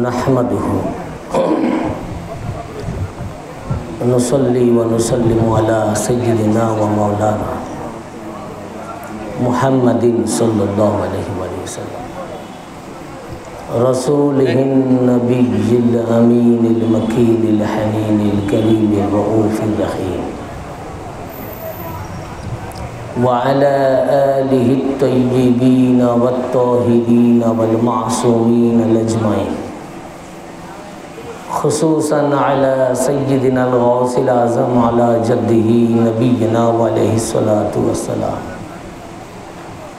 नहमदुहु नुसल्ली व नुसल्लिमु अला सय्यिदिना व मौलाना मुहम्मदिन सल्लल्लाहु अलैहि वसल्लम रसूलिहिन नबिय्यिल अमीनिल मकीनिल हनीनिल करीमिर रऊफिर रहीम व अला आलिहि तय्यिबीन वत्ताहिरीन वल मासूमीन अजमईन खुसूसन अला सय्यिदिना गौसिल आज़म अला जद्दिही नबीना व अलैहिस्सलातु वस्सलाम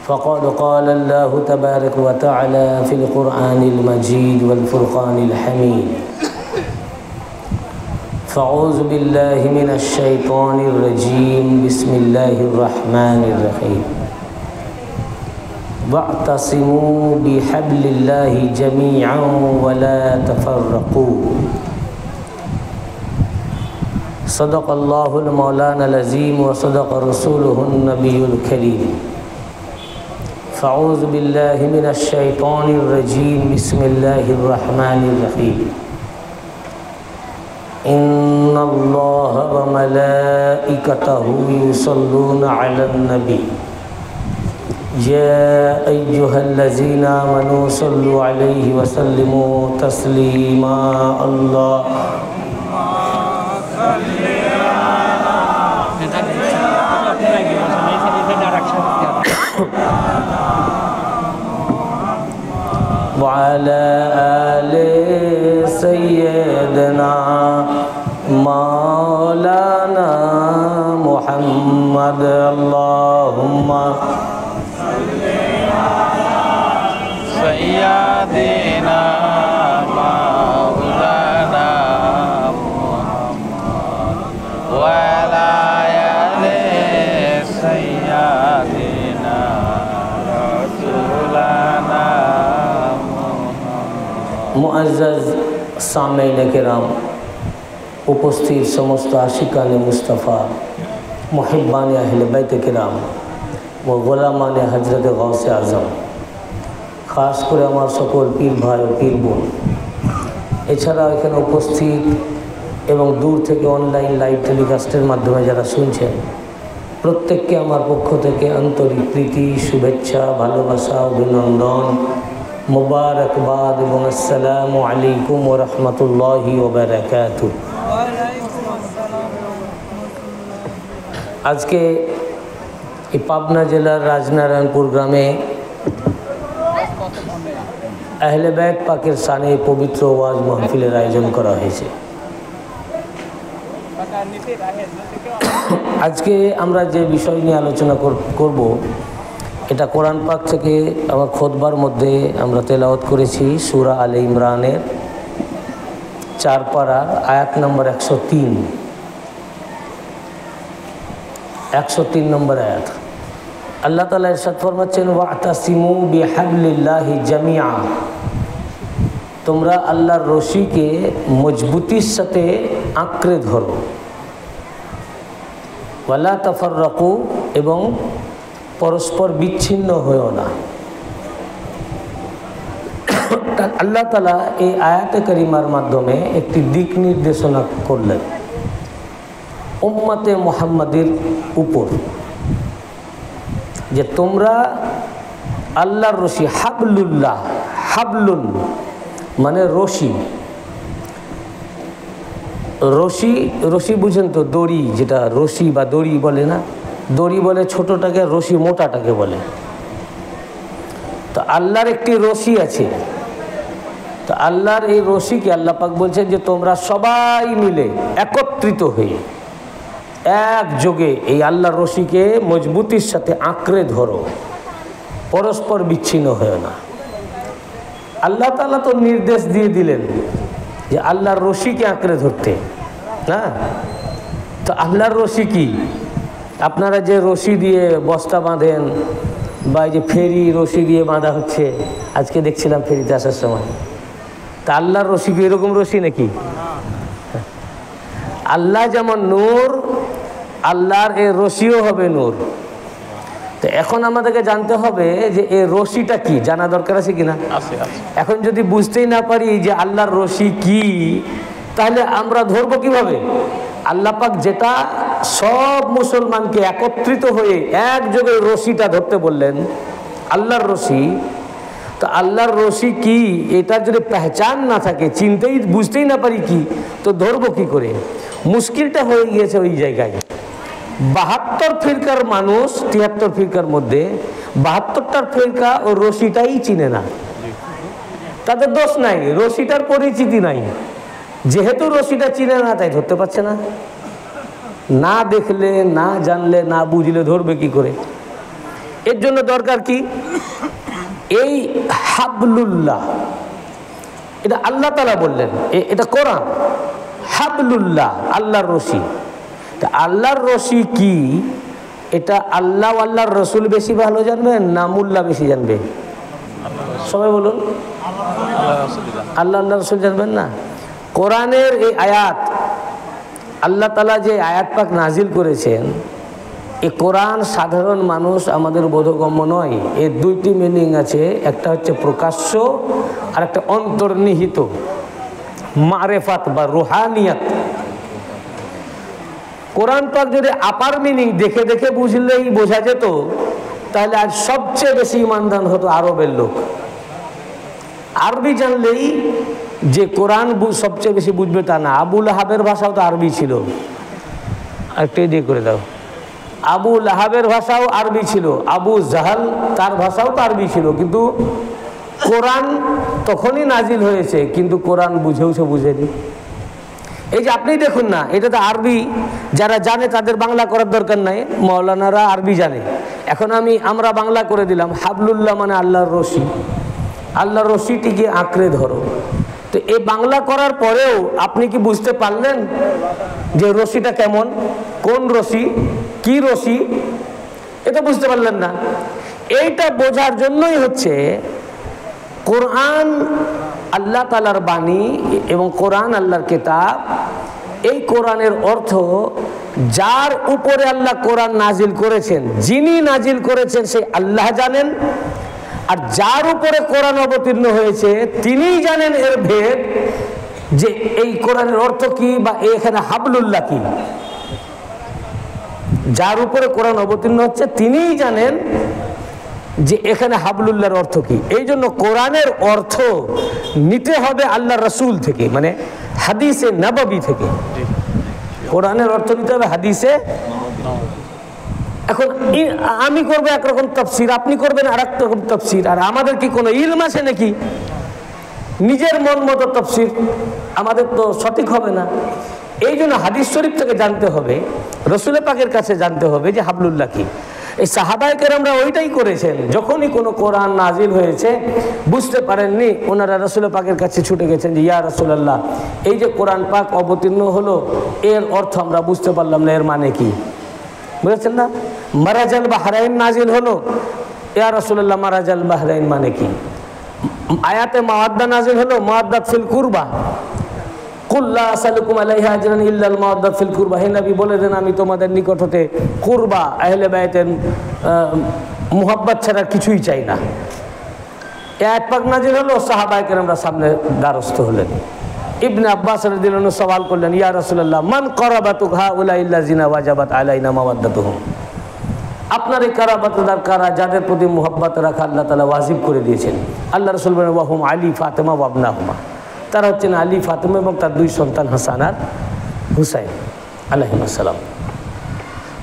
फ़क़द क़ाल अल्लाहु तबारक व तआला फ़िल क़ुरआनिल मजीद वल फ़ुरक़ानिल हमीद फ़अऊज़ु बिल्लाहि मिनश शैतानिर रजीम बिस्मिल्लाहिर रहमानिर रहीम वअतसिमू बिहब्लिल्लाहि जमीअन वला तफ़र्रक़ू सदक़ल्लाहुल मौलानाल अज़ीम व सदक़ रसूलुहुन नबियुल करीम फ़अऊज़ु बिल्लाहि मिनश शैतानिर रजीम बिस्मिल्लाहिर रहमानिर रहीम इन्नल्लाह व मलाइकतहु युसल्लूना अलन नबी या अय्युहल्लज़ीना आमनू सल्लु अलैहि व सल्लिमू तस्लीमा अल्लाहुम्मा सल्लि व अला आलि सय्यदना मौलाना मुहम्मद अल्लाहुम्मा सय्यदना मौलाना मुहम्मद व अला आलि सय्यदना रसूलना मुअज़्ज़ज़ सामीन किराम उपस्थित समस्त आशिकान मुस्तफ़ा मुहिब्बान अहले बैत किराम व गोलामान हजरत गौसे आज़म खास करे आमार सकल पीर भाई और पीर बोन एछाड़ा एखाने उपस्थित एवं दूर थेके अनलाइन लाइव टेलिकास्टेर माध्यमे जारा शुनछेन प्रत्येकके आमार पक्ष थेके आन्तरिक प्रीति शुभेच्छा भालोबासा अभिनंदन मुबारकबाद एवं अस्सलामु आलैकुम व रहमतुल्लाहि व बाराकातुहू। आज के पाबना जिलार राजनारायणपुर ग्रामे अहले बैत पाकेर साने पवित्र ओयाज महफिलेर आयोजन करा हयेछे। आज के आमरा जे विषय निये आलोचना करब এটা কোরআন পাক থেকে আমার খুতবার মধ্যে আমরা তেলাওয়াত করেছি সূরা আলে ইমরানের 4 পারার আয়াত নম্বর 103 নম্বর আয়াত। আল্লাহ তাআলা ইরশাদ ফরমাচ্ছেন ওয়াতাসিমু বিহাবলিল্লাহি জামিআ, তোমরা আল্লাহর রশিকে মজবুতির সাথে আঁকড়ে ধরো, ওয়ালা তাফাররাকু এবং परस्पर विच्छिन्न हो ना। अल्लाह ताला ये आयात करीमार माध्यमे एक दिक निर्देशना करलेन उम्मते मुहम्मदेर ऊपर जे तोमरा आल्लाहर रशी हाबलुल्लाह, हाबलुन माने रशी, रशी रशी बुझें तो दড়ি, जेटा रशी बा दড়ি बोले ना, दড়ি बोले छोटोटाके, रशी मोटाटाके बोले। तो आल्लाहर एकटी रशी आछे, तो आल्लाहर এই রশিকে আল্লাহ পাক বলছেন যে তোমরা সবাই মিলে একত্রিত হয়ে একযোগে এই আল্লাহর রশিকে মজবুতির সাথে আঁকড়ে ধরো, পরস্পর বিচ্ছিন্ন হয় না। আল্লাহ তাআলা তো নির্দেশ দিয়ে দিলেন যে আল্লাহর রশিকে আঁকড়ে ধরতে, না? তো আল্লাহর রশি কি? আপনারা যে রশি দিয়ে বস্তা বাঁধেন বা এই যে ফেরি রশি দিয়ে বাঁধা হচ্ছে, আজকে দেখছিলাম ফেরিতে আসার সময়, তা আল্লাহর রশি কি এরকম রশি নাকি? আল্লাহ যেমন নূর, আল্লাহর এই রশিও হবে নূর। তো এখন আমাদেরকে জানতে হবে যে এই রশিটা কি, জানা দরকার আছে কিনা। আছে আছে। এখন যদি বুঝতেই না পারি যে আল্লাহর রশি কি, তাহলে আমরা ধরবো কিভাবে? আল্লাহ পাক যেটা সব মুসলমানকে একত্রিত হয়ে একযোগে রশিটা ধরতে বললেন, আল্লাহর রশি, তো আল্লাহর রশি কি এটার যদি পেহচান না থাকে, চিনতেই বুঝতেই না পারি কি, তো ধরবো কি করে? মুশকিলটা হয়ে গিয়েছে ওই জায়গায়। 72 ফিরকার মানুষ 73 ফিরকার মধ্যে 72টার ফিরকা ও রশিটাই চিনে না। তাদের দোষ নাই, রশিটার পরিচিতি নাই। যেহেতু রশিটা চিনে না তাই ধরতে পারছে না। না দেখলে, না জানলে, না বুঝলে ধরবে কি করে? এর জন্য দরকার কি? এই হাবলুল্লাহ, এটা আল্লাহ তাআলা বললেন, এটা কোরআন। হাবলুল্লাহ, আল্লাহর রশি। তা আল্লাহর রশি কি, এটা আল্লাহ আল্লাহর রসুল বেশি ভালো জানবেন না মুল্লা বেশি জানবে? সবাই বলুন। আল্লাহ আল্লাহ রসুল জানবেন না? কোরআনের এই আয়াত, আল্লাহ তাআলা যে আয়াত পাক নাজিল করেছেন, এই কোরআন সাধারণ মানুষ আমাদের বোধগম্য নয়। এর দুইটি মিনিং আছে, একটা হচ্ছে প্রকাশ্য আর একটা অন্তর্নিহিত, মারেফাত বা রুহানিয়াত। কোরআন পাক যদি আপার মিনিং দেখে দেখে বুঝলেই বোঝা যেত, তাহলে আজ সবচেয়ে বেশি ইমানদার হতো আরবের লোক। আরবি জানলেই যে কোরআন সবচেয়ে বেশি বুঝবে তা না। আবু লাহাবের ভাষাও তো আরবি ছিল, একটু দিয়ে করে দাও। আবু লাহাবের ভাষাও আরবি ছিল, আবু জাহাল তার ভাষাও তো আরবি ছিল, কিন্তু কোরআন তখনই নাজিল হয়েছে, কিন্তু কোরআন বুঝেও সে বুঝেনি। এই যে আপনি দেখুন না, এটা তো আরবি, যারা জানে তাদের বাংলা করার দরকার নাই, মৌলানারা আরবি জানে। এখন আমরা বাংলা করে দিলাম, হাবলুল্লাহ মানে আল্লাহর রশি, আল্লাহর রশিটিকে আঁকড়ে ধরো। তো এই বাংলা করার পরেও আপনি কি বুঝতে পারলেন যে রশিটা কেমন, কোন রশি, কি রশি? এটা বুঝতে পারলেন না। এইটা বোঝার জন্যই হচ্ছে কোরআন আল্লাহ তাআলার বাণী এবং কোরআন আল্লাহর কিতাব। এই কোরআনের অর্থ যার উপরে আল্লাহ কোরআন নাজিল করেছেন, যিনি নাজিল করেছেন সেই আল্লাহ জানেন, আর যার উপরে কোরআন অবতীর্ণ হয়েছে তিনিই জানেন এর ভেদ, যে এই কোরআনের অর্থ কি বা এখানে হাবলুল্লাহ কি। যার উপরে কোরআন অবতীর্ণ হচ্ছে তিনিই জানেন যে এখানে হাবলুল্লাহর অর্থ কি। এই জন্য কোরআনের অর্থ নিতে হবে আল্লাহ রসুল থেকে, মানে হাদিসে নববী থেকে। কোরআনের অর্থ নিতে হবে হাদিসে। এখন আমি করবো একরকম তাফসীর, আপনি করবেন আর এক রকম তাফসীর, আর আমাদের কি কোনো ইলম আছে নাকি? নিজের মন মতো তাফসীর আমাদের তো সঠিক হবে না। এই জন্য হাদিস শরীফ থেকে জানতে হবে, রসুল পাকের কাছে জানতে হবে যে হাবলুল্লাহ কি। এই সাহাবায়ে কেরামরা ওইটাই করেছেন। যখনই কোনো কোরআন নাজিল হয়েছে বুঝতে পারেননি, ওনারা রসুল পাকের কাছে ছুটে গেছেন যে ইয়া রাসূলুল্লাহ, এই যে কোরআন পাক অবতীর্ণ হলো, এর অর্থ আমরা বুঝতে পারলাম না, এর মানে কি? বুঝেছেন না? মারাজাল বাহরাইন নাজিল হলো, ইয়া রাসূলুল্লাহ মারাজাল বাহরাইন মানে কি? আয়াতে মাওয়াদ্দা নাজিল হলো, মাওয়াদ্দাত ফিল কুরবা, কুল লা আসালুকুম আলাইহি আজরান ইল্লাল মাওয়াদ্দাত ফিল কুরবা। হে নবী বলে দেন, আমি তোমাদের নিকট হতে কুরবা, আহলে বাইতের মুহাব্বত ছাড়া কিছুই চাই না। এই আয়াত পাক নাজিল হলো, সাহাবায়ে কেরামরা সামনে দ্বারস্থ হলেন। ইবনে আব্বাস রাদিয়াল্লাহু আনহু সওয়াল করলেন, ইয়া রাসূলুল্লাহ মান কারাবাতুক হাউলা ইল্লাযিনা ওয়াজাবাত আলাইনা মাওয়াদ্দাতুহুম। আপনার এই কারাবাতদার কারা, যাদের প্রতি মুহাব্বত রাখা আল্লাহ তাআলা ওয়াজিব করে দিয়েছেন। আল্লাহ রাসূল বলেন ওয়াহুম আলী ফাতেমা ওয়া ইবনাহুমা, তারা হচ্ছেন আলী ফাতেমা এবং তার দুই সন্তান হাসান আর হুসাইন আলাইহিস সালাম।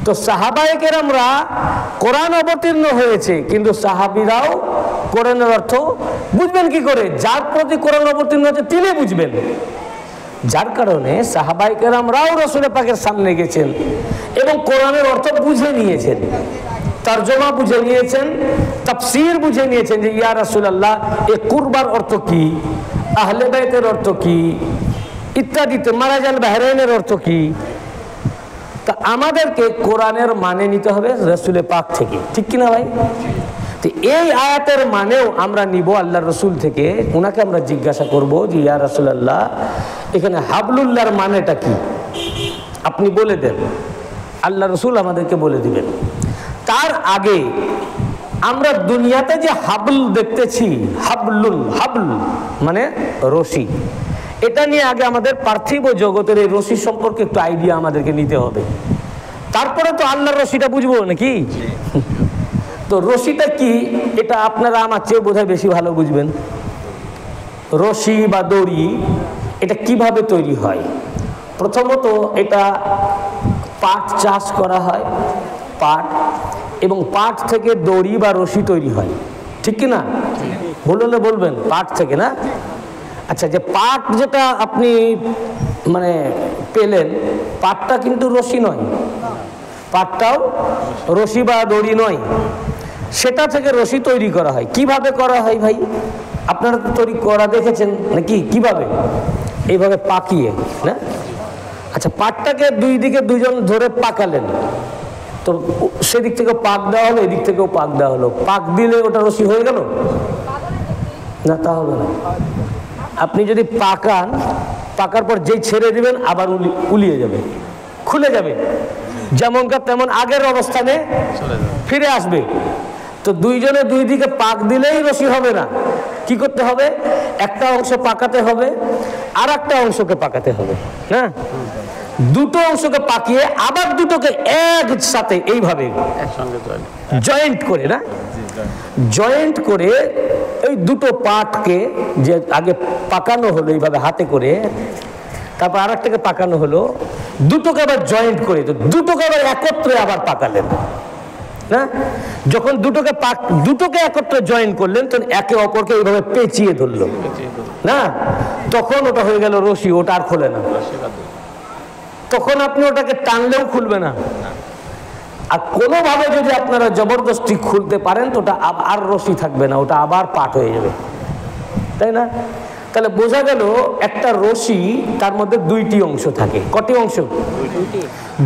তো সাহাবায়ে কেরামরা কোরআন অবতীর্ণ হয়েছে, কিন্তু সাহাবীরাও কোরআনের অর্থ বুঝবেন কি করে? যার প্রতি কোরআন অবতীর্ণ হয়েছে তিনি বুঝবেন। যার কারণে সাহাবায়ে কেরামরাও রাসূল পাকের সামনে গেছেন এবং কোরআনের অর্থ বুঝে নিয়েছেন, তরজমা বুঝে নিয়েছেন, তাফসীর বুঝে নিয়েছেন যে ইয়া রাসূলুল্লাহ এই কুরবার অর্থ কি, আহলে বাইতের অর্থ কি, ইত্যাদিতে, মারাজাল বাহরাইনের অর্থ কি। তা আমাদেরকে কোরআনের মানে নিতে হবে রাসূল পাক থেকে, ঠিক কিনা ভাই? তো এই আয়াতের মানেও আমরা নিব আল্লাহর রসুল থেকে। ওনাকে আমরা জিজ্ঞাসা করব যে ইয়া রাসূলুল্লাহ এখানে হাবলুল্লাহর মানেটা কি, আপনি বলে দেন। আল্লাহ রসুল আমাদেরকে বলে দিবেন। তার আগে আমরা দুনিয়াতে যে হাবল দেখতেছি, হাবল মানে রশি, এটা নিয়ে আগে আমাদের পার্থিব জগতের এই রশি সম্পর্কে একটু আইডিয়া আমাদেরকে নিতে হবে, তারপরে তো আল্লাহর রশিটা বুঝবো নাকি। তো রশিটা কি এটা আপনারা আমার চেয়ে বোধহয় বেশি ভালো বুঝবেন। রশি বা দড়ি এটা কিভাবে তৈরি হয়? প্রথমত এটা পাট চাষ করা হয়, পাট, এবং পাট থেকে দড়ি বা রশি তৈরি হয়, ঠিক কি না? বললে বলবেন পাট থেকে না? আচ্ছা, যে পাট যেটা আপনি মানে পেলেন, পাটটা কিন্তু রশি নয়, পাটটাও রশি বা দড়ি নয়, সেটা থেকে রশি তৈরি করা হয়। কিভাবে করা হয় ভাই? আপনারা তো তৈরি করা দেখেছেন নাকি? কিভাবে? এইভাবে পাকিয়ে না? আচ্ছা, পাটটাকে দুই দিকে দুজন ধরে পাকালেন, তো সেদিক থেকে পাক দেওয়া হলো, এদিক থেকেও পাক দেওয়া হলো, পাক দিলে ওটা রশি হয়ে গেল না? তা হবে না। আপনি যদি পাকান, পাকার পর যেই ছেড়ে দিবেন আবার উলিয়ে যাবে, খুলে যাবে, যেমনকার তেমন আগের অবস্থানে ফিরে আসবে। তো দুইজনে দুই দিকে পাক দিলেই রশি হবে না। কি করতে হবে? একটা অংশ পাকাতে হবে, আর একটা অংশকে পাকাতে হবে, হ্যাঁ, দুটো অংশকে পাকিয়ে আবার দুটোকে একসাথে এইভাবে জয়েন্ট করে না, জয়েন্ট করে এই দুটো পাটকে যে আগে পাকানো হলো এইভাবে হাতে করে, তারপর আর একটাকে পাকানো হলো, দুটোকে আবার জয়েন্ট করে, তো দুটোকে আবার একত্রে আবার পাকালেন না। যখন দুটোকে একত্রে জয়েন করলেন, তখন একে অপরকে এইভাবে পেঁচিয়ে ধরলো না, তখন ওটা হয়ে গেল রশি, ওটা আর খোলে না। তখন আপনি ওটাকে টানলেও খুলবে না। আর কোনোভাবে যদি আপনারা জবরদস্তি খুলতে পারেন তো ওটা আর রশি থাকবে না, ওটা আবার পাট হয়ে যাবে, তাই না? তাহলে বোঝা গেল একটা রশি, তার মধ্যে দুইটি অংশ থাকে। কটি অংশ?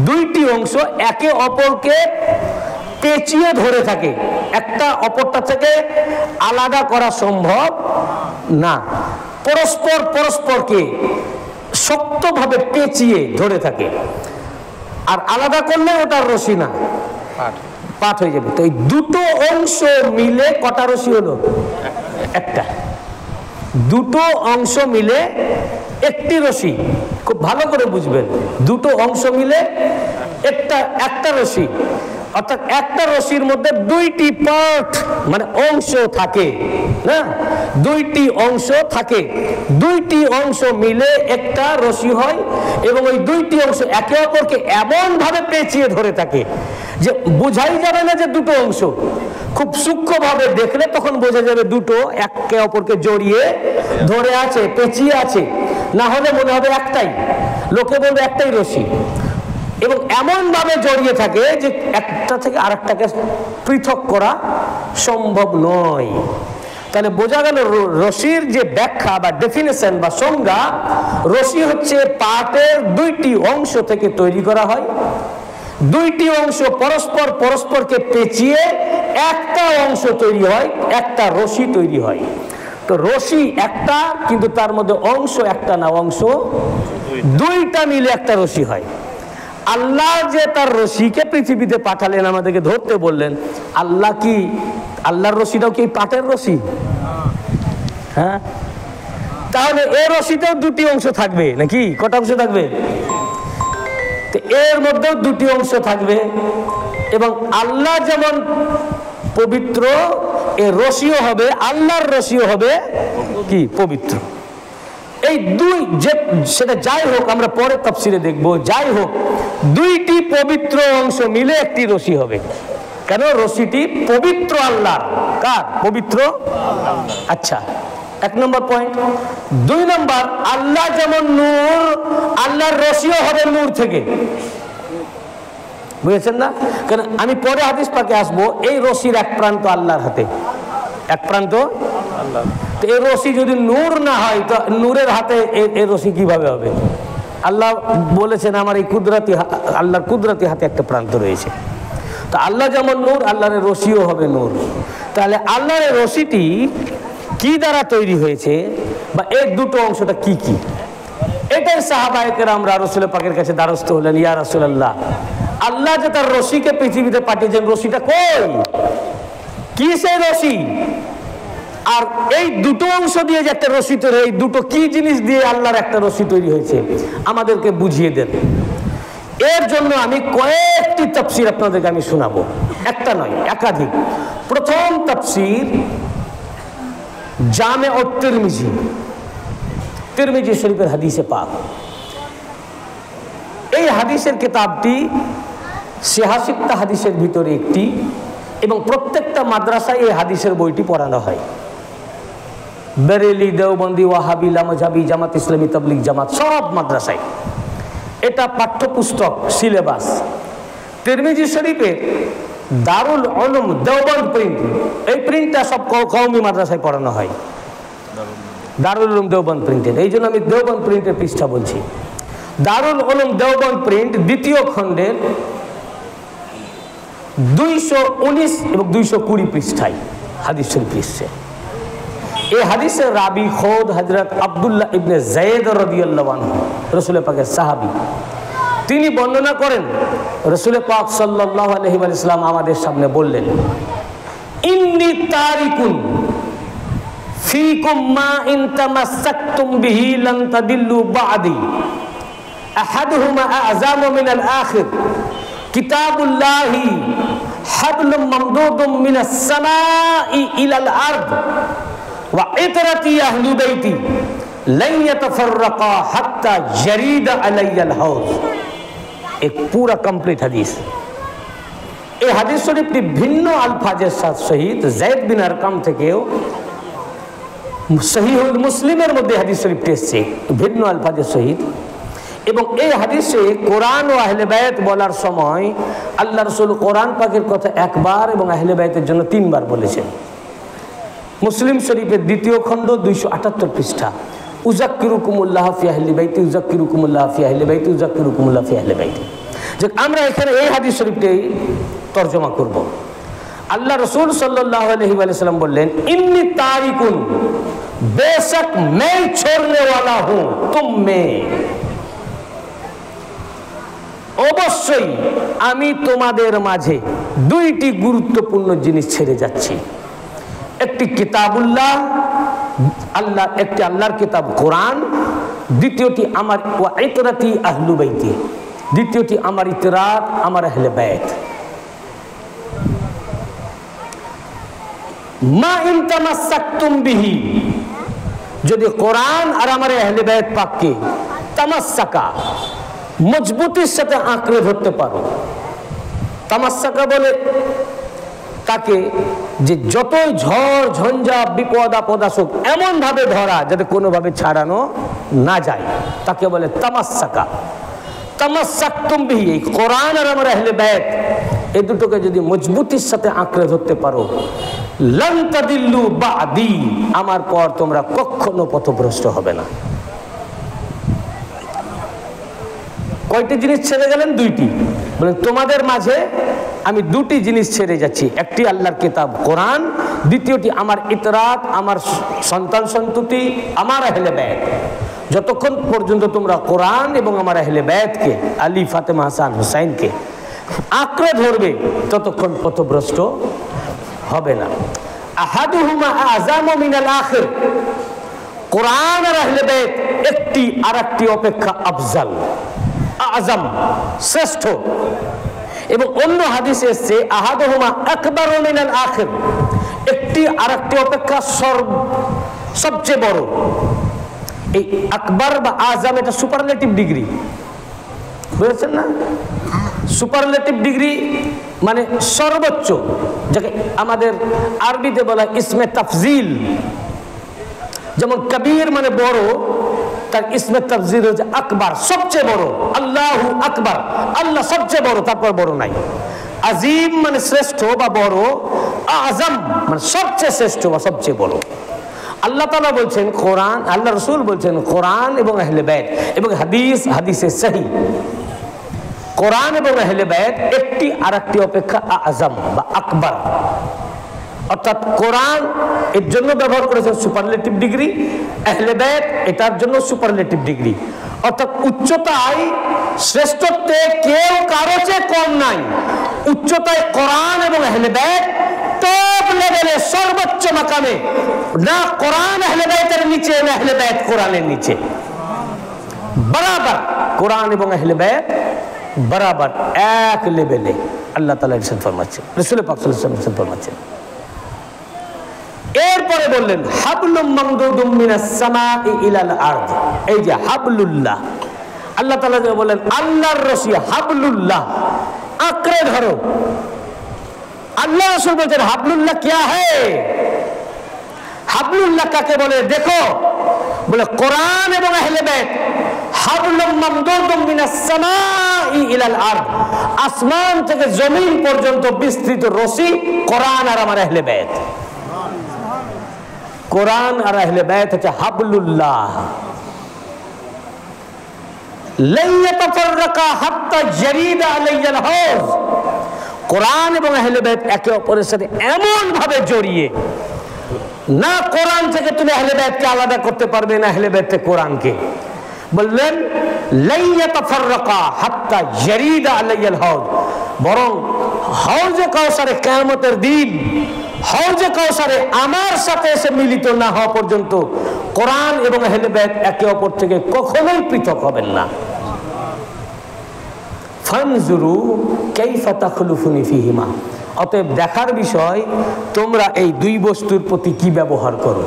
দুইটি অংশ একে অপরকে পেঁচিয়ে ধরে থাকে, একটা অপরটা থেকে আলাদা করা সম্ভব না, পরস্পরকে শক্তভাবে পেঁচিয়ে ধরে থাকে। আর আলাদা করলে ওটা রশি না, পাট হয়ে যাবে। তো এই দুটো অংশ মিলে কটা রশি হলো? একটা। দুটো অংশ মিলে একটি রশি, খুব ভালো করে বুঝবেন, দুটো অংশ মিলে একটা রশি, অর্থাৎ একটা রশির মধ্যে দুইটি পার্ট মানে অংশ থাকে না, দুইটি অংশ থাকে, দুইটি অংশ মিলে একটা রশি হয়, এবং ওই দুইটি অংশ একে অপরকে এমন ভাবে পেঁচিয়ে ধরে থাকে যে বোঝাই যাবে না যে দুটো অংশ। খুব সূক্ষ্মভাবে দেখলে তখন বোঝা যাবে দুটো একে অপরকে জড়িয়ে ধরে আছে, পেঁচিয়ে আছে, না হলে মনে হবে একটাই, লোকে বলবে একটাই রশি। এবং এমন ভাবে জড়িয়ে থাকে যে একটা থেকে আরেকটাকে পৃথক করা সম্ভব নয়। তাহলে বোঝা গেল রশির যে ব্যাখ্যা বা ডেফিনেশন বা সংজ্ঞা, রশি হচ্ছে পাটের দুইটি অংশ থেকে তৈরি করা হয়, দুইটি অংশ পরস্পরকে পেঁচিয়ে একটা অংশ তৈরি হয়, একটা রশি তৈরি হয়। তো রশি একটা, কিন্তু তার মধ্যে অংশ একটা না, অংশ দুইটা মিলে একটা রশি হয়। আল্লাহ যে তার রশিকে পৃথিবীতে পাঠালেন, আমাদেরকে ধরতে বললেন, আল্লাহ কি আল্লাহর রশিটাও কি পাটের রশি? হ্যাঁ, তাহলে এর রশিতেও দুটি অংশ থাকবে নাকি? কটা অংশ থাকবে? এর মধ্যেও দুটি অংশ থাকবে, এবং আল্লাহ যেমন পবিত্র, এর রশিও হবে, আল্লাহর রশিও হবে কি পবিত্র। এই দুই, যে সেটা যাই হোক, আমরা পরে তাফসিরে দেখবো, যাই হোক দুইটি পবিত্র অংশ মিলে একটি রশি হবে। কেন? রশিটি পবিত্র আল্লাহর। কার? পবিত্র আচ্ছা, এক নম্বর পয়েন্ট। দুই নম্বর, আল্লাহ যেমন নূর, আল্লাহর রশিও হবে নূর থেকে। বুঝেছেন না? কেন আমি পরে হাদিস পাকে আসবো, এই রশির এক প্রান্ত আল্লাহর হাতে, এক প্রান্ত আল্লাহ। তো এই রশি যদি নূর না হয়, তো নূরের হাতে এই রশি কিভাবে হবে? আল্লাহ বলেছেন আমার এই কুদরতি, আল্লাহর কুদরতি হাতে একটা প্রান্ত রয়েছে। তো আল্লাহ যেমন নূর, আল্লাহর রশিও হবে নূর। তাহলে আল্লাহর রশিটি কি দ্বারা তৈরি হয়েছে, বা এর দুটো অংশটা কি কি, এটাই সাহাবায়ে কেরামরা রাসূল পাকের কাছে দ্বারস্থ হলেন, ইয়া রাসূলুল্লাহ আল্লাহ যে তার রশিকে পৃথিবীতে পাঠিয়েছেন, রশিটা কই, কি সেই রশি? আর এই দুটো অংশ দিয়ে যে একটা রশি তৈরি, এই দুটো কি জিনিস দিয়ে আল্লাহর একটা রশি তৈরি হয়েছে, আমাদেরকে বুঝিয়ে দেন। এর জন্য আমি কয়েকটি তাফসীর আপনাদেরকে আমি শোনাবো, একটা নয় একাধিক। প্রথম তাফসীর জামে ও তিরমিজি, তিরমিজি শরীফের হাদিসে পাক। এই হাদিসের কিতাবটি ৮৬টা হাদিসের ভিতরে একটি, এবং প্রত্যেকটা মাদ্রাসায় এই হাদিসের বইটি পড়ানো হয়। বেরেলি, দেওবন্দি, ওয়াহাবি, লামাজাবি, জামাত ইসলামী, তাবলিগ জামাত, সব মাদ্রাসায় এটা পাঠ্যপুস্তক, সিলেবাস। তিরমিজি শরীফের দারুল উলুম দেওবন্দ প্রিন্ট, এই প্রিন্টটা সব কওমি মাদ্রাসায় পড়ানো হয়, দারুল উলুম দেওবন্দ প্রিন্টের। এই জন্য আমি দেওবন্দ প্রিন্টের পৃষ্ঠা বলছি। দারুল উলুম দেওবন্দ প্রিন্ট দ্বিতীয় খণ্ডের 219 এবং 220 পৃষ্ঠায় হাদিস শরীফ এসেছে। এই হাদিসের রাবি খোদ হযরত আব্দুল্লাহ ইবনে যায়েদ রাদিয়াল্লাহু আনহু, রাসূল পাকের সাহাবী। তিনি বর্ণনা করেন রাসূল পাক সাল্লাল্লাহু আলাইহি ওয়াসাল্লাম আমাদের সামনে বললেন, ইন্নী তারিকুন ফীকুম মা ইন তামাসসাকতুম বিহি লান তাদিল্লু বা'দি আহাদুহুমা আ'যামু মিনাল আখির কিতাবুল্লাহি হাবলুম মামদুদুম মিনাস সামাই ইলাল আরদ ওয়া ইতরাতি আহলি বাইতি লান ইয়াতাফাররাকা হাত্তা জারিদা আলাইয়াল হাউজ। এক পুরা কমপ্লিট হাদিস। এই হাদিস শরীফটি ভিন্ন আলফাজের সহিত যায়েদ বিন আরকাম থেকেও সহিহুল মুসলিমের মধ্যে হাদিস শরীফটি এসেছে ভিন্ন আলফাজের সহিত। এবং এই হাদিসে কোরআন ও আহলে বায়ত বলার সময় আল্লাহ রাসূল কোরআন পাকের কথা একবার এবং আহলে বায়তের জন্য 3 বার বলেছেন। মুসলিম শরীফের দ্বিতীয় খণ্ড 278 পৃষ্ঠা, উযাক্কিরুকুমুল্লাহ ফি আহলি বাইতি, উযাক্কিরুকুমুল্লাহ ফি আহলি বাইতি, উযাক্কিরুকুমুল্লাহ ফি আহলি বাইতি। যে আমরা এখানে এই হাদিস শরীফটাই তরজমা করব। আল্লাহ রাসূল সাল্লাল্লাহু আলাইহি ওয়াসাল্লাম বললেন, ইন্নী তারিকুন, বেশক मैं छोड़ने वाला हूं तुम में, অবশ্যই আমি তোমাদের মাঝে 2টি গুরুত্বপূর্ণ জিনিস ছেড়ে যাচ্ছি। একটি কিতাবুল্লাহ, আল্লাহ, একটি আল্লাহর কিতাব কোরআন, দ্বিতীয়টি আমার ওয়া ইতরাতি আহলু বাইতি, দ্বিতীয়টি আমার ইতরাত, আমার আহলে বাইত। মা ইন তামাসসাকতুম বিহি, যদি কোরআন আর আমার আহলে বাইত পাককে তামাসসাকা, মজবুতির সাথে আঁকড়ে ধরতে পারো। তামাসসাকা বলে তাকে যে যতই ঝড় ঝঞ্ঝা বিপদ আপদ আসুক এমন ভাবে ধরা যাতে কোনোভাবে ছাড়ানো না যায়, তাকে বলে তামাসসাকা। তামাসসাকতুম বিহি, এই কোরআন আর আমার আহলে বাইত এই দুটোকে যদি মজবুতির সাথে আঁকড়ে ধরতে পারো, লান তাদিল্লু বা'দি, আমার পর তোমরা কখনো পথভ্রষ্ট হবে না। কয়টি জিনিস ছেড়ে গেলেন? 2টি। বলেন তোমাদের মাঝে আমি 2টি জিনিস ছেড়ে যাচ্ছি, একটি আল্লাহর কিতাব কোরআন, দ্বিতীয়টি আমার ইতরাত, আমার সন্তান সন্ততি, আমার আহলে বাইত। যতক্ষণ পর্যন্ত তোমরা কোরআন এবং আমার আহলে বাইতকে, আলী, ফাতেমা, হাসান, হুসাইনকে আঁকড়ে ধরবে, ততক্ষণ পথভ্রষ্ট হবে না। আহাদুহুমা আ'যামু মিনাল আখির, কোরআন আর আহলে বাইত একটি আরেকটি অপেক্ষা আফজাল, আযম, শ্রেষ্ঠ। এবং অন্য হাদিসে এসেছে আহাদুহুমা আকবারু মিনাল আখির, একটি আরেকটি অপেক্ষা সবচেয়ে বড়। এই আকবার বা আযম এটা সুপারলেটিভ ডিগ্রি, বুঝেছেন না? সুপারলেটিভ ডিগ্রি মানে সর্বোচ্চ, যাকে আমাদের আরবিতে বলা ইসমে তাফজিল। যেমন কবির মানে বড়, তার ইসমে তাফজিল হচ্ছে আকবার, সবচেয়ে বড়। আল্লাহু আকবার, আল্লাহ সবচেয়ে বড়, তারপর বড় নাই। আজিম মানে শ্রেষ্ঠ বা বড়, আযম মানে সবচেয়ে শ্রেষ্ঠ বা সবচেয়ে বড়। আল্লাহ তাআলা বলছেন কোরআন, আল্লাহ রাসূল বলছেন কোরআন এবং আহলে বাইত, এবং হাদিসে সহিহ কোরআন এবং আহলে বাইত একটি আরেকটি অপেক্ষা আযম বা আকবার। অর্থাৎ কোরআন এর জন্য ব্যবহার করেছেন সুপারলেটিভ ডিগ্রি, আহলে বাইত এটার জন্য সুপারলেটিভ ডিগ্রি, অর্থাৎ উচ্চতায় শ্রেষ্ঠত্বে কেউ কারো চেয়ে কম নাই। উচ্চতায় কোরআন এবং আহলে বাইত টপ লেভেলে, সর্বোচ্চ মাকামে, না কোরআন আহলে বাইতের নিচে, না আহলে বাইত কোরআনের নিচে, বরাবর কোরআন এবং আহলে বাইত বরাবর এক লেভেলে আল্লাহ তাআলা ইরশাদ ফরমাচ্ছেন, রাসূল পাক সাল্লাল্লাহু আলাইহি ওয়াসাল্লাম ইরশাদ ফরমাচ্ছেন। এরপরে বললেন হাবলুম মামদুদুম মিনাস সামাই ইলাল আরদ। এই যে হাবলুল্লাহ, আল্লাহ তাআলা যে বলেন আল্লাহর রশি হাবলুল্লাহ, আঁকড়ে ধরো। আল্লাহ রাসূল বলছেন হাবলুল্লাহ क्या है? হাবলুল্লাহ কাকে বলে দেখো, বলে কোরআন এবং আহলে বাইত। হাবলুম মামদুদুম মিনাস সামাই ইলাল আরদ, আসমান থেকে জমিন পর্যন্ত বিস্তৃত রশি কোরআন আর আমার আহলে বাইত। কোরআন আর আহলে বাইত হচ্ছে হাবলুল্লাহ। লা ইয়াতাফাররাকা হাত্তা ইয়ারিদা আলাইয়াল হাউজ। কোরআন এবং আহলে বাইত একে অপরের সাথে এমন ভাবে জড়িয়ে, না কোরআন থেকে তুমি আহলে বাইতকে আলাদা করতে পারবে, না আহলে বাইত থেকে কোরআনকে। বললেন লা ইয়াতাফাররাকা হাত্তা ইয়ারিদা আলাইয়াল হাউজ, বরং হাউজে কাউসারে কিয়ামতের দিন হাউজে কাউসারে আমার সাথে এসে মিলিত না হওয়া পর্যন্ত কোরআন এবং আহলে বাইত একে অপর থেকে কখনোই পৃথক হবেন না। ফানজুরু কাইফা তাখলুফুনি ফিহিমা, অতএব দেখার বিষয় তোমরা এই দুই বস্তুর প্রতি কি ব্যবহার করো।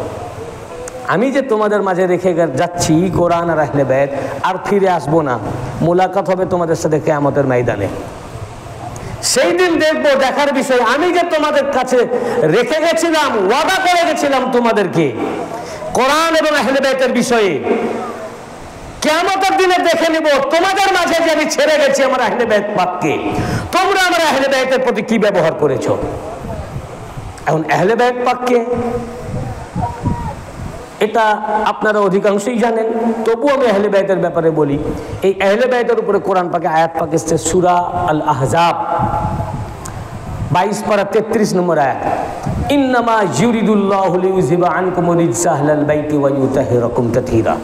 আমি যে তোমাদের মাঝে রেখে যাচ্ছি কোরআন আর আহলে বাইত, আর ফিরে আসবো না, মোলাকাত হবে তোমাদের সাথে কিয়ামতের ময়দানে। সেই দিন দেখবো, দেখার বিষয় আমি যে তোমাদের কাছে রেখে গেছিলাম, ওয়াদা করে গেছিলাম তোমাদেরকে কোরআন এবং আহলে বাইতের বিষয়ে, কিয়ামতের দিনে দেখে নিব তোমাদের মাঝে যে আমি ছেড়ে গেছি আমার আহলে বাইত পাককে, তোমরা আমার আহলে বাইতের প্রতি কি ব্যবহার করেছো। এখন আহলে বাইত পাককে এটা আপনারা অধিকাংশই জানেন, তবু আমি আহলে বাইতের ব্যাপারে বলি। এই আহলে বাইতের উপরে কোরআন পাকে আয়াত পাক এসেছে সূরা আল আহজাব 22 পারা 33 নম্বর আয়াত, ইন্নামা ইউরিদুল্লাহু লিইউযহিবা আনকুম রিজসা আহলাল বাইতি ওয়া ইউতাহিরাকুম তাতহীরা।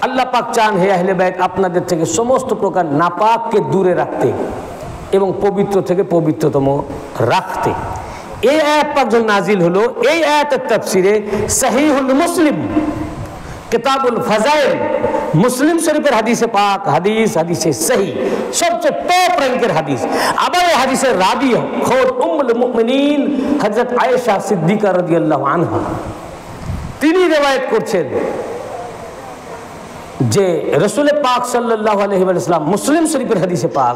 আল্লাহ পাক চান হে আহলে বাইত আপনাদের থেকে সমস্ত প্রকার নাপাককে দূরে রাখতে এবং পবিত্র থেকে পবিত্রতম রাখতে। এই আয়াত পাক যখন নাজিল হলো, এই আয়াতের তাফসিরে সহিহুল মুসলিম কিতাবুল ফাজাইল মুসলিম শরীফের হাদিসে পাক, হাদিসে সহি, সবচেয়ে টপ র্যাঙ্কের হাদিস। আবার এই হাদিসের রাবি খোদ উম্মুল মুমিনিন হযরত আয়েশা সিদ্দিকা রাদিয়াল্লাহু আনহা, তিনি রিওয়ায়াত করছেন যে রাসূল পাক সাল্লাল্লাহু আলাইহি ওয়াসাল্লাম, মুসলিম শরীফের হাদিসে পাক,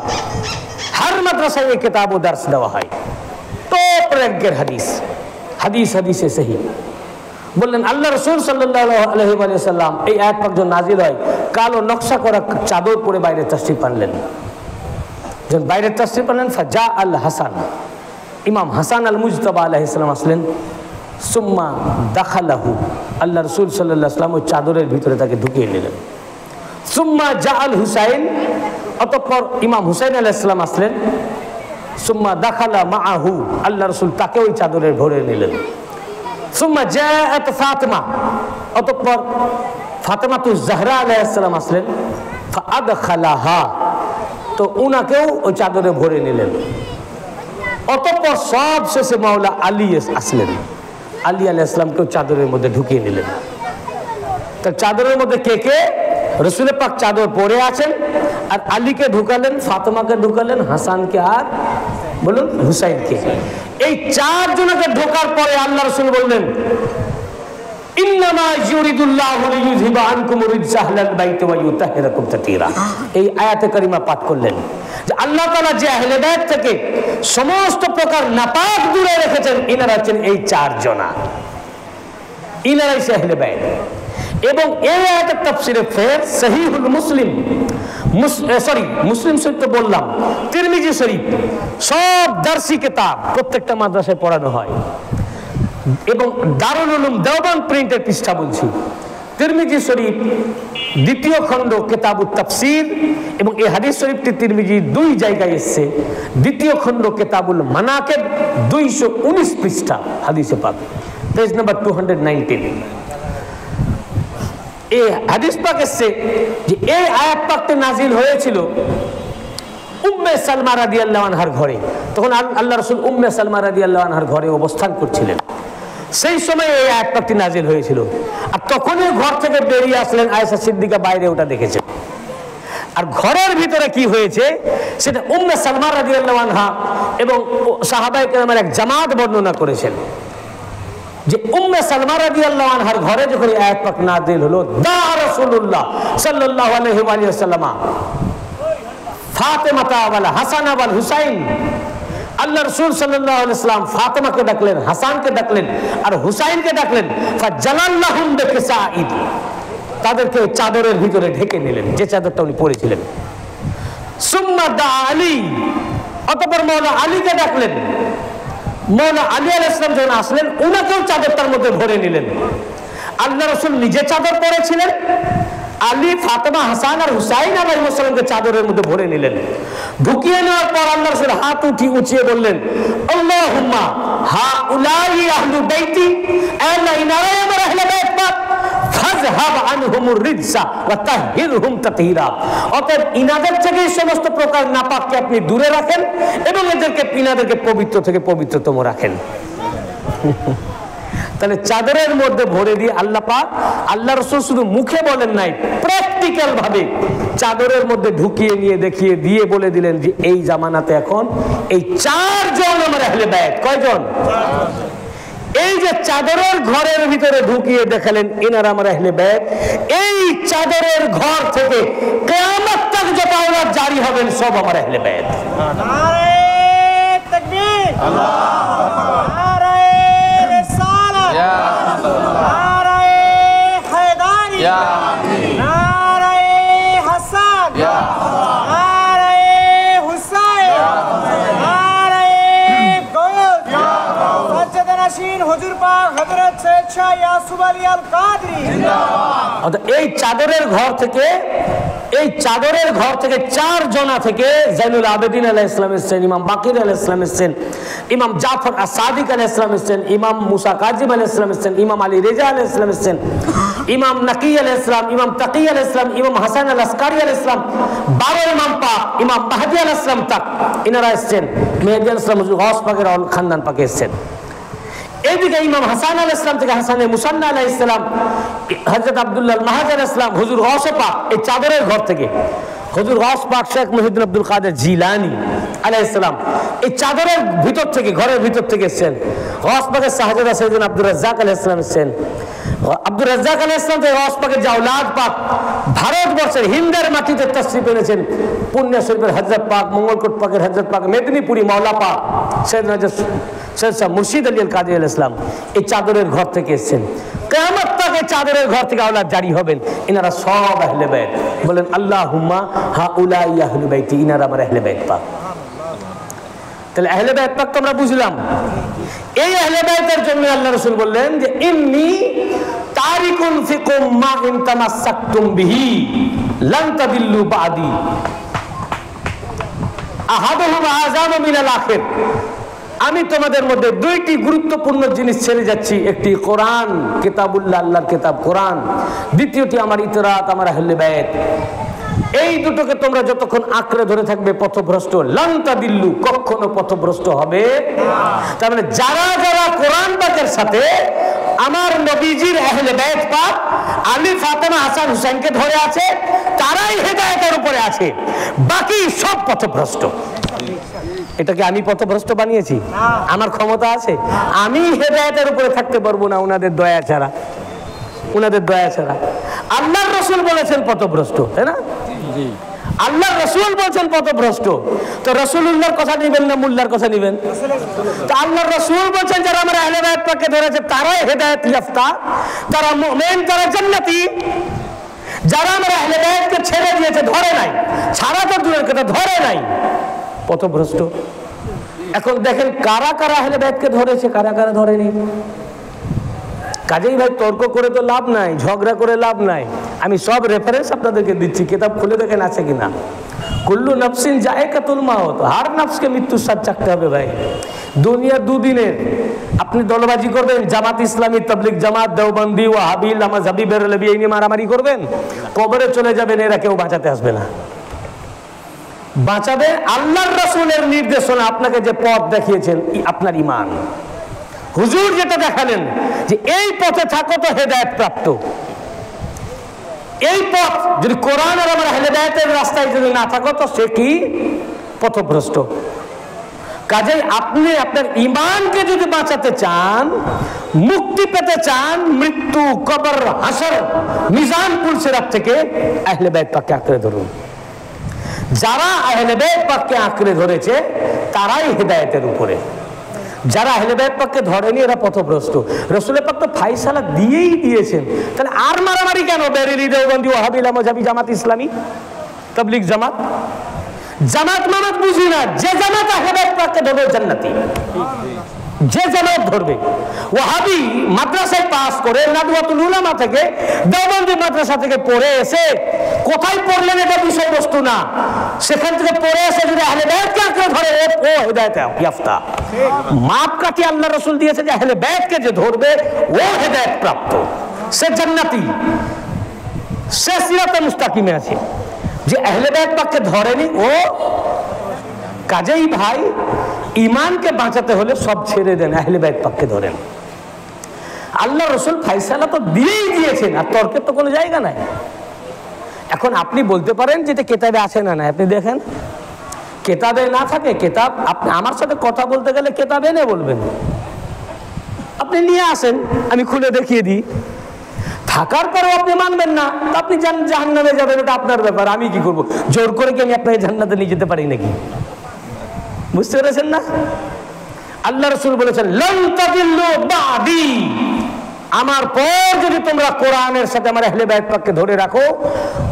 হর মাদ্রাসায় এই কিতাব ও দর্স দেওয়া হয়, টপ র্যাঙ্কের হাদিস, হাদিসে সহি। বললেন আল্লাহ রাসূল সাল্লাল্লাহু আলাইহি ওয়াসাল্লাম এই আয়াত পাক যখন নাজিল হয়, কালো নকশা করা চাদর পরে বাইরে তাশরীফ আনলেন। যখন বাইরে তাশরীফ আনলেন, ফাজা আল হাসান, ইমাম হাসান আল মুজতাবা আলাইহিস সালাম আসলেন। সুম্মা দাখালাহু, আল্লাহ রাসূল সাল্লাল্লাহু আলাইহি ওয়াসাল্লাম ওই চাদরের ভিতরে তাকে ঢুকিয়ে নিলেন। সুম্মা জা আল হুসাইন, অতঃপর ইমাম হুসাইন আলাইহিস সালাম আসলেন। সুম্মা দাখালা মাআহু, আল্লাহ রাসূল তাকে ওই চাদরের ভরে নিলেন। সুম্মা জাআত ফাতিমা, অতঃপর ফাতিমাতুজ জাহরা আলাইহিস সালাম আসলেন। ফাআদখালাহা, তো উনাকেও ওই চাদরে ভরে নিলেন। অতঃপর সব শেষে মাওলা আলী আসলেন, আলী আলাইহিস সালামকেও চাদরের মধ্যে ঢুকিয়ে নিলেন। তো চাদরের মধ্যে কে কে? রাসূল পাক চাদর পরে আছেন, আর আলীকে ঢুকালেন, ফাতেমাকে ঢুকালেন, হাসানকে আর বলুন হুসাইনকে। এই চারজনকে ঢোকার পরে আল্লাহ রাসূল বললেন ইন্নামা ইউরিদুল্লাহু লিইউযহিবা আনকুম রিজসা আহলাল বাইতি ওয়া ইউতাহিরাকুম তাতহীরা। এই আয়াতে কারিমা পাঠ করলেন যে আল্লাহ তাআলা যে আহলে বাইত থেকে সমস্ত প্রকার নাপাক দূরে রেখেছেন, ইনারা হচ্ছেন এই চারজনা, ইনারাই আহলে বাইত। এবং এই আয়াতের তাফসীরে ফের সহিহুল মুসলিম, মুসলিম শরীফ তো বললাম, তিরমিজি শরীফ, সব দারসি কিতাব প্রত্যেকটা মাদ্রাসায় পড়ানো হয়। এবং দারুল উলুম দেওবন্দ প্রিন্টের পৃষ্ঠা বলছি, তিরমিজি শরীফ দ্বিতীয় খণ্ড কিতাবুত তাফসীর, এবং এই হাদিস শরীফটি তিরমিজি 2 জায়গায় এসেছে। দ্বিতীয় খণ্ড কিতাবুল মানাকিব 219 পৃষ্ঠা হাদিসে পাক, পেজ নাম্বার 219। এই হাদিস পাক এসেছে যে এই আয়াত পাকটি নাজিল হয়েছিল উম্মে সালমা রাদিয়াল্লাহু আনহার ঘরে। তখন আল্লাহ রাসূল উম্মে সালমা রাদিয়াল্লাহু আনহার ঘরে অবস্থান করছিলেন, সেই সময় এই আয়াত পাকটি নাজিল হয়েছিল। আর তখনই ঘর থেকে বেরিয়ে আসলেন আয়েশা সিদ্দিকা, বাইরে ওটা দেখেছেন। আর ঘরের ভিতরে কি হয়েছে সেটা উম্মে সালমা রাদিয়াল্লাহু আনহা এবং সাহাবায়ে কেরামের এক জামাত বর্ণনা করেছেন যে উম্মে সালমা রাদিয়াল্লাহু আনহার ঘরে যখন এই আয়াত পাক নাজিল হলো, দা রাসূলুল্লাহ সাল্লাল্লাহু আলাইহি ওয়া সাল্লাম ফাতেমাতা ওয়াল হাসান ওয়াল হুসাইন, আল্লাহ রাসূল সাল্লাল্লাহু আলাইহি ওয়াসাল্লাম ফাতেমাকে ডাকলেন, হাসানকে ডাকলেন আর হুসাইনকে ডাকলেন। ফাজালাল্লাহুম বিকিসাইদ, তাদেরকে চাদরের ভিতরে ঢেকে নিলেন, যে চাদরটা উনি পরেছিলেন। সুম্মা দা আলী, অতঃপর মাওলানা আলীকে ডাকলেন। মাওলানা আলী আলাইহিস সালাম যখন আসলেন, উনাকেও চাদরটার মধ্যে ভরে নিলেন। আল্লাহ রাসূল নিজে চাদর পরেছিলেন, আলী, ফাতেমা, হাসান আর হুসাইন আলাইহিস সালামকে চাদরের মধ্যে ভরে নিলেন। ঢুকিয়ে নেওয়ার পর আল্লাহ রাসূল হাত উঁচিয়ে বললেন, আল্লাহুম্মা হাউলাই আহলু বাইতি, আল্লাহ ইনারা আমার আহলে বাইত পাক, ফাযহাব আনহুমুর রিজসা ওয়া তাহহিরহুম তাতহীরা। অতএব ইনাদের থেকে সমস্ত প্রকার নাপাককে আপনি দূরে রাখেন এবং ইনাদেরকে পবিত্র থেকে পবিত্রতম রাখেন। তাহলে চাদরের মধ্যে ভরে দিয়ে আল্লাহ পাক, আল্লাহ রাসূল শুধু মুখে বলেন নাই, প্র্যাকটিক্যাল ভাবে চাদরের মধ্যে ঢুকিয়ে নিয়ে দেখিয়ে দিয়ে বলে দিলেন যে এই জামানাতে এখন এই 4 জন আমার আহলে বাইত। কয়জন? এই যে চাদরের ঘরের ভিতরে ঢুকিয়ে দেখালেন ইনারা আমার আহলে বাইত, এই চাদরের ঘর থেকে কিয়ামত তক যত আওলাদ জারি হবেন সব আমার আহলে বাইত। নারে তাকবীর, আল্লাহু আকবার, নারে রিসালাত, ইয়া রাসূলুল্লাহ, নারে হায়দারি, ইয়া নারে হাসান, ইয়া নারে হুসাইন, নারে গৌস, সজ্জাদে নশীন হুজুর পাক হযরত সৈয়দ শাহ ইয়াসুফ আলী আল কাদরি জিন্দাবাদ। এই চাদরের ঘর থেকে 4 জনা থেকে জাইনুল আবেদিন আলাইহিস সালাম এসেছেন, ইমাম বাকির আলাইহিস সালাম এসেছেন, ইমাম জাফর আস-সাদিক আলাইহিস সালাম এসেছেন, ইমাম মুসা কাজিম আলাইহিস সালাম এসেছেন, ইমাম আলী রেজা আলাইহিস সালাম এসেছেন, ইমাম নাকি আলাইহিস সালাম, ইমাম তাকি আলাইহিস সালাম, ইমাম হাসান আল আসকারি আলাইহিস সালাম, 12 ইমাম পাক, ইমাম মাহদি আলাইহিস সালাম তাক ইনারা এসেছেন। মেহেদী আলাইহিস সালাম হুজুর গাউস পাকের খানদান পাকে এসেছেন। এইদিকে ইমাম হাসান আলাইহিস সালাম থেকে হাসানে মুসান্না আলাইহিস সালাম, হযরত আব্দুল্লাহ মাহাজ আলাইহিস সালাম, হুজুর গাউস পাক, এই চাদরের ঘর থেকে হুজুর গাউস পাক শেখ মুহিউদ্দিন আব্দুল কাদের জিলানী আলাইহিস সালাম এই চাদরের ভিতর থেকে, ঘরের ভিতর থেকে এসেছেন। গাউস পাকের শাহজাদা সৈয়দ আব্দুর রাজ্জাক আলাইহিস সালাম এসেছেন। আব্দুর রাজ্জাক আলাইহিস সালাম থেকে গাউস পাকের যে আওলাদ পাক ভারতবর্ষের হিন্দের মাটিতে তাশরীফ এনেছেন। পুণ্য শরীফের হযরত পাক, মঙ্গলকোট পাকের হযরত পাক, মেদিনীপুরি মাওলা পাক সৈয়দ শাহ মুর্শিদ আলী আল কাদরি আলাইহিস সালাম এই চাদরের ঘর থেকে এসেছেন। কিয়ামত তক এই চাদরের ঘর থেকে আওলাদ জারি হবেন, ইনারা সব আহলে বাইত। বলেন আল্লাহুম্মা হাউলাই আহলু বাইতি, ইনারা আমার আহলে বাইত পাক। তাহলে আহলে বাইত পাক তো আমরা বুঝলাম। এই আহলে বাইতের জন্য আল্লাহ রাসূল বললেন যে ইন্নী তারিকুন ফিকুম মা ইন তামাসসাকতুম বিহি লান তাদিল্লু বাদি, আহাদুহুম আযামু মিনাল আখির। আমি তোমাদের মধ্যে 2টি গুরুত্বপূর্ণ জিনিস ছেড়ে যাচ্ছি, একটি কোরআন, কিতাবুল্লাহ, আল্লাহর কিতাব কোরআন, দ্বিতীয়টি আমার ইতরাত, আমার আহলে বাইত। এই দুটোকে তোমরা যতক্ষণ আঁকড়ে ধরে থাকবে পথভ্রষ্ট, লান তাদিল্লু, কখনো পথভ্রষ্ট হবে। তার মানে যারা যারা কোরআন পাকের সাথে আমার নবীজির আহলে বাইত পাক আলী, ফাতেমা, হাসান, হুসাইনকে ধরে আছে, তারাই হেদায়েতের উপরে আছে, বাকি সব পথভ্রষ্ট। এটাকে আমি পথভ্রষ্ট বানিয়েছি? আমার ক্ষমতা আছে? আমি হেদায়েতের উপরে থাকতে পারবো না উনাদের দয়া ছাড়া, উনাদের দয়া ছাড়া। আল্লাহর রাসূল বলেছেন পথভ্রষ্ট, তাই না? আল্লাহর রাসূল বলেছেন পথভ্রষ্ট, তো রাসূলুল্লাহর কথা নেবেন না মুল্লার কথা নেবেন? তো আল্লাহর রাসূল বলেছেন যারা আমার আহলে বাইত পাককে ধরেছে তারাই হেদায়েত ইয়াফতা, তারা মুমিন, তারা জান্নাতি। যারা আমার আহলে বাইতকে ছেড়ে দিয়েছে, ধরে নাই, ছাড়া তো দূরের কথা, ধরে নাই, পথভ্রষ্ট। এখন দেখেন কারা কারা আহলে বাইতকে ধরেছে, কারা কারা ধরেনি। কাজেই ভাই তর্ক করে তো লাভ নাই, ঝগড়া করে লাভ নাই। আমি সব রেফারেন্স আপনাদেরকে দিচ্ছি, কিতাব খুলে দেখেন আছে কিনা। কুল্লু নাফসিন যায়কাতুল মাউত, হার নাফসকে মৃত্যুর স্বাদ চাকতে হবে ভাই। দুনিয়া দুদিনের। আপনি দলবাজি করবেন, জামাত ইসলামী, তাবলিগ জামাত, দেওবন্দি, ওয়াহাবি, লামাযাবি, বেরলভি এই নিয়ে মারামারি করবেন, কবরে চলে যাবেন, এরা কেউ বাঁচাতে আসবে না। বাঁচাবে আল্লাহর রাসূলের নির্দেশনা, আপনাকে যে পথ দেখিয়েছেন আপনার ঈমান। হুজুর যেটা দেখালেন যে এই পথে থাকো তো হেদায়েত প্রাপ্ত। এই পথ যদি কোরআন আর আমার হেদায়েতের রাস্তায় যদি না থাকো তো সে কি? পথভ্রষ্ট। কাজেই আপনি আপনার ঈমানকে যদি বাঁচাতে চান, মুক্তি পেতে চান মৃত্যু, কবর, হাসর, মিজান, পুলসিরাত থেকে, আহলে বাইত পাককে আঁকড়ে ধরুন। যারা আহলে বাইত পাককে আঁকড়ে ধরেছে তারাই হেদায়েতের উপরে। যারা আহলে বাইত পাককে ধরেনি এরা পথভ্রষ্ট। রাসূলের পাক তো ফায়সালা দিয়েই দিয়েছেন, তাহলে আর মারামারি কেন? বেরেলি, দেওবন্দি, ওয়াহাবি, লামাযাবি, জামাত ইসলামী, তাবলিগ জামাত। জামাত মামাত বুঝি না, যে জামাত আহলে বাইত পাককে ধরবে জান্নাতি, যে জামাত ধরবে। ওয়াহাবি মাদ্রাসায় পাস করে, নাদওয়াতুল উলামা থেকে, দেওবন্দি মাদ্রাসা থেকে পড়ে এসে, কোথায় পড়লেন এটা বিষয়বস্তু না, সেখান থেকে পড়ে এসে যদি আহলে বাইতকে আঁকড়ে ধরে ও হেদায়েত ইয়াফতা। মাপ কাটি আল্লাহ রাসূল দিয়েছে যে আহলে বাইতকে যে ধরবে ও হেদায়েত প্রাপ্ত, সে জান্নাতি, সে সিরাতে মুস্তাকিমে আছে। যে আহলে বাইত পাককে ধরেনি ও। কাজেই ভাই ঈমানকে বাঁচাতে হলে সব ছেড়ে দেন, আহলে বাইত পাককে ধরেন। আল্লাহ রাসূল ফায়সালা তো দিয়েই দিয়েছেন, আর তর্কের তো কোনো জায়গা নাই। এখন আপনি বলতে পারেন যে এটা কেতাবে আছে না, না আপনি দেখেন কেতাবে না থাকে, কেতাব আপনি আমার সাথে কথা বলতে গেলে কেতাব এনে বলবেন, আপনি নিয়ে আসেন, আমি খুলে দেখিয়ে দিই। থাকার পরেও আপনি মানবেন না, আপনি জাহান্নামে যাবেন, ওটা আপনার ব্যাপার, আমি কি করব? জোর করে কি আমি আপনাকে জান্নাতে নিয়ে যেতে পারি নাকি? বুঝতে পেরেছেন না? আল্লাহ রাসূল বলেছেন লান তাদিল্লু বাদি, আমার পর যদি তোমরা কোরআনের সাথে আমার আহলে বাইত পাককে ধরে রাখো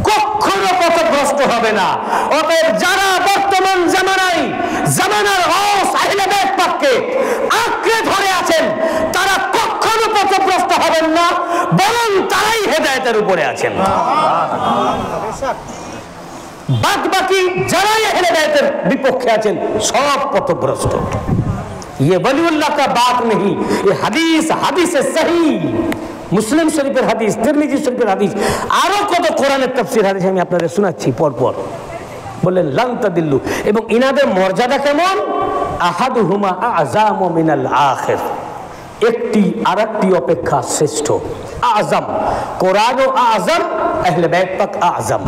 কখনো পথভ্রষ্ট হবে না। অতএব যারা বর্তমান জামানার গাউস আহলে বাইত পাককে আঁকড়ে ধরে আছেন তারা কখনো পথভ্রষ্ট হবেন না, বরং তারাই হেদায়েতের উপরে আছেন। বাদ বাকি যারাই আহলে বাইতের বিপক্ষে আছেন সব পথভ্রষ্ট। ये वलीउल्लाह का बात नहीं, ये হাদিস সহি, মুসলিম শরীফের হাদিস, তিরমিজি শরীফের হাদিস, আরো কত কোরআনের তাফসীর হাদিস আমি আপনাদের শোনাচ্ছি পরপর। বললেন লান তাদিল্লু, এবং ইনাদের মর্যাদা কেমন? আহাদুহুমা আযামু মিনাল আখির, একটি আরেকটি অপেক্ষা শ্রেষ্ঠ। আযম, কোরআন ও আযম, আহলে বাইত পাক আযম।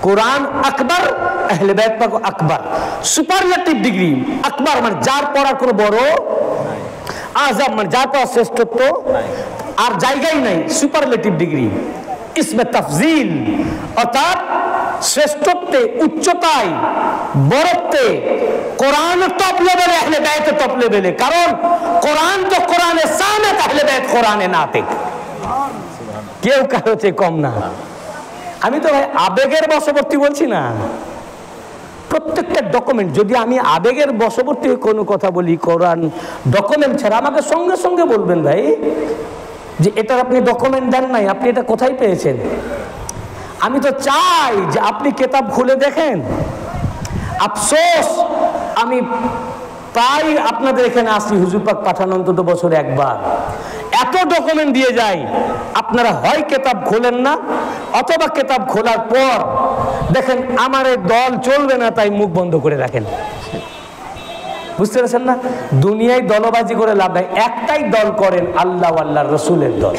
কোরআন আকবার, আহলে বাইত পাক আকবার। সুপারলেটিভ ডিগ্রি, আকবার মানে যার পড়ার কোনো বড়, আযম মানে যার পড়ার শ্রেষ্ঠত্ব আর জায়গাই নাই, সুপারলেটিভ ডিগ্রি। ইসমে তাফজিল অর্থাৎ শ্রেষ্ঠত্বে, উচ্চতায়, বড়ত্বে কোরআন টপ লেভেলে, আহলে বাইত টপ লেভেলে। কারণ কোরআন তো কোরআনে সামেত, আহলে বাইত কোরআনে নাতিক, কেউ কারো চেয়ে কম না। আমি তো ভাই আবেগের বশবর্তী বলছি না, প্রত্যেকটা ডকুমেন্ট। যদি আমি আবেগের বশবর্তী কোনো কথা বলি কোরআন ডকুমেন্ট ছাড়া, আমাকে সঙ্গে সঙ্গে বলবেন ভাই যে এটার আপনি ডকুমেন্ট দেন নাই, আপনি এটা কোথায় পেয়েছেন। আমি তো চাই যে আপনি কিতাব খুলে দেখেন। আফসোস আমি তাই আপনাদের এখানে আসি, হুজুর পাক পাঠান অন্তত বছরে একবার, এত ডকুমেন্ট দিয়ে যাই, আপনারা হয় কিতাব খোলেন না, অথবা কিতাব খোলার পর দেখেন আমার এই দল চলবে না তাই মুখ বন্ধ করে রাখেন। বুঝতে পেরেছেন না? দুনিয়ায় দলবাজি করে লাভ নাই, একটাই দল করেন, আল্লাহ আল্লাহর রাসূলের দল।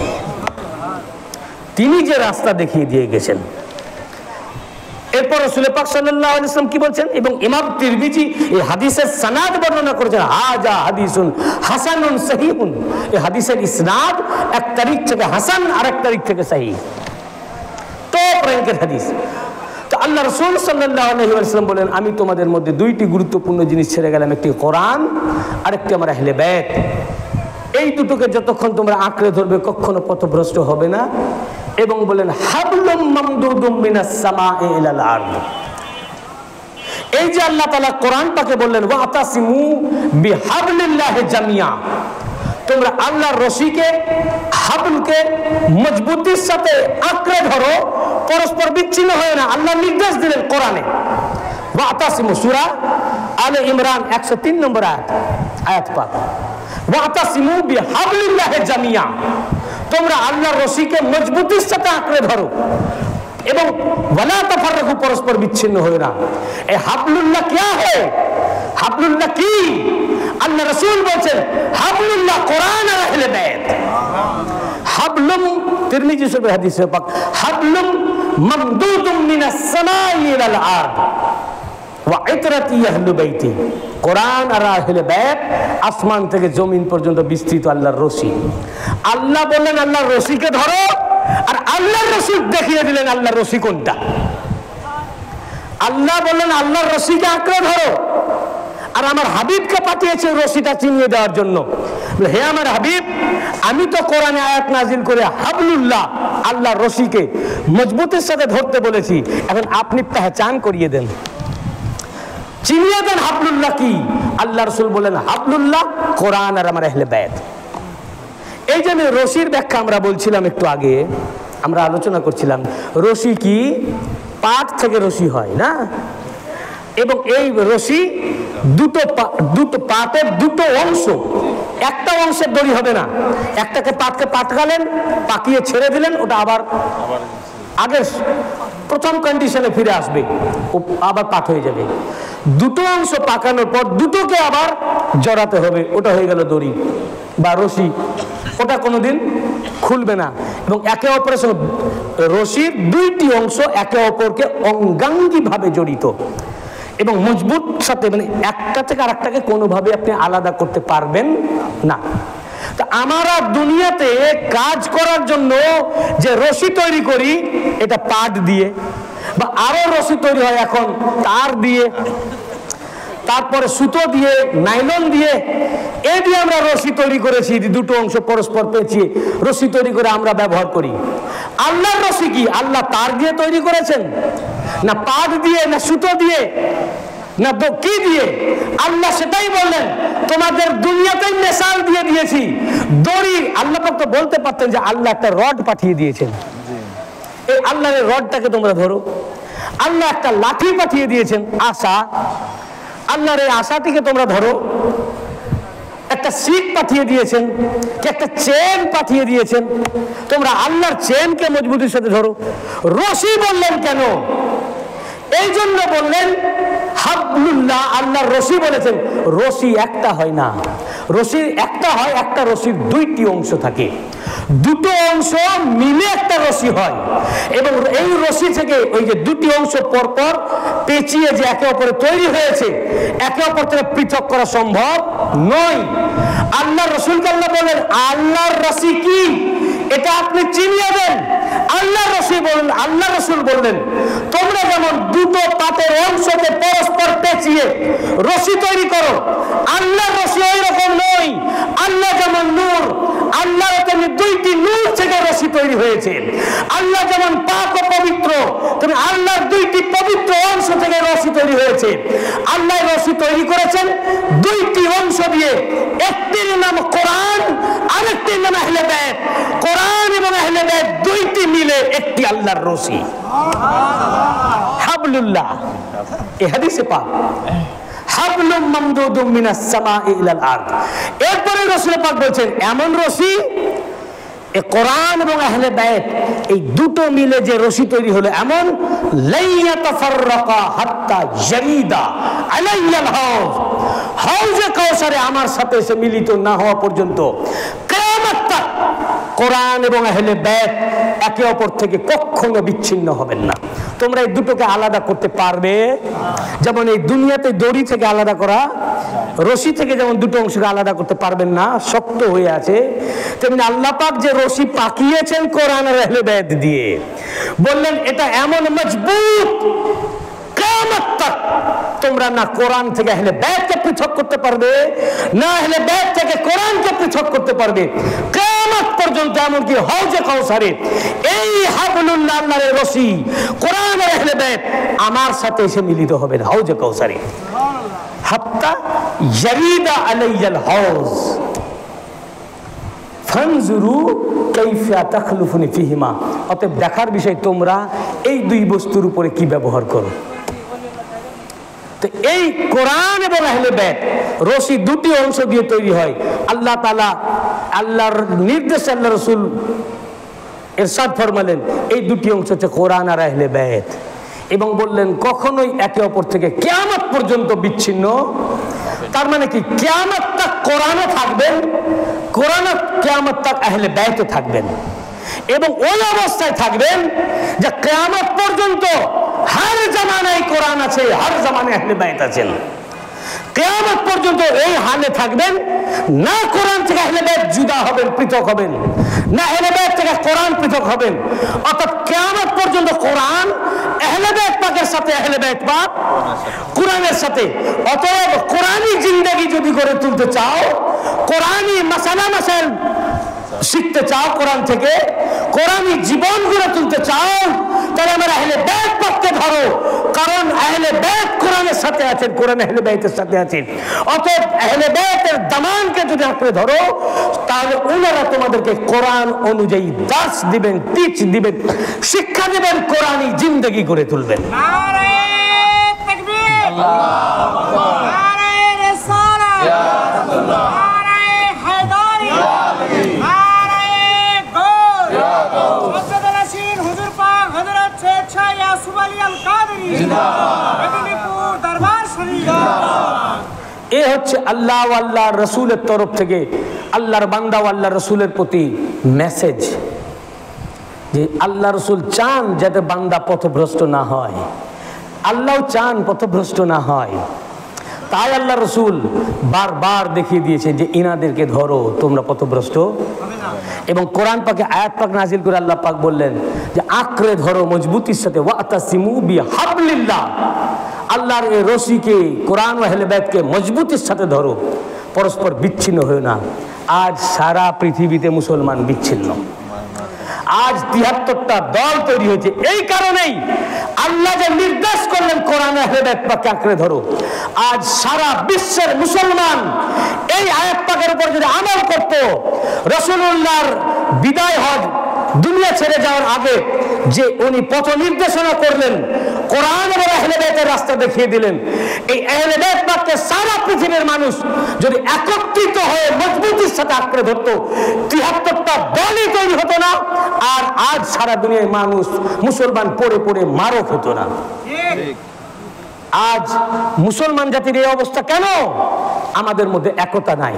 তিনি যে রাস্তা দেখিয়ে দিয়ে গেছেন। এরপর রাসূল পাক সাল্লাল্লাহু আলাইহি ওয়াসাল্লাম কি বলছেন, এবং ইমাম তিরমিজি এই হাদিসের সনদ বর্ণনা করেছেন, হাজা হাদিসুন হাসানুন সহিহুন। এই হাদিসের ইসনাদ এক তারিখ থেকে হাসান, আরেক তারিখ থেকে সহিহ, টপ র্যাঙ্কের হাদিস। তো আল্লাহ রাসূল সাল্লাল্লাহু আলাইহি ওয়াসাল্লাম বলেন, আমি তোমাদের মধ্যে দুইটি গুরুত্বপূর্ণ জিনিস ছেড়ে গেলাম, একটি কোরআন আর একটি আমার আহলে বাইত। এই দুটোকে যতক্ষণ তোমরা আঁকড়ে ধরবে কখনো পথভ্রষ্ট হবে না। এবং বলেন হাবলুম মামদুদুম মিনাস সামাই ইলাল আরদ। এই যে আল্লাহ তাআলা কোরআন পাকে বললেন ওয়াতাসিমু বিহাবলিল্লাহি জামিয়া, তোমরা আল্লাহর রশিকে, হাবলকে মজবুতির সাথে আঁকড়ে ধরো, পরস্পর বিচ্ছিন্ন হয় না। আল্লাহ নির্দেশ দিলেন কোরআনে। ওয়াতাসিমু, সূরা আলে ইমরান 103 নম্বর আয়াত পাক। ওয়াতাসিমু বিহাবলিল্লাহি জামিয়া, তোমরা আল্লাহর রশিকে মজবুতির সাথে আঁকড়ে ধরো এবং ওয়ালা তাফাররাকু, পরস্পর বিচ্ছিন্ন হয় না। এই হাবলুল্লাহ কিয়া है? হাবলুল্লাহ কি? আল্লাহ রাসূল বলেন হাবলুল্লাহ কোরআন আর আহলে বাইত। হাবলুম, তিরমিজি শরীফের হাদিসে পাক, হাবলুম মামদুদুম মিনাস সামাই ইলাল আরদ ওয়া ইতরাতি আহলি বাইতি। কোরআন আর আহলে বাইত আসমান থেকে জমিন পর্যন্ত বিস্তৃত আল্লাহর রশি। আল্লাহ বললেন আল্লাহর রশিকে ধরো, আর আল্লাহর রাসূল দেখিয়ে দিলেন আল্লাহর রশি কোনটা। আল্লাহ বললেন আল্লাহর রশিকে আঁকড়ে ধরো, আর আমার হাবিবকে পাঠিয়েছে রশিটা চিনিয়ে দেওয়ার জন্য। হে আমার হাবিব, আমি তো কোরআনে আয়াত নাজিল করে হাবলুল্লাহ আল্লাহর রশিকে মজবুতের সাথে ধরতে বলেছি, এখন আপনি পেহচান করিয়ে দেন, চিনিয়ে দেন হাবলুল্লাহ কি। আল্লাহ রাসূল বলেন হাবলুল্লাহ কোরআন আর আমার আহলে বাইত। এই জন্য রশির ব্যাখ্যা আমরা বলছিলাম একটু আগে, আমরা আলোচনা করছিলাম রশি কি, পাট থেকে রশি হয় না, এবং এই রশি দুটো পাটের দুটো অংশ, একটা অংশের দড়ি হবে না। একটাকে পাটকে পাটকালেন, পাকিয়ে ছেড়ে দিলেন, ওটা আবার আগের প্রথম কন্ডিশনে ফিরে আসবে, ও আবার পাট হয়ে যাবে। দুটো অংশ পাকানোর পর দুটোকে আবার জড়াতে হবে, ওটা হয়ে গেল দড়ি বা রশি, ওটা কোনোদিন খুলবে না। এবং একে অপরের সঙ্গে রশির দুইটি অংশ একে অপরকে অঙ্গাঙ্গিভাবে জড়িত এবং মজবুত সাথে, মানে একটা থেকে আরেকটাকে কোনোভাবে আপনি আলাদা করতে পারবেন না। তা আমরা দুনিয়াতে কাজ করার জন্য যে রশি তৈরি করি, এটা পাট দিয়ে, বা আরো রশি তৈরি হয় এখন তার দিয়ে, তারপরে সুতো দিয়ে, নাইলন দিয়ে, এই দিয়ে আমরা রশি তৈরি করেছি। দুটো অংশ পরস্পর পেঁচিয়ে রশি তৈরি করে আমরা ব্যবহার করি। আল্লাহর রশি কি? আল্লাহ তার দিয়ে তৈরি করেছেন, না পাট দিয়ে, না সুতো দিয়ে, না কি দিয়ে? আল্লাহ সেটাই বললেন, তোমাদের দুনিয়াতেই মিসাল দিয়ে দিয়েছি দড়ি। আল্লাহ পাক তো বলতে পারতেন যে আল্লাহ একটা রড পাঠিয়ে দিয়েছেন, এই আল্লাহর রডটাকে তোমরা ধরো। আল্লাহ একটা লাঠি পাঠিয়ে দিয়েছেন, আশা, আল্লাহর এই আশাটিকে তোমরা ধরো। একটা শিক পাঠিয়ে দিয়েছেন, একটা চেন পাঠিয়ে দিয়েছেন, তোমরা আল্লাহর চেনকে মজবুতির সাথে ধরো। রশি বললেন কেন? এই জন্য বললেন হাবলুল্লাহ, আল্লাহর রশি বলেছেন। রশি একটা হয় না, রশি একটা হয়, একটা রশির দুইটি অংশ থাকে, দুটো অংশ মিলে একটা রশি হয়। এবং এই রশি থেকে ওই যে দুটি অংশ পরপর পেঁচিয়ে যে একে অপরে তৈরি হয়েছে, একে অপর থেকে পৃথক করা সম্ভব নয়। আল্লাহ রসুলকে আল্লাহ বলেন আল্লাহর রশি কি, এটা আপনি চিনিয়ে দেন। আল্লাহ রশি বললেন, আল্লাহ রসুল বললেন তোমরা যেমন দুটো পাতের অংশকে পরস্পর পেঁচিয়ে রশি তৈরি করো, আল্লাহর রশি ওই রকম নয়। আল্লাহ যেমন নূর, আল্লাহ তেমনি দুইটি নূর থেকে রশি তৈরি হয়েছে। আল্লাহ যেমন পাক ও পবিত্র, তেমনি আল্লাহর দুইটি পবিত্র অংশ থেকে রশি তৈরি হয়েছে। আল্লাহ রশি তৈরি করেছেন দুইটি অংশ দিয়ে, একটির নাম কোরআন, আরেকটির নাম আহলে বাইত। কোরআন এবং আহলে বাইত দুইটি মিলে একটি আল্লাহর রশি, হাবলুল্লাহ। এই হাদিসে পাক হাবলুম মামদুদুম মিনাস সামাই ইলাল আরদ। এরপরে রাসূল পাক বলেন এমন রশি, এ কোরআন এবং আহলে বাইত এই দুটো মিলে যে রশি তৈরি হলো এমন, লাইয়া তাফাররাকা হাত্তা জারিদা আলাইয়াল হাউজ, হাউজে কাউসারে আমার সাথে এসে মিলিত না হওয়া পর্যন্ত কিয়ামত তক কোরআন এবং আহলে বাইত একে অপর থেকে কখনো বিচ্ছিন্ন হবেন না। তোমরা এই দুটোকে আলাদা করতে পারবে? যেমন এই দুনিয়াতে দড়ি থেকে আলাদা করা, রশি থেকে যেমন দুটো অংশকে আলাদা করতে পারবেন না, শক্ত হয়ে আছে, তেমনি আল্লাহ পাক যে রশি পাকিয়েছেন কোরআন আর আহলে বাইত দিয়ে, বললেন এটা এমন মজবুত, কিয়ামত তক তোমরা না কোরআন থেকে আহলে বাইতকে পৃথক করতে পারবে, না আহলে বাইত থেকে কোরআনকে পৃথক করতে পারবে। কিয়ামত পর্যন্ত, এমনকি হাউজে কাউসারে এই হাবলুল্লাহ আল্লাহর রশি কোরআন আর আহলে বাইত আমার সাথে এসে মিলিত হবে হাউজে কাউসারে, হাত্তা ইয়ারিদা আলাইয়াল হাউজ। ফানজুরু কাইফা তাখলুফুনি ফিহিমা, অতএব দেখার বিষয় তোমরা এই দুই বস্তুর উপরে কি ব্যবহার করো। তো এই কোরআন এবং আহলে বাইত রশি দুটি অংশ দিয়ে তৈরি হয়। আল্লাহ তাআলা আল্লাহর নির্দেশে আল্লাহ রাসূল ইরশাদ ফরমালেন এই দুটি অংশ হচ্ছে কোরআন আর আহলে বাইত, এবং বললেন কখনোই একে অপর থেকে কিয়ামত পর্যন্ত বিচ্ছিন্ন। তার মানে কি, কিয়ামত তক কোরআনও থাকবেন, কোরআন কিয়ামত তক আহলে বাইতও থাকবেন, এবং ওই অবস্থায় থাকবেন যে কিয়ামত পর্যন্ত হর জামানায় কোরআন আছে, হর জামানায় আহলে বাইত আছেন। কিয়ামত পর্যন্ত এই হালে থাকবেন, না কোরআন থেকে আহলে বাইত জুদা হবেন, পৃথক হবেন, না আহলে বাইত থেকে কোরআন পৃথক হবেন। অর্থাৎ কিয়ামত পর্যন্ত কোরআন আহলে বাইত পাকের সাথে, আহলে বাইত পাক কোরআনের সাথে। অতএব কোরআনি জিন্দেগি যদি গড়ে তুলতে চাও, কোরআনি মাসালা মাসাইল শিখতে চাও কোরআন থেকে, কোরআনি জীবন গড়ে তুলতে চাও, তাহলে আমরা আহলে বাইত পাককে ধরো, কারণ আহলে বাইত কোরআনের সাথে আছেন, কোরআন আহলে বাইতের সাথে আছেন। অতএব আহলে বাইতের দামানকে যদি আঁকড়ে ধরো, তাহলে ওনারা তোমাদেরকে কোরআন অনুযায়ী দাস দিবেন, টিচ দিবেন, শিক্ষা দিবেন, কোরআনি জিন্দেগি গড়ে তুলবেন। নারে তাকবীর, আল্লাহু আকবার, নারে রিসালাত, ইয়া রাসূলুল্লাহ, নারে হায়দারি, ইয়া আলী, নারে গৌস, ইয়া গৌস, সজ্জাদ নাশিন হুজুর পাক হযরত শেখ শাহ ইয়াসুফ আলী আল কাদেরী জিন্দাবাদ, মেদিনীপুর দরবার শরীফ জিন্দাবাদ। এ হচ্ছে আল্লাহ ও আল্লাহর রসুলের তরফ থেকে আল্লাহর বান্দা ও আল্লাহর রসুলের প্রতি মেসেজ, যে আল্লাহ রসুল চান যাতে বান্দা পথভ্রষ্ট না হয়, আল্লাহ চান পথভ্রষ্ট না হয়। তাই আল্লাহ রসুল বারবার দেখিয়ে দিয়েছে যে ইনাদেরকে ধরো, তোমরা পথভ্রষ্ট। এবং কোরআন পাকে আয়াত পাক নাজিল করে আল্লাহ পাক বললেন যে আঁকড়ে ধরো মজবুতির সাথে, ওয়াতাসিমু বিহাবলিল্লাহ, আল্লাহর এই রশিকে, কোরআন ও আহলে বাইতকে মজবুতির সাথে ধরো, পরস্পর বিচ্ছিন্ন হয়ে না। আজ সারা পৃথিবীতে মুসলমান বিচ্ছিন্ন। আজ ৭৩টা দল তৈরি হয়েছে এই কারণেই, আল্লাহ যে নির্দেশ করলেন কোরআন আহলে বাইত পাককে আঁকড়ে ধরো। আজ সারা বিশ্বের মুসলমান এই আয়াত পাকের উপর যদি আমল করত, রাসূলুল্লাহর বিদায় হজ দুনিয়া ছেড়ে যাওয়ার আগে যে উনি পথ নির্দেশনা করলেন, কোরআন এবং আহলে বাইতের রাস্তা দেখিয়ে দিলেন, এই আহলে বাইত পাককে সারা পৃথিবীর মানুষ যদি একত্রিত হয়ে মজবুতির সাথে আঁকড়ে ধরতো, ৭৩টা দলই তৈরি হতো না, আর আজ সারা দুনিয়ায় মানুষ মুসলমান পড়ে পড়ে মারও হতো না। আজ মুসলমান জাতির এই অবস্থা কেন? আমাদের মধ্যে একতা নাই।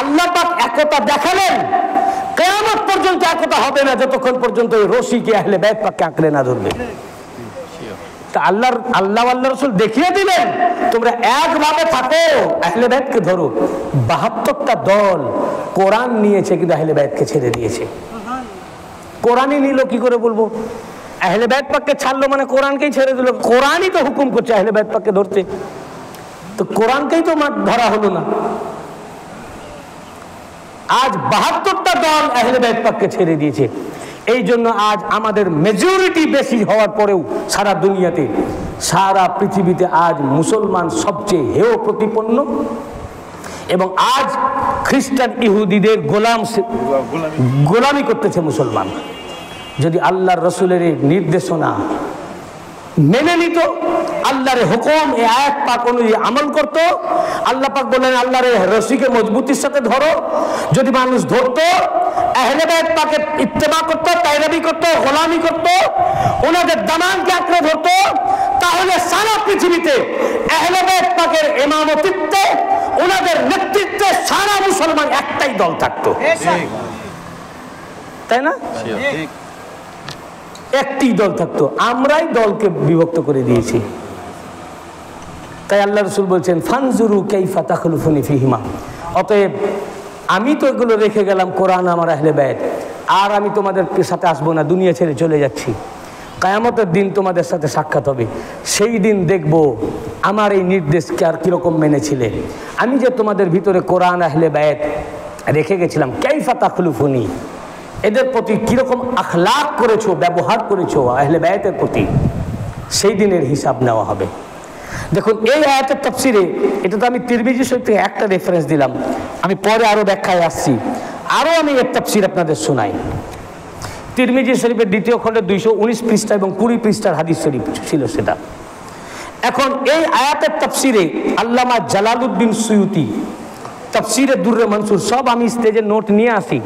আল্লাহ পাক একতা দেখালেন, কিয়ামত পর্যন্ত একতা হবে না যতক্ষণ পর্যন্ত এই রশিকে আহলে বাইত পাককে আঁকড়ে না ধরবে। তা আল্লাহ রাসূল দেখিয়ে দিলেন তোমরা একভাবে থাকো, আহলে বাইতকে ধরো। ৭২টা দল কোরআন নিয়েছে কিন্তু আহলে বাইতকে ছেড়ে দিয়েছে। কোরআনই নিল কি করে বলবো? আহলে বাইত পাককে ছাড়লো মানে কোরআনকেই ছেড়ে দিল। কোরআনই তো হুকুম করছে আহলে বাইত পাককে ধরতে, তো কোরআনকেই তো ধরা হলো না। আজ ৭২টা দল আহলে বাইত পাককে ছেড়ে দিয়েছে। এই জন্য আজ আমাদের মেজরিটি বেশি হওয়ার পরেও সারা দুনিয়াতে, সারা পৃথিবীতে আজ মুসলমান সবচেয়ে হেয় প্রতিপন্ন, এবং আজ খ্রিস্টান ইহুদিদের গোলামি করতেছে মুসলমান। যদি আল্লাহর রসুলের নির্দেশনা মেনে নিত, আল্লাহর হুকুম এই আয়াত পাক অনুযায়ী আমল করত, আল্লাহ পাক বললেন আল্লাহর রশিকে মজবুতির সাথে ধরো, যদি মানুষ ধরতো, আহলে বাইত পাকের ইত্তেবা করতো, তাইরাবি করতো, গোলামি করতো, ওনাদের দামানকে আঁকড়ে ধরতো, তাহলে সারা পৃথিবীতে আহলে বাইত পাকের ইমামতিত্বে, ওনাদের নেতৃত্বে সারা মুসলমান একটাই দল থাকতো, তাই না? একটি দল থাকতো। আমরাই দলকে বিভক্ত করে দিয়েছি। তাই আল্লাহ রাসূল বলছেন ফানজুরু কাইফা তাখলুফুনি ফিহিমা, অতএব আমি তো এগুলো রেখে গেলাম, কোরআন আমার আহলে বাইত, আর আমি তোমাদের সাথে আসবো না, দুনিয়া ছেড়ে চলে যাচ্ছি। কিয়ামতের দিন তোমাদের সাথে সাক্ষাৎ হবে, সেই দিন দেখব আমার এই নির্দেশকে আর কিরকম মেনেছিলে। আমি যে তোমাদের ভিতরে কোরআন আহলে বাইত রেখে গেছিলাম, কাইফা তাখলুফুনি, এদের প্রতি কিরকম আখলাক করেছো, ব্যবহার করেছো আহলে বাইতের প্রতি, সেই দিনের হিসাব নেওয়া হবে। দেখুন এই আয়াতের তাফসিরে, এটা তো আমি তিরমিজি শরীফ থেকে একটা রেফারেন্স দিলাম, আমি পরে আরো ব্যাখ্যায় আসছি। আরও আমি এর তাফসীর আপনাদের শোনাই। তিরমিজি শরীফের দ্বিতীয় খণ্ডে 219 পৃষ্ঠা এবং 20 পৃষ্ঠার হাদিস শরীফ ছিল সেটা। এখন এই আয়াতের তাফসীরে আল্লামা জালালউদ্দিন সুয়ুতি তাফসীরে দুররে মনসুর, সব আমি স্টেজে নোট নিয়ে আসি,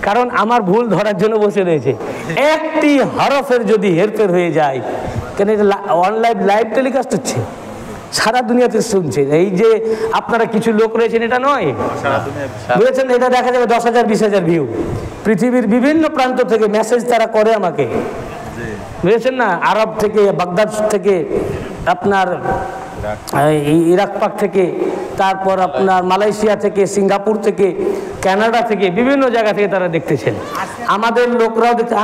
কারণ আমার ভুল ধরার জন্য বসে রয়েছে। একটি হরফের যদি হেরফের হয়ে যায়, কেন এটা অনলাইন লাইভ টেলিকাস্ট হচ্ছে, সারা দুনিয়াতে শুনছে। এই যে আপনারা কিছু লোক রয়েছেন এটা নয়, বুঝেছেন, এটা দেখা যাবে 10,000 20,000 ভিউ। পৃথিবীর বিভিন্ন প্রান্ত থেকে মেসেজ তারা করে আমাকে, বুঝেছেন না, আরব থেকে, বাগদাদ থেকে, আপনার ইরাক পাক থেকে, তারপর আপনার মালয়েশিয়া থেকে, সিঙ্গাপুর থেকে, কানাডা থেকে, বিভিন্ন জায়গা থেকে তারা দেখতেছেন। আমাদের লোকরাও দেখতে,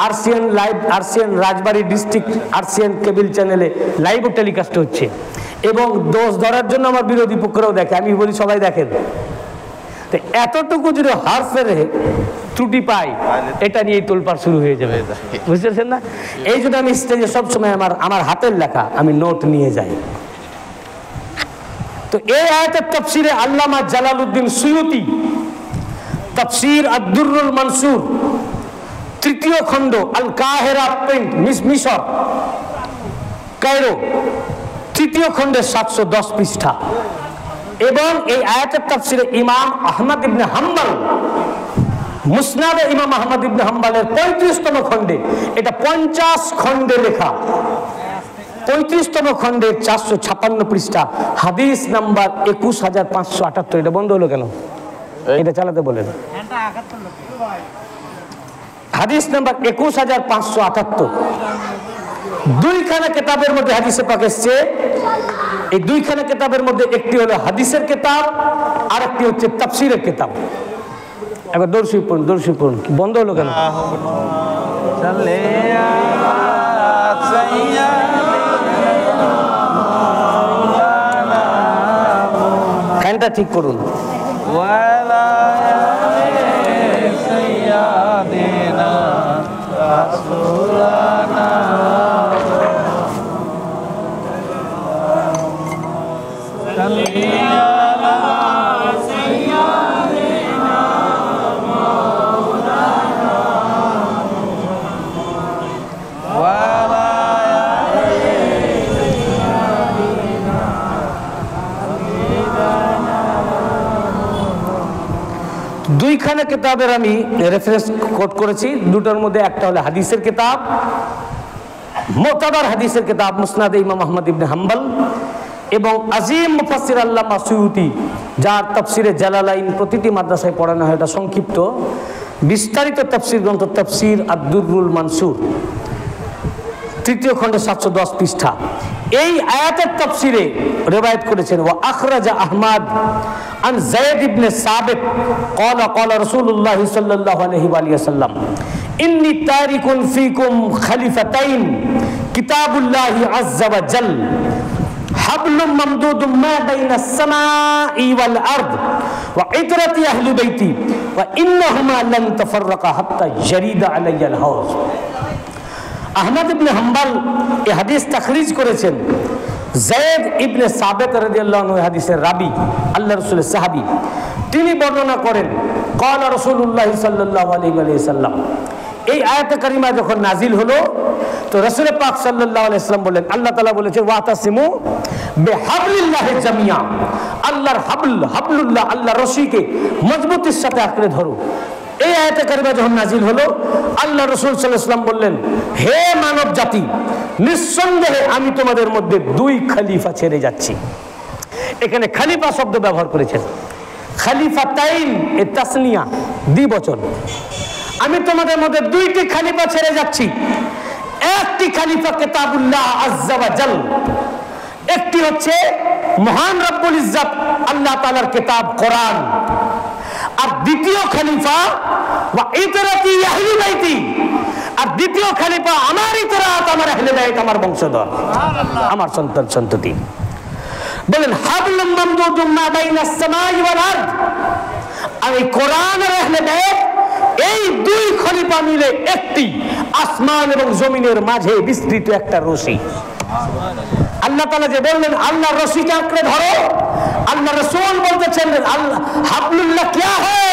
আরসিএন লাইভ, আরসিএন রাজবাড়ী ডিস্ট্রিক্ট আরসিএন কেবল চ্যানেলে লাইভ টেলিকাস্ট হচ্ছে, এবং দোষ ধরার জন্য আমার বিরোধী পক্ষরাও দেখে। আমি বলি সবাই দেখেন। তো এতটুকু যদি হরফের ত্রুটি পাই, এটা নিয়ে তোলপাড় শুরু হয়ে যাবে, বুঝতে পারছেন না? এই জন্য আমি স্টেজে সবসময় আমার হাতের লেখা আমি নোট নিয়ে যাই। তো এই আয়াতের তাফসীরে আল্লামা জালালউদ্দিন সুয়ুতি তাফসীর আদ-দুররুল মানসুর তৃতীয় খণ্ড, আল কাহেরা প্রিন্ট, মিশর, কায়রো, তৃতীয় খণ্ডের 710 পৃষ্ঠা, এবং এই আয়াতের তাফসীরে ইমাম আহমদ ইবনে হাম্বল মুসনাদে ইমাম আহমদ ইবনে হাম্বলের 35তম খণ্ডে, এটা 50 খণ্ডে লেখা, 35তম খণ্ডের 456 পৃষ্ঠা, হাদিস নাম্বার 21578। এটা বন্ধ হলো কেন? এটা চালাতে বলেন। হাদিস নাম্বার 21578। দুইখানা কিতাবের মধ্যে হাদিসে পাক এসেছে। এই দুইখানা কিতাবের মধ্যে একটি হলো হাদিসের কিতাব, আর একটি হচ্ছে তাফসীরের কিতাব। একবার দর্শী পড়ুন। বন্ধ হলো কেন? ফ্যানটা ঠিক করুন। দুইখানা কিতাবের আমি রেফারেন্স কোট করেছি। দুটোর মধ্যে একটা হলো হাদিসের কিতাব, মুতাবার হাদিসের কিতাব মুসনাদে ইমাম আহমদ ইবনে হাম্বল, এবং আজিম মুফাসসির আল্লামা সুয়ুতি, যার তাফসীরে জালালাইন প্রতিটি মাদ্রাসায় পড়ানো হয়। এটা সংক্ষিপ্ত বিস্তারিত তাফসীর গ্রন্থ তাফসীর আদ-দুররুল মানসুর, তৃতীয় খণ্ডে 710 পৃষ্ঠা। এই আয়াতের তাফসীরে রিওয়ায়াত করেছেন ওয়া আখরাজা আহমদ আন যায়েদ ইবনে সাবিত قال قال رسول الله صلى الله عليه وسلم إني تارك فيكم خليفتين كتاب الله عز وجل حبل ممدود ما بين السماء والأرض وعترة أهل بيتي وإنهما لن تفرقا حتى يرد علي الحوض। আহমদ ইবনে হাম্বল এই হাদিস তাখরিজ করেছেন। যায়েদ ইবনে সাবিত রাদিয়াল্লাহু আনহু হাদিসের রাবি, আল্লাহর রাসূলের সাহাবী, তিনি বর্ণনা করেন قال رسول الله صلى الله عليه وسلم। এই আয়াতে কারিমা যখন নাজিল হলো, তো রাসূল পাক সাল্লাল্লাহু আলাইহি ওয়াসাল্লাম বলেন, আল্লাহ তাআলা বলেছে ওয়াতাসিমু বিহাবলিল্লাহি জামিয়া, আল্লাহর হাবলুল্লাহ, আল্লাহর রশিকে মজবুতির সাথে আঁকড়ে ধরো। এই আয়াতে কারিমা যখন নাজিল হলো, আল্লাহ রাসূল সাল্লাল্লাহু আলাইহি ওয়াসাল্লাম বললেন, হে মানব জাতি, নিঃসন্দেহে আমি তোমাদের মধ্যে দুই খলিফা ছেড়ে যাচ্ছি। এখানে খলিফা শব্দ ব্যবহার করেছেন, খলিফাতাইন এ তাসনিয়া, দ্বিবচন। আমি তোমাদের মধ্যে দুইটি খলিফা ছেড়ে যাচ্ছি। একটি খলিফা কিতাবুল্লাহ আজ্জা ওয়া জাল, একটি হচ্ছে মহান রব্বুল ইজ্জত আল্লাহ তাআলার কিতাব কোরআন, আর দ্বিতীয় খলিফা ওয়া ইতরাতি আহলি বাইতি, আর দ্বিতীয় খলিফা আমার ইতরাত, আমার আহলে বাইত, আমার বংশধর, আমার সন্তান সন্ততি। বলেন হাবলুম মামদুদুম মা বাইনাস সামাই ওয়াল আরদ, আর এই কোরআন আর আহলে বাইত, এই দুই খলিফা মিলে একটি আসমান এবং জমিনের মাঝে বিস্তৃত একটা রশি। আল্লাহ তাআলা যে বললেন আল্লাহর রশিকে আঁকড়ে ধরো, আল্লাহ রাসূল বলতেছেন আল্লাহ হাবলুল্লাহ क्या है,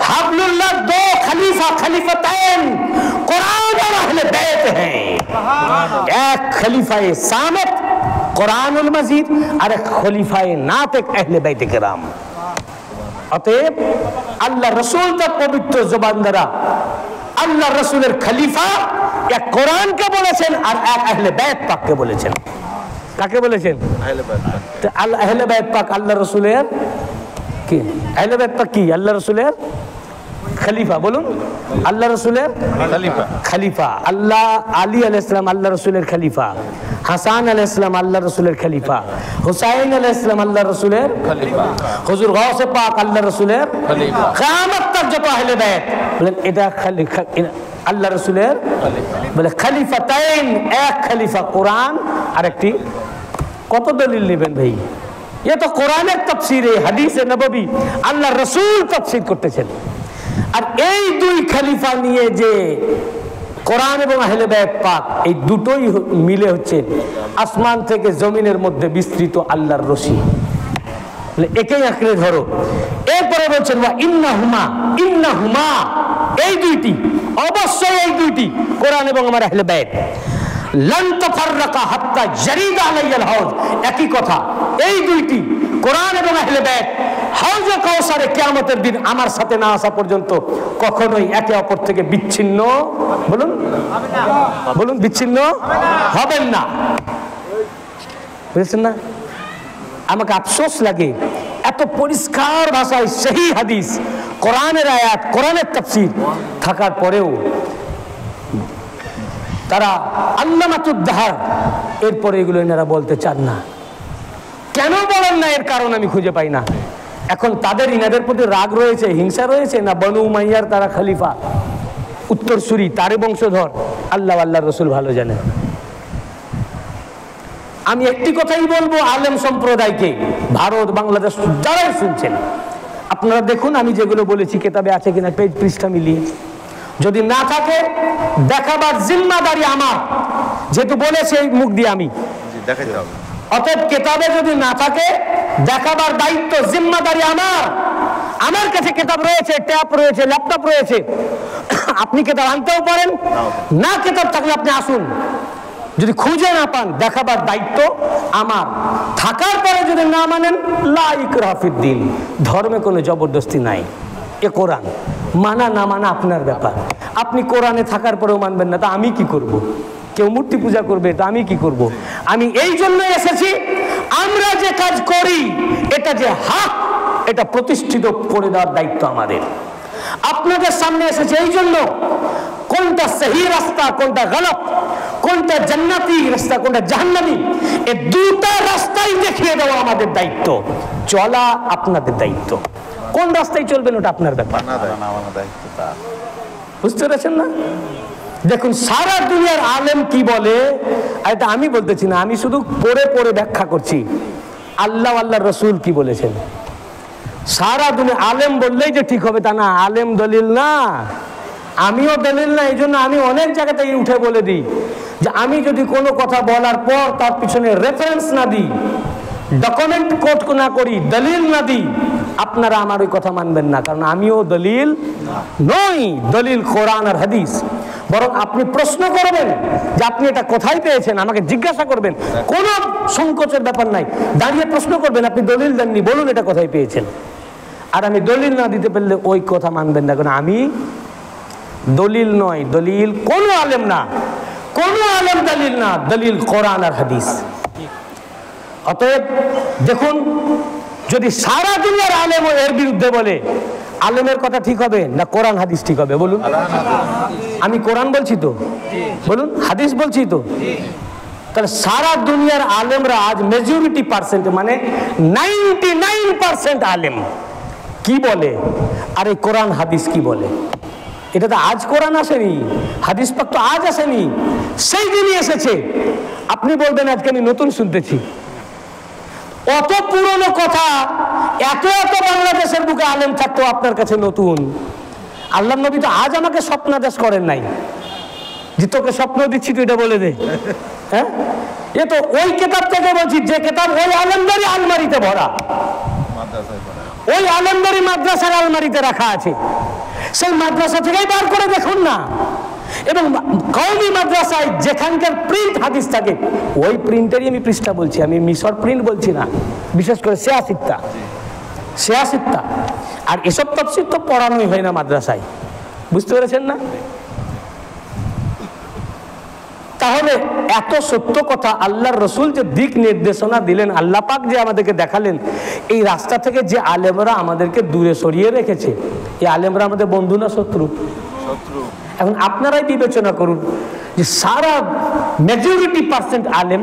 हाबलुल्लाह दो खलीफा खलीफतैन कुरान और अहले बैत हैं। एक खलीफाए सामत कुरानुल मजीद और एक खलीफाए नातिक अहले बैत किराम। अतएव আল্লাহ রসুল তার পবিত্র জবান দ্বারা আল্লাহ রসুলের খলিফা এক কোরআনকে বলেছেন আর এক আহলে বাইত পাককে বলেছেন। কাকে বলেছেন? আহলে বাইত পাক। তো আহলে বাইত পাক আল্লাহ রসুলের কি? আহলে বাইত পাক কি? আল্লাহ রসুলের খলিফা। বলুন, আল্লাহ রসুলের খলিফা। খলিফা আল্লাহ আলী আলাইহিস সালাম আল্লাহ রসুলের খলিফা, হাসান আলাইহিস সালাম আল্লাহ রসুলের খলিফা, হুসাইন আলাইহিস সালাম আল্লাহ রসুলের খলিফা, হুজুর গাউসে পাক আল্লাহ রসুলের খলিফা। কিয়ামত তক যত আহলে বাইত বলেন এটা খলিফা আল্লাহ রসুলের খলিফা। বলে খলিফাতাইন, এক খলিফা কোরআন আর একটি। কত দলিল নেবেন ভাই? ये तो কোরআনের তাফসীর, হাদিসে নববী আল্লাহ রসুল তাফসীর করতেছেন। আর এই দুই খলিফা নিয়ে যে কোরআন এবং আহলে বাইত পাক এই দুটোই মিলে হচ্ছে আসমান থেকে জমিনের মধ্যে বিস্তৃত আল্লাহর রশি। একেই আঁকড়ে ধরো। এরপরে বলছেন ওয়া ইন্নাহুমা, ইন্নাহুমা এই দুইটি, অবশ্যই এই দুইটি কোরআন এবং আমার আহলে বাইত লান তাফাররাকা হাত্তা জারিদা আলাইয়াল হাউজ। একই কথা, এই দুইটি কোরআন এবং আহলে বাইত হাউজে কাউসারে কিয়ামতের দিন আমার সাথে না আসা পর্যন্ত কখনোই একে অপর থেকে বিচ্ছিন্ন, বলুন বলুন, বিচ্ছিন্ন হবেন না। বুঝছেন না? আমাকে আফসোস লাগে এত পরিষ্কার ভাষায় সহি হাদিস, কোরআনের আয়াত, কোরআনের তাফসীর থাকার পরেও তারা আল্লামাতুদ্দাহার এরপরে এগুলো এনারা বলতে চান না। কেন বলেন না? এর কারণ আমি খুঁজে পাই না। এখন তাদের ইনাদের প্রতি রাগ রয়েছে, হিংসা রয়েছে, না বনু উমাইয়ার তারা খলিফা, উত্তরসূরি, তারে বংশধর, আল্লাহ আল্লাহর রসুল ভালো জানেন। আমি একটি কথাই বলবো আলেম সম্প্রদায়কে, ভারত বাংলাদেশ যারাই শুনছেন, আপনারা দেখুন আমি যেগুলো বলেছি কেতাবে আছে কিনা, পেজ পৃষ্ঠা মিলিয়ে। যদি না থাকে দেখাবার জিম্মাদারি আমার, যেহেতু বলেছে এই মুখ দিয়ে আমি দেখাতে হবে। অতএব কেতাবে যদি না থাকে দেখাবার দায়িত্ব জিম্মাদারি আমার। আমার কাছে কেতাব রয়েছে, ট্যাব রয়েছে, ল্যাপটপ রয়েছে, আপনি কেতাব আনতেও পারেন না। কেতাব থাকলে আপনি আসুন, যদি খুঁজে না পান দেখাবার দায়িত্ব আমার। থাকার পরে যদি না মানেন, লা ইকরাহা ফিদ্দীন, ধর্মে কোনো জবরদস্তি নাই। এ কোরআন, মানা না মানা আপনার ব্যাপার। আপনি কোরআনে থাকার পরেও মানবেন না, তা আমি কি করব? কেউ মূর্তি পূজা করবে, তা আমি কি করব? আমি এই জন্য এসেছি, আমরা যে কাজ করি এটা যে হক, এটা প্রতিষ্ঠিত করে দেওয়ার দায়িত্ব আমাদের। আপনাদের সামনে এসেছে এই জন্য, কোনটা সহি রাস্তা, কোনটা গলত, কোনটা জান্নাতি রাস্তা, কোনটা জাহান্নামী, এই দুটো রাস্তাই দেখিয়ে দেওয়া আমাদের দায়িত্ব। চলা আপনাদের দায়িত্ব। কোন রাস্তায় চলবেন ওটা আপনার ব্যাপার। বুঝতে পারছেন না? দেখুন সারা দুনিয়ার আলেম কি বলে, এটা আমি বলতেছি না, আমি শুধু পড়ে পড়ে ব্যাখ্যা করছি। আল্লাহ আল্লাহর রসুল কি বলেছেন। সারা দুনিয়া আলেম বললেই যে ঠিক হবে তা না। আলেম দলিল না, আমিও দলিল না। এই জন্য আমি অনেক জায়গাতে উঠে বলে দিই যে আমি যদি কোনো কথা বলার পর তার পিছনে রেফারেন্স না দিই, ডকুমেন্ট কোট না করি, দলিল না দিই, আপনারা আমার ওই কথা মানবেন না। কারণ আমিও দলিল নই। দলিল কোরআন আর হাদিস। বরং আপনি প্রশ্ন করবেন যে আপনি এটা কোথায় পেয়েছেন, আমাকে জিজ্ঞাসা করবেন, কোনো সংকোচের ব্যাপার নাই। দাঁড়িয়ে প্রশ্ন করবেন আপনি দলিল দেননি, বলুন এটা কোথায় পেয়েছেন। আর আমি দলিল না দিতে পারলে ওই কথা মানবেন না। কারণ আমি দলিল নয়, দলিল কোনো আলেম না, কোনো আলেম দলিল না, দলিল কোরআন আর হাদিস। অতএব দেখুন, যদি সারা দুনিয়ার আলেম এর বিরুদ্ধে বলে, আলেমের কথা ঠিক হবে না কোরআন হাদিস ঠিক হবে? বলুন। আমি কোরআন বলছি তো, বলুন, হাদিস বলছি তো। তাহলে সারা দুনিয়ার আলেমরা আজ মেজরিটি পার্সেন্ট, মানে 99% আলেম কি বলে, আর এই কোরআন হাদিস কি বলে। এটা তো আজ কোরআন আসেনি, হাদিস পাক তো আজ আসেনি, সেই দিনই এসেছে। আপনি বলবেন আজকে আমি নতুন শুনতেছি। অত পুরনো কথা, এত এত বাংলাদেশের বুকে আলেম থাকতো আপনার কাছে নতুন। আল্লাহ নবী তো আজ আমাকে স্বপ্নাদেশ করেন নাই যে তোকে স্বপ্ন দিচ্ছি তুই এটা বলে দে। হ্যাঁ, এ তো ওই কেতাব থেকে বলছি যে কেতাব ওই আলেমদারি আলমারিতে ভরা, ওই আলেমদারি মাদ্রাসার আলমারিতে রাখা আছে। সেই মাদ্রাসা থেকেই বার করে দেখুন না। এবং কওমি মাদ্রাসায় যেখানকার প্রিন্ট হাদিস থাকে ওই প্রিন্টেরই আমি পৃষ্ঠা বলছি, আমি মিশর প্রিন্ট বলছি না, বিশেষ করে সিয়াসিত্তা। আর এসব তাফসীর তো পড়ানোই হয় না মাদ্রাসায়, বুঝতে পেরেছেন না? তাহলে এত সত্য কথা, আল্লাহর রসুল যে দিক নির্দেশনা দিলেন, আল্লাহ পাক যে আমাদেরকে দেখালেন, এই রাস্তা থেকে যে আলেমরা আমাদেরকে দূরে সরিয়ে রেখেছে, এই আলেমরা আমাদের বন্ধু না শত্রু? এখন আপনারাই বিবেচনা করুন যে সারা মেজরিটি পার্সেন্ট আলেম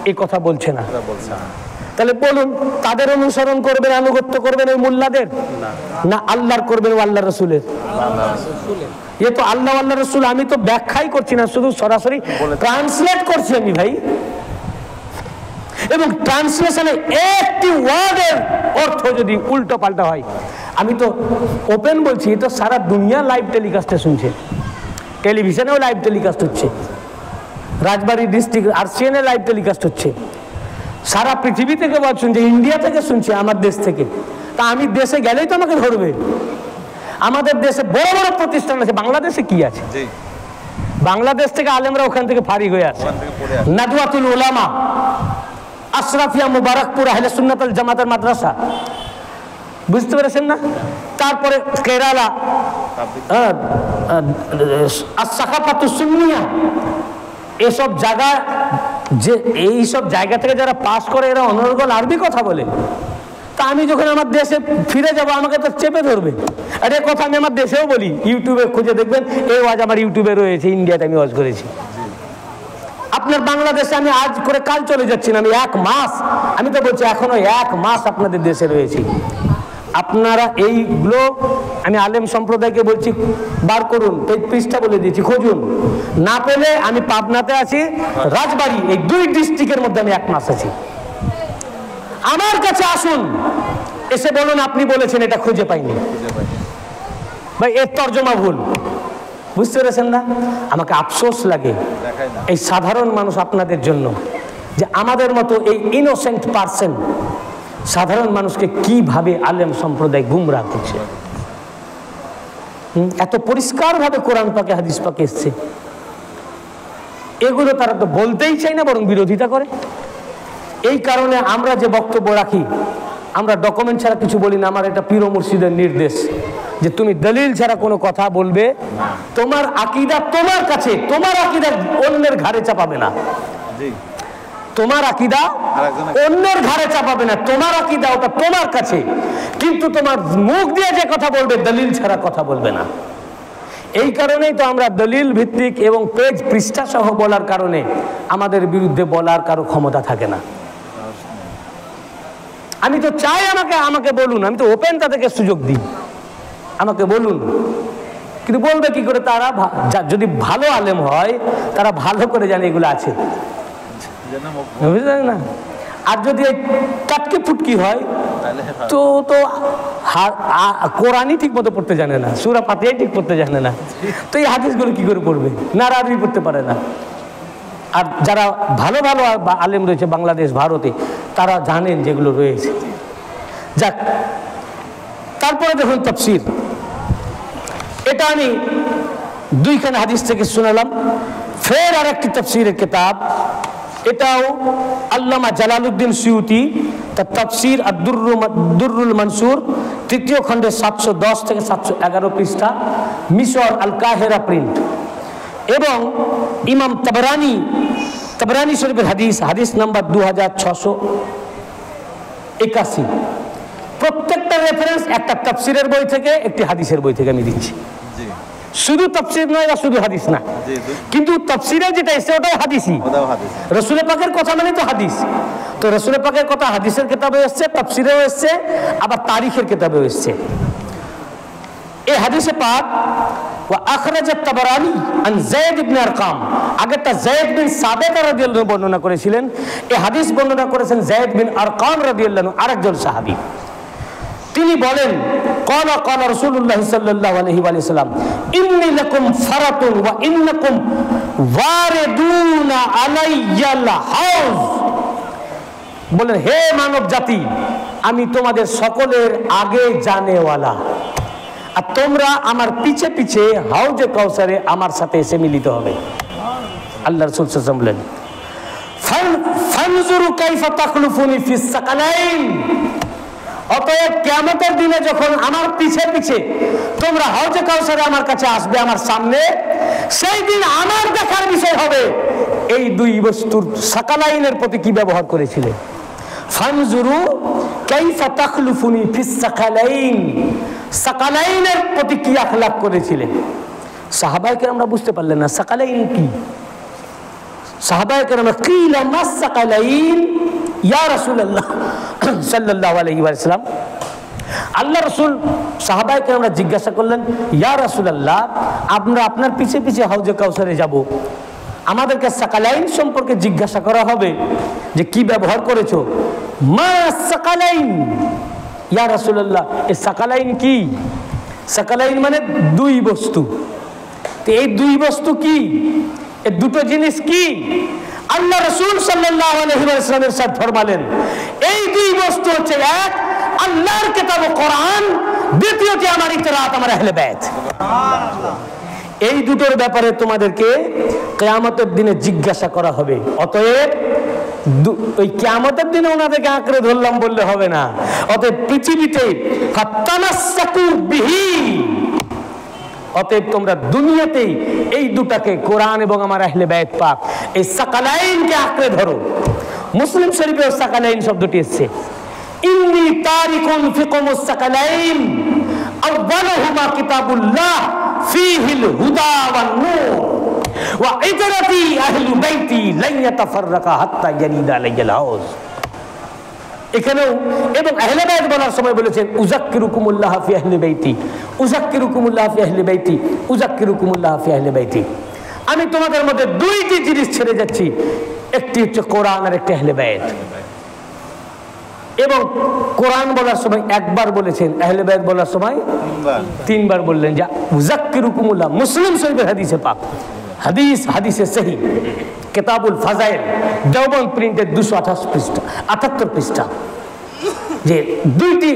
এই কথা বলছে না, তাহলে বলুন তাদের অনুসরণ করবেন, আনুগত্য করবেন ওই মোল্লাদের, না আল্লাহর করবেন ও আল্লাহ রসুলের? এ তো আল্লাহ আল্লাহ রসুল, আমি তো ব্যাখ্যাই করছি না, শুধু সরাসরি ট্রান্সলেট করছি আমি ভাই। এবং ট্রান্সলেশনে একটি ওয়ার্ডের অর্থ যদি উল্টো পাল্টা হয়, আমি তো ওপেন বলছি, তো সারা দুনিয়া লাইভ টেলিকাস্টে শুনছে, টেলিভিশনেও লাইভ টেলিকাস্ট হচ্ছে, রাজবাড়ী ডিস্ট্রিক্ট RCN-এ লাইভ টেলিকাস্ট হচ্ছে, সারা পৃথিবী থেকে আওয়াজ শুনছে, ইন্ডিয়া থেকে শুনছে, আমার দেশ থেকে। তা আমি দেশে গেলেই তো আমাকে ধরবে। আমাদের দেশে বড় বড় প্রতিষ্ঠান আছে, বাংলাদেশে কি আছে? বাংলাদেশ থেকে আলেমরা ওখান থেকে ফারিগ হয়ে আসে। নাদওয়াতুল উলামা, আশরাফিয়া মুবারকপুর আহলে সুন্নাত ওয়াল জামাতের মাদ্রাসা, বুঝতে পেরেছেন না? তারপরে কেরালা আস-সাকাফাতুস সুন্নিয়া, এসব জায়গা, যে এইসব জায়গা থেকে যারা পাস করে এরা অনর্গল আরবি কথা বলে। তা আমি যখন আমার দেশে ফিরে যাব আমাকে তো চেপে ধরবে। আর এই কথা আমি আমার দেশেও বলি, ইউটিউবে খুঁজে দেখবেন, এই ওয়াজ আমার ইউটিউবে রয়েছে, ইন্ডিয়াতে আমি ওয়াজ করেছি। আপনার বাংলাদেশে আমি আজ করে কাল চলে যাচ্ছি না, আমি 1 মাস, আমি তো বলছি এখনো 1 মাস আপনাদের দেশে রয়েছি। আপনারা এইগুলো, আমি আলেম সম্প্রদায়কে বলছি বার করুন, এই পৃষ্ঠা বলে দিয়েছি, খুঁজুন। না পেলে আমি পাবনাতে আছি, রাজবাড়ী, এই 2 ডিস্ট্রিক্টের মধ্যে আমি 1 মাস আছি। আমার কাছে আসুন, এসে বলুন আপনি বলেছেন এটা খুঁজে পাইনি, ভাই এর তর্জমা ভুল, বুঝতে পেরেছেন না? আমাকে আফসোস লাগে এই সাধারণ মানুষ আপনাদের জন্য, যে আমাদের মতো এই ইনোসেন্ট পার্সন সাধারণ মানুষকে কিভাবে আলেম সম্প্রদায় গুমরাহ করছে। এত পরিষ্কারভাবে কোরআন পাকে হাদিস পাকে এসছে, এগুলো তারা তো বলতেই চায় না, বরং বিরোধিতা করে। এই কারণে আমরা যে বক্তব্য রাখি, আমরা ডকুমেন্ট ছাড়া কিছু বলি না। আমার এটা পীর ও মুর্শিদের নির্দেশ যে তুমি দলিল ছাড়া কোনো কথা বলবে, তোমার আকীদা তোমার কাছে, তোমার আকীদা অন্যের ঘাড়ে চাপাবে না, তোমার আকীদা অন্যের ঘাড়ে চাপাবে না, তোমার আকীদা ওটা তোমার কাছে, কিন্তু তোমার মুখ দিয়ে যে কথা বলবে দলিল ছাড়া কথা বলবে না। এই কারণেই তো আমরা দলিল ভিত্তিক এবং পেজ পৃষ্ঠা সহ বলার কারণে আমাদের বিরুদ্ধে বলার কারো ক্ষমতা থাকে না। আমি তো চাই আমাকে বলুন, আমি তো ওপেন তাদেরকে সুযোগ দিই, আমাকে বলুন। কিন্তু বলবে কি করে? তারা যদি ভালো আলেম হয় তারা ভালো করে জানে এগুলো আছে, বুঝলেন না? আর যদি টাটকে ফুটকি হয় তো কোরআনই ঠিক মতো পড়তে জানে না, সূরা ফাতিহাই ঠিক পড়তে জানে না, তো এই হাদিসগুলো কি করে পড়বে? না আরবি পড়তে পারে না। আর যারা ভালো ভালো আলেম রয়েছে বাংলাদেশ, ভারতে, তারা জানেন যেগুলো রয়েছে। যাক, তারপরে দেখুন তাফসীর, এটা আমি 2খানা হাদিস থেকে শোনালাম। ফের আর একটি তাফসীরের কিতাব, এটাও আল্লামা জালালউদ্দিন সুয়ুতি, তার তাফসীর দুররুল মানসুর, 3য় খণ্ডে 710 থেকে 711 পৃষ্ঠা, মিশর আল কাহেরা প্রিন্ট। এবং ইমাম তাবরানি শরীফের হাদিস নাম্বার 2681। প্রত্যেকটা রেফারেন্স একটা তাফসীরের বই থেকে, একটি হাদিসের বই থেকে আমি দিচ্ছি। শুধু তাফসীর নয় বা শুধু হাদিস না, কিন্তু তাফসীরে যেটা এসে ওটাও হাদিসই। রাসূল পাকের কথা মানে তো হাদিস, তো রাসূল পাকের কথা হাদিসের কিতাবেও এসেছে, তাফসীরেও এসেছে, আবার তারিখের কিতাবেও এসেছে। এই হাদিসে পাক ওয়া আখরাজাত তাবরানি আন যায়েদ ইবনে আরকাম, আগেরটা যায়েদ বিন সাবিত রাদিয়াল্লাহু আনহু বর্ণনা করেছিলেন, এই হাদিস বর্ণনা করেছেন যায়েদ বিন আরকাম রাদিয়াল্লাহু আনহু, আরেকজন সাহাবী। তিনি বলেন, ক্বালা ক্বালা রাসূলুল্লাহ সাল্লাল্লাহু আলাইহি ওয়া সাল্লাম, ইন্নী লাকুম ফারাতুন ওয়া ইন্নাকুম ওয়ারিদুনা আলাইয়াল হাউজ। বলেন, হে মানব জাতি, আমি তোমাদের সকলের আগে জানেওয়ালা, আর তোমরা আমার পিছে পিছে হাউজে কাউসারে আমার সাথে এসে মিলিত হবে। আল্লাহ রাসূল সাল্লাল্লাহু আলাইহি ওয়াসাল্লাম বলেন, ফানজুরু কাইফা তাখলুফুনি ফিস সাকালাইন। অতএব কিয়ামতের দিনে যখন আমার পিছে পিছে তোমরা হাউজে কাউসারে আমার কাছে আসবে, আমার সামনে, সেই দিন আমার দেখার বিষয় হবে এই দুই বস্তুর সাকালাইনের প্রতি কি ব্যবহার করেছিলে। ফানজুরু কাইফা তাখলুফুনি ফিস সাকালাইন, সাকালাইনের প্রতি কি আখলাক করেছিলে। সাহাবায়ে কেরামরা বুঝতে পারলেন না সাকালাইন কি। সাহাবায়ে কেরামরা কিলা মাস সাকালাইন ইয়া রাসূলুল্লাহ সাল্লাল্লাহু আলাইহি ওয়াসাল্লাম। আল্লাহ রাসূল সাহাবায়ে কেরামরা জিজ্ঞাসা করলেন, ইয়া রাসূলুল্লাহ, আমরা আপনার পিছে পিছে হাউজে কাউসারে যাব, আমাদেরকে সাকালাইন সম্পর্কে জিজ্ঞাসা করা হবে যে কি ব্যবহার করেছো। মা সাকালাইন ইয়া রাসূলুল্লাহ, এই সাকালাইন কি? সাকালাইন মানে দুই বস্তু। তো এই দুই বস্তু কি? এই দুটো জিনিস কি? আল্লাহ রাসূল সাল্লাল্লাহু আলাইহি ওয়াসাল্লামের সাথে ফরমালেন, এই দুই বস্তু হচ্ছে, এক আল্লাহর কিতাব কোরআন, দ্বিতীয়টি আমার ইতরাত, আমার আহলে বাইত। এই দুটোর ব্যাপারে তোমাদেরকে কিয়ামতের দিনে জিজ্ঞাসা করা হবে। অতএব ওই কিয়ামতের দিনে ওনাদেরকে আঁকড়ে ধরলাম বললে হবে না। অতএব পৃথিবীতে ফাতামাসসাকু বিহি, অতএব তোমরা দুনিয়াতেই এই দুটাকে, কোরআন এবং আমার আহলে বাইত পাক, এই সাকালাইনকে আঁকড়ে ধরো। মুসলিম শরীফে সাকালাইন শব্দটি এসেছে, ইন্নী তারিকুন ফিকুমুস সাকালাইন আউয়ালুহুমা কিতাবুল্লাহ ফীহিল হুদা ওয়ান নূর ওয়া ইতরাতি আহলি বাইতি লান ইয়াতাফাররাকা হাত্তা ইয়ারিদা আলাইহিল হাউজ। এখানেও এবং আহলে বাইত বলার সময় বলেছেন, উযাক্কিরুকুমুল্লাহ ফি আহলি বাইতি, উযাক্কিরুকুমুল্লাহ ফি আহলি বাইতি, উযাক্কিরুকুমুল্লাহ ফি আহলি বাইতি। আমি তোমাদের মধ্যে দুইটি জিনিস ছেড়ে যাচ্ছি, একটি হচ্ছে কোরআন আর একটি আহলে বাইত। এবং কোরআন বলার সময় একবার বলেছেন, আহলে বাইত বলার সময় তিনবার বললেন। যা উযাক্কিরুকুমুল্লাহ, মুসলিম শরীফের হাদিসে পাক, হাদিসে সহিহ, কিতাবুল ফাজাইল, দেওবন্দ প্রিন্টের 228 পৃষ্ঠা, 78 পৃষ্ঠা, যে দুইটি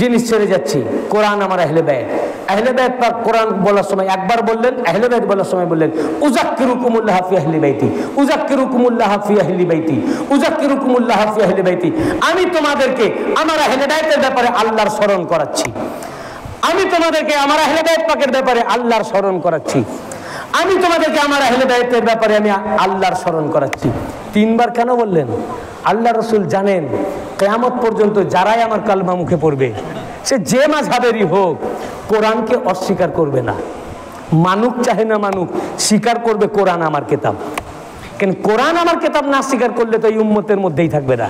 জিনিস ছেড়ে যাচ্ছি, কোরআন আমার আহলে বাইত। আহলে বাইত পাক কোরআন বলার সময় একবার বললেন, আহলে বাইত বলার সময় বললেন উযাক্কিরুকুমুল্লাহ ফি আহলি বাইতি, উযাক্কিরুকুমুল্লাহ ফি আহলি বাইতি, উযাক্কিরুকুমুল্লাহ ফি আহলি বাইতি। আমি তোমাদেরকে আমার আহলে বাইতের ব্যাপারে আল্লাহর স্মরণ করাচ্ছি, আমি তোমাদেরকে আমার আহলে বাইত পাকের ব্যাপারে আল্লাহর স্মরণ করাচ্ছি, আমি তোমাদেরকে আমার আহলে বাইতের ব্যাপারে আমি আল্লাহর স্মরণ করাচ্ছি। তিনবার কেন বললেন? আল্লাহ রাসূল জানেন কিয়ামত পর্যন্ত যারাই আমার কালমা মুখে পড়বে, সে যে মাযহাবেরই হোক, কোরআনকে অস্বীকার করবে না। মানুক চাহে না মানুক, স্বীকার করবে কোরআন আমার কিতাব। কেন কোরআন আমার কিতাব না স্বীকার করলে তো এই উম্মতের মধ্যেই থাকবে না।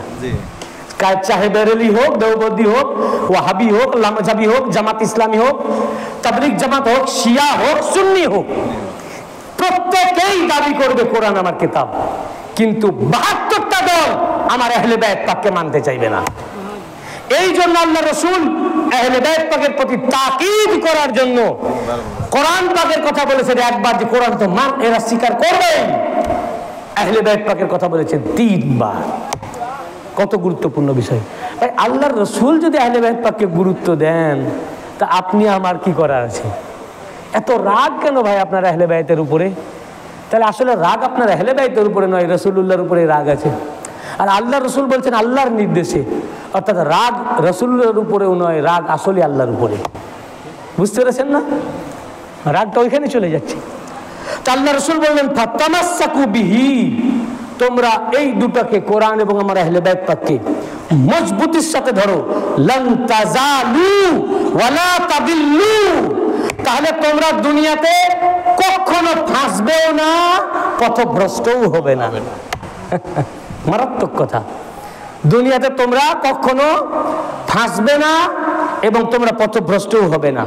চাহে বেরেলি হোক, দেওবন্দি হোক, ওয়াহাবি হোক, লামাজাবি হোক, জামাত ইসলামী হোক, তাবলীগ জামাত হোক, শিয়া হোক, সুন্নি হোক, প্রত্যেকেই দাবি করবে কোরআন আমার কিতাব। কিন্তু 72টা দল আমার আহলে বাইত পাককে মানতে চাইবে না। এই জন্য আল্লাহ রাসূল আহলে বাইত পাকের প্রতি তাকিদ করার জন্য কোরআন পাকের কথা বলেছেন একবার, যে কোরআন তো মান, এরা স্বীকার করবে। আহলে বাইত পাকের কথা বলেছেন 3 বার। কত গুরুত্বপূর্ণ বিষয় ভাই। আল্লাহর রাসূল যদি আহলে বাইত পাককে গুরুত্ব দেন, তা আপনি আমার কি করার আছে? এত রাগ কেন ভাই আপনার আহলে বাইতের উপরে? তাহলে আসলে রাগ আপনার আহলে বাইতের উপরে নয়, রাসূলুল্লাহর উপরে রাগ আছে। আর আল্লাহ রাসূল বলছেন আল্লাহর নির্দেশে, অর্থাৎ রাগ রাসূলের উপরেও নয়, রাগ আসলে আল্লাহর উপরে। বুঝতে পেরেছেন না? রাগটা ওইখানে চলে যাচ্ছে। তা আল্লাহ রাসূল বললেন ফাতামাসসাকু বিহি, তোমরা এই দুটাকে, কোরআন এবং আমার আহলে বাইত পাককে মজবুতির সাথে ধরো। লান তাজালু ওয়ালা তাদিল্লু, তাহলে তোমরা দুনিয়াতে কখনো ফাঁসবেও না, পথভ্রষ্টও হবে না। মারাত্মক কথা। দুনিয়াতে তোমরা কখনো ফাঁসবে না এবং তোমরা পথভ্রষ্টও হবে না।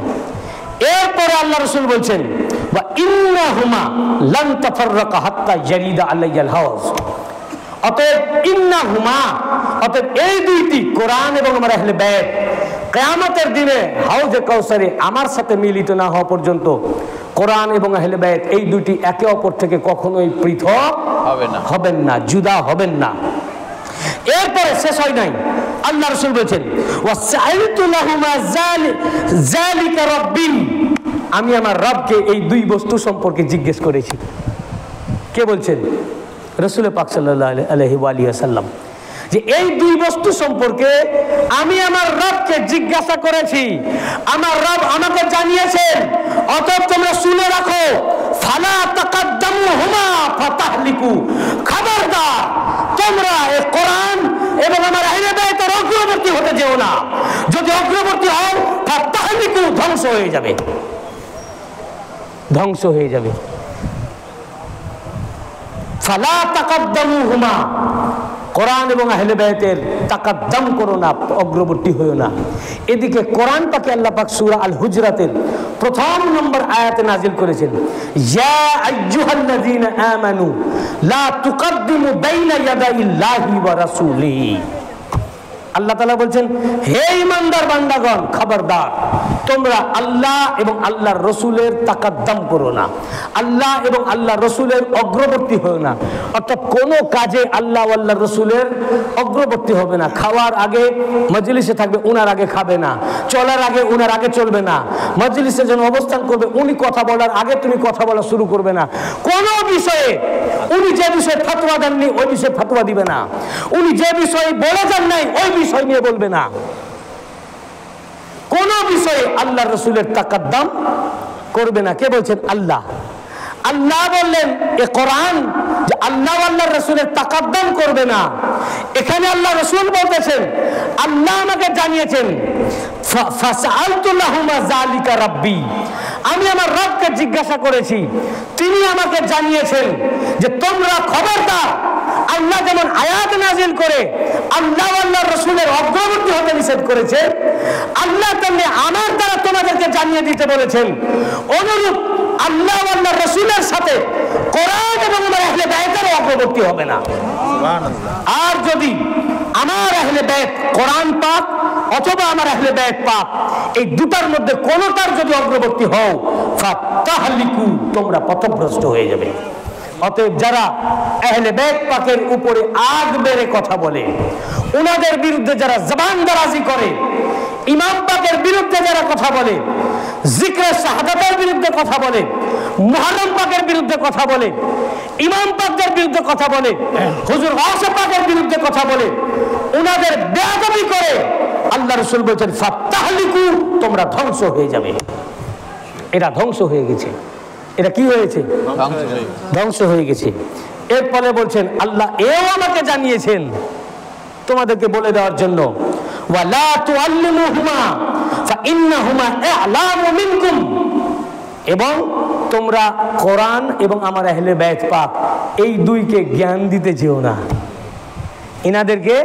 এরপরে আল্লাহ রাসূল বলছেন ওয়া ইন্নাহুমা লান তাফাররাকা হাত্তা ইয়ারিদা আলাইহিল হাউজ। অতএব ইন্নাহুমা, অতএব এই দুইটি, কোরআন এবং আমার আহলে বাইত, কিয়ামতের দিনে হাউজে কাউসারে আমার সাথে মিলিত না হওয়া পর্যন্ত কোরআন এবং আহলে বাইত এই দুইটি একে অপর থেকে কখনোই পৃথক হবেন না, জুদা হবেন না। এরপরে শেষ হয় নাই, আল্লাহ রাসূল বলেছেন ওয়াসাইতু লাহুমা যালিকা রাব্বি, আমি আমার রবকে এই দুই বস্তু সম্পর্কে জিজ্ঞেস করেছি। কে বলছেন? রাসূল পাক সাল্লাল্লাহু আলাইহি ওয়া সাল্লাম, যে এই দুই বস্তু সম্পর্কে আমি আমার রবকে জিজ্ঞাসা করেছি, আমার রব আমাকে জানিয়েছেন, অতএব তোমরা শুনে রাখো, ফালা তাকাদ্দামুহুমা ফাতাহলিকু, খবরদার তোমরা এই কোরআন এবং আমার আহলে বাইতের অগ্রবর্তী হতে যেও না, যদি অগ্রবর্তী হও ফাতাহলিকু, ধ্বংস হয়ে যাবে, ধ্বংস হয়ে যাবে। ফালা তাকাদ্দামুহুমা, কোরআন এবং আহলে বাইতের তাকাদ্দাম করো না, অগ্রবর্তী হইও না। এদিকে কোরআন পাকে আল্লাহ পাক সূরা আল হুজরাতের প্রথম নম্বর আয়াতে নাজিল করেছেন, ইয়া আইয়ুহাল্লাযীনা আমানু লা তুকদ্দিমু বাইনা ইয়াদাইল্লাহি ওয়া রাসূলিহি। আল্লাহ তাআলা বলছেন, হে ঈমানদার বান্দাগণ, খবরদার তোমরা আল্লাহ এবং আল্লাহর রাসূলের তাকাদ্দাম করো না, আল্লাহ এবং আল্লাহর রাসূলের অগ্রবর্তী হও না। অর্থাৎ কোনো কাজে আল্লাহ ও আল্লাহর রাসূলের অগ্রবর্তী হবে না। খাওয়ার আগে মজলিসে থাকবে, উনার আগে খাবে না। চলার আগে উনার আগে চলবে না। মজলিসে যখন অবস্থান করবে, উনি কথা বলার আগে তুমি কথা বলা শুরু করবে না। কোনো বিষয়ে উনি যে বিষয়ে ফতোয়া দেননি ওই বিষয়ে ফতোয়া দিবে না। উনি যে বিষয়ে বলে যান নাই ওই বিষয় নিয়ে বলবে না। কোন বিষয়ে আল্লাহ রাসূলের তাকাদ্দাম করবে না। কে বলছেন? আল্লাহ। আল্লাহ বললেন এ কোরআন যে আল্লাহ আল্লাহর রাসূলের তাকাদ্দাম করবে না। এখানে আল্লাহ রাসূল বলতেছেন, আল্লাহ আমাকে জানিয়েছেন, ফাসআলতু লাহুমা যালিকা রাব্বি, আমি আমার রবকে জিজ্ঞাসা করেছি, তিনি আমাকে জানিয়েছেন যে তোমরা খবরদার, আল্লাহ যেমন আয়াত নাজিল করে আল্লাহ আল্লাহর রাসূলের অগ্রবর্তী হতে নিষেধ করেছে, আল্লাহ তেমনি আমার দ্বারা তোমাদেরকে জানিয়ে দিতে বলেছেন, অনুরূপ আল্লাহ আল্লাহর রাসূলের সাথে কোরআন এবং আমার আহলে বাইতের অগ্রবর্তী হবে না। আর যদি আমার আহলে বাইত কোরআন পাক অথবা আমার আহলে বাইত পাক, এই দুটার মধ্যে কোনটার যদি অগ্রবর্তী হও, ফাতাহলিকু, তোমরা পথভ্রষ্ট হয়ে যাবে। অতএব যারা আহলে বাইত পাকের উপরে আগ বেড়ে কথা বলে, ওনাদের বিরুদ্ধে যারা জবান দারাজি করে, ইমাম পাকের বিরুদ্ধে যারা কথা বলে, জিকরে শাহাদাতের বিরুদ্ধে কথা বলে, মুহররম পাকের বিরুদ্ধে কথা বলে, ইমাম পাকের বিরুদ্ধে কথা বলে, হুজুর গাউস পাকের বিরুদ্ধে কথা বলে, ওনাদের বেয়াদবি করে, আল্লাহ রাসূল বলেছেন ফাতাহলিকু, তোমরা ধ্বংস হয়ে যাবে। এরা ধ্বংস হয়ে গেছে। এটা কি হয়েছে? ধ্বংস হয়ে গেছে। এরপরে বলছেন আল্লাহ এও আমাকে জানিয়েছেন তোমাদেরকে বলে দেওয়ার জন্য, ওয়ালা তুআল্লিমুহুমা ফাইন্নাহুমা আ'লামু মিনকুম, এবং তোমরা কোরআন এবং আমার আহলে বাইত পাক এই দুইকে জ্ঞান দিতে যেও না, ইনাদেরকে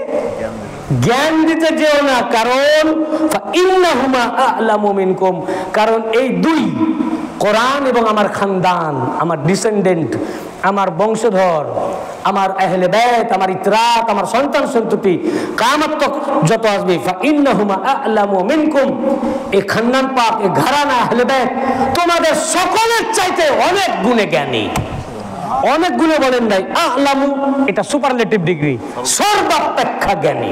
জ্ঞান দিতে যেও না। কারণ ফাইন্নাহুমা আ'লামু মিনকুম, কারণ এই দুই, কোরআন এবং আমার খানদান, আমার ডিসেন্ডেন্ট, আমার বংশধর, আমার আহলে বাইত, আমার ইতরাত, আমার সন্তান সন্ততি কিয়ামত তক যত আসবে, ফাইন্নাহুমা আ'লামু মিনকুম, এই খানদান পাক, এই ঘরানা আহলে বাইত তোমাদের সকলের চাইতে অনেক গুণে জ্ঞানী। অনেক গুণে বলেন নাই, আ'লামু এটা সুপারলেটিভ ডিগ্রি, সর্বাপেক্ষা জ্ঞানী,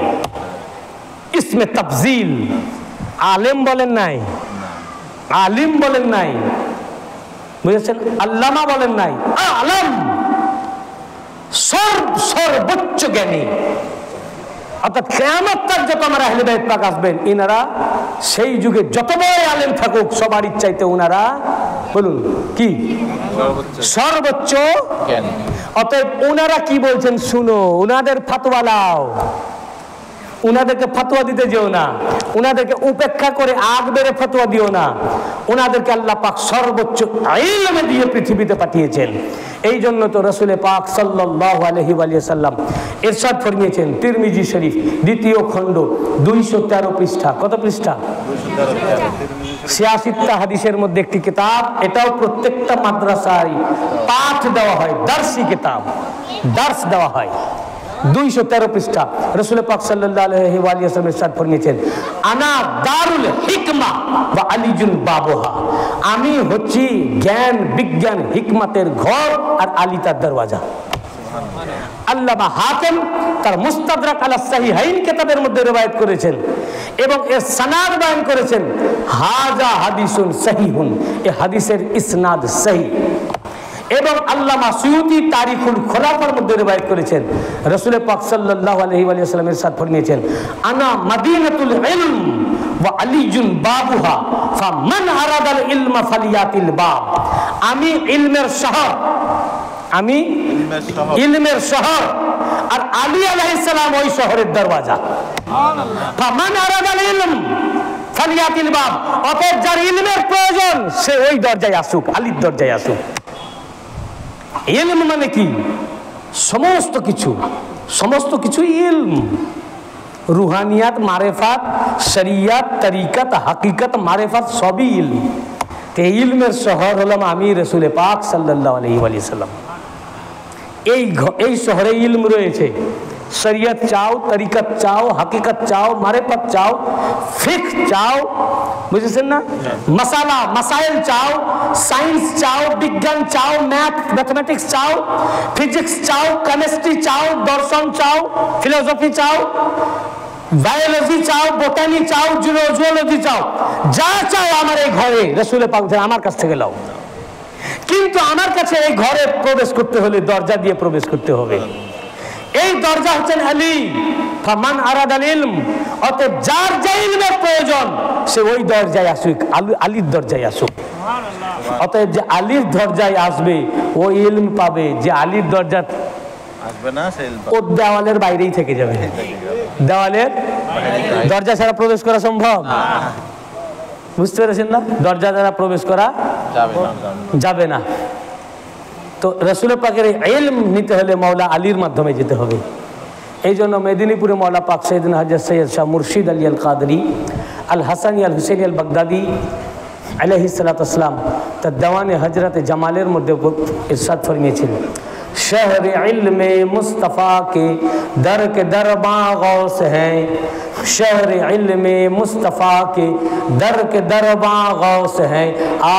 ইসমে তাফজিল। আলেম বলেন নাই, আলিম বলেন নাই, বুঝেছেন? আল্লামা বলেন নাই, আলম, সর্বোচ্চ জ্ঞানী। অর্থাৎ কিয়ামত তক যত আমার আহলে বাইত পাক আসবেন, ইনারা সেই যুগে যত বড় আলেম থাকুক সবার ইচ্ছাইতে ওনারা বলুন কি সর্বোচ্চ জ্ঞানী। অতএব ওনারা কি বলছেন শুনো, ওনাদের ফতোয়া লাও, উনাদেরকে ফতোয়া দিতে যেও না, উনাদেরকে উপেক্ষা করে আগ বেড়ে ফতোয়া দিও না। উনাদেরকে আল্লাহ পাক সর্বোচ্চ ইলমে দিয়ে পৃথিবীতে পাঠিয়েছেন। এই জন্য তো রাসূল পাক সাল্লাল্লাহু আলাইহি ওয়া সাল্লাম ইরশাদ ফরমিয়েছেন, তিরমিজি শরীফ দ্বিতীয় খণ্ড 213 পৃষ্ঠা। কত পৃষ্ঠা? 86টা হাদিসের মধ্যে একটি কিতাব, এটাও প্রত্যেকটা মাদ্রাসায় পাঠ দেওয়া হয়, দার্সি কিতাব, দার্স দেওয়া হয়। 213 পৃষ্ঠা। রাসূল পাক সাল্লাল্লাহু আলাইহি ওয়া সাল্লাম ইরশাদ ফরমিয়েছেন, আনা দারুল হিকমা ওয়া আলীজুন বাবুহা, আমি হচ্ছি জ্ঞান বিজ্ঞান হিকমতের ঘর আর আলী তার দরওয়াজা। আল্লামা হাকিম তার মুস্তাদরাক আলা সাহিহাইন কিতাবের মধ্যে রওয়ায়াত করেছেন এবং এর সনদ বয়ান করেছেন, হাজা হাদিসুন সহিহুন, এই হাদিসের ইসনাদ সহিহ। এবং আল্লামা সুয়ুতি তারিখুল খোলাফার মধ্যে রওয়ায়াত করেছেন, রাসূল পাক সাল্লাল্লাহু আলাইহি ওয়া সাল্লাম ইরশাদ ফরমিয়েছেন, আনা মাদিনাতুল ইলম ওয়া আলিয়ুন বাবুহা ফামান আরাদাল ইলমা ফালিয়াতিল বাব। আমি ইলমের শহর, আমি ইলমের শহর, আর আলী আলাইহিস সালাম ওই শহরের দরওয়াজা। ফামান আরাদাল ইলম ফালিয়াতিল বাব, অতএব যার ইলমের প্রয়োজন সে ওই দরজায় আসুক, আলীর দরজায় আসুক। ইলম মানে কি? সমস্ত কিছু, সমস্ত কিছু ইলম, রুহানিয়াত, মারেফাত, শরিয়াত, তরিকত, হাকিকত, মারেফাত সবই ইলম। তে ইলমের শহর হলাম আমি রাসূল পাক সাল্লাল্লাহু আলাইহি ওয়া সাল্লাম। এই শহরে ইলম রয়েছে, শরিয়ত চাও, তরিকত চাও, হাকিকত চাও, মারেফাত চাও, ফিকহ চাও, বুঝেছেন না, মাসালা মাসাইল চাও, সায়েন্স চাও, বিজ্ঞান চাও, ম্যাথমেটিক্স চাও, ফিজিক্স চাও, কেমিস্ট্রি চাও, দর্শন চাও, ফিলোসফি চাও, বায়োলজি চাও, বোটানি চাও, জুলজি চাও, যা চাও আমার এই ঘরে রাসূল পাক আমার কাছ থেকে লাও। কিন্তু আমার কাছে এই ঘরে প্রবেশ করতে হলে দরজা দিয়ে প্রবেশ করতে হবে। এই দরজা হচ্ছেন আলী। ফামান আরাদাল ইলম, অতএব যার যে ইলমের প্রয়োজন সে ওই দরজায় আসুক, আলীর দরজায় আসুক। অতএব যে আলীর দরজায় আসবে ও ইলম পাবে, যে আলীর দরজা আসবে না সে ও দেওয়ালের বাইরেই থেকে যাবে। দেওয়ালের দরজা ছাড়া প্রবেশ করা সম্ভব? বুঝতে পেরেছেন না? দরজা দ্বারা প্রবেশ করা যাবে না। তো রাসূল পাকের ইলম নিতে হলে মাওলা আলীর মাধ্যমে যেতে হবে। এই জন্য মেদিনীপুরে মাওলা পাক সাইয়েদনা হযরত সৈয়দ শাহ মুর্শিদ আলী আল কাদরি আল হাসানি আল হুসেনি আল বাগদাদি আলাইহিস সালাতু ওয়াস সালাম তার দেওয়ানে হজরত জামালের মধ্যে ইরশাদ ফরমিয়েছেন, शहर इल्म मुस्तफ़ा के दर गौस हैं, शहर इल्म मुस्तफ़ा के दर गौस हैं,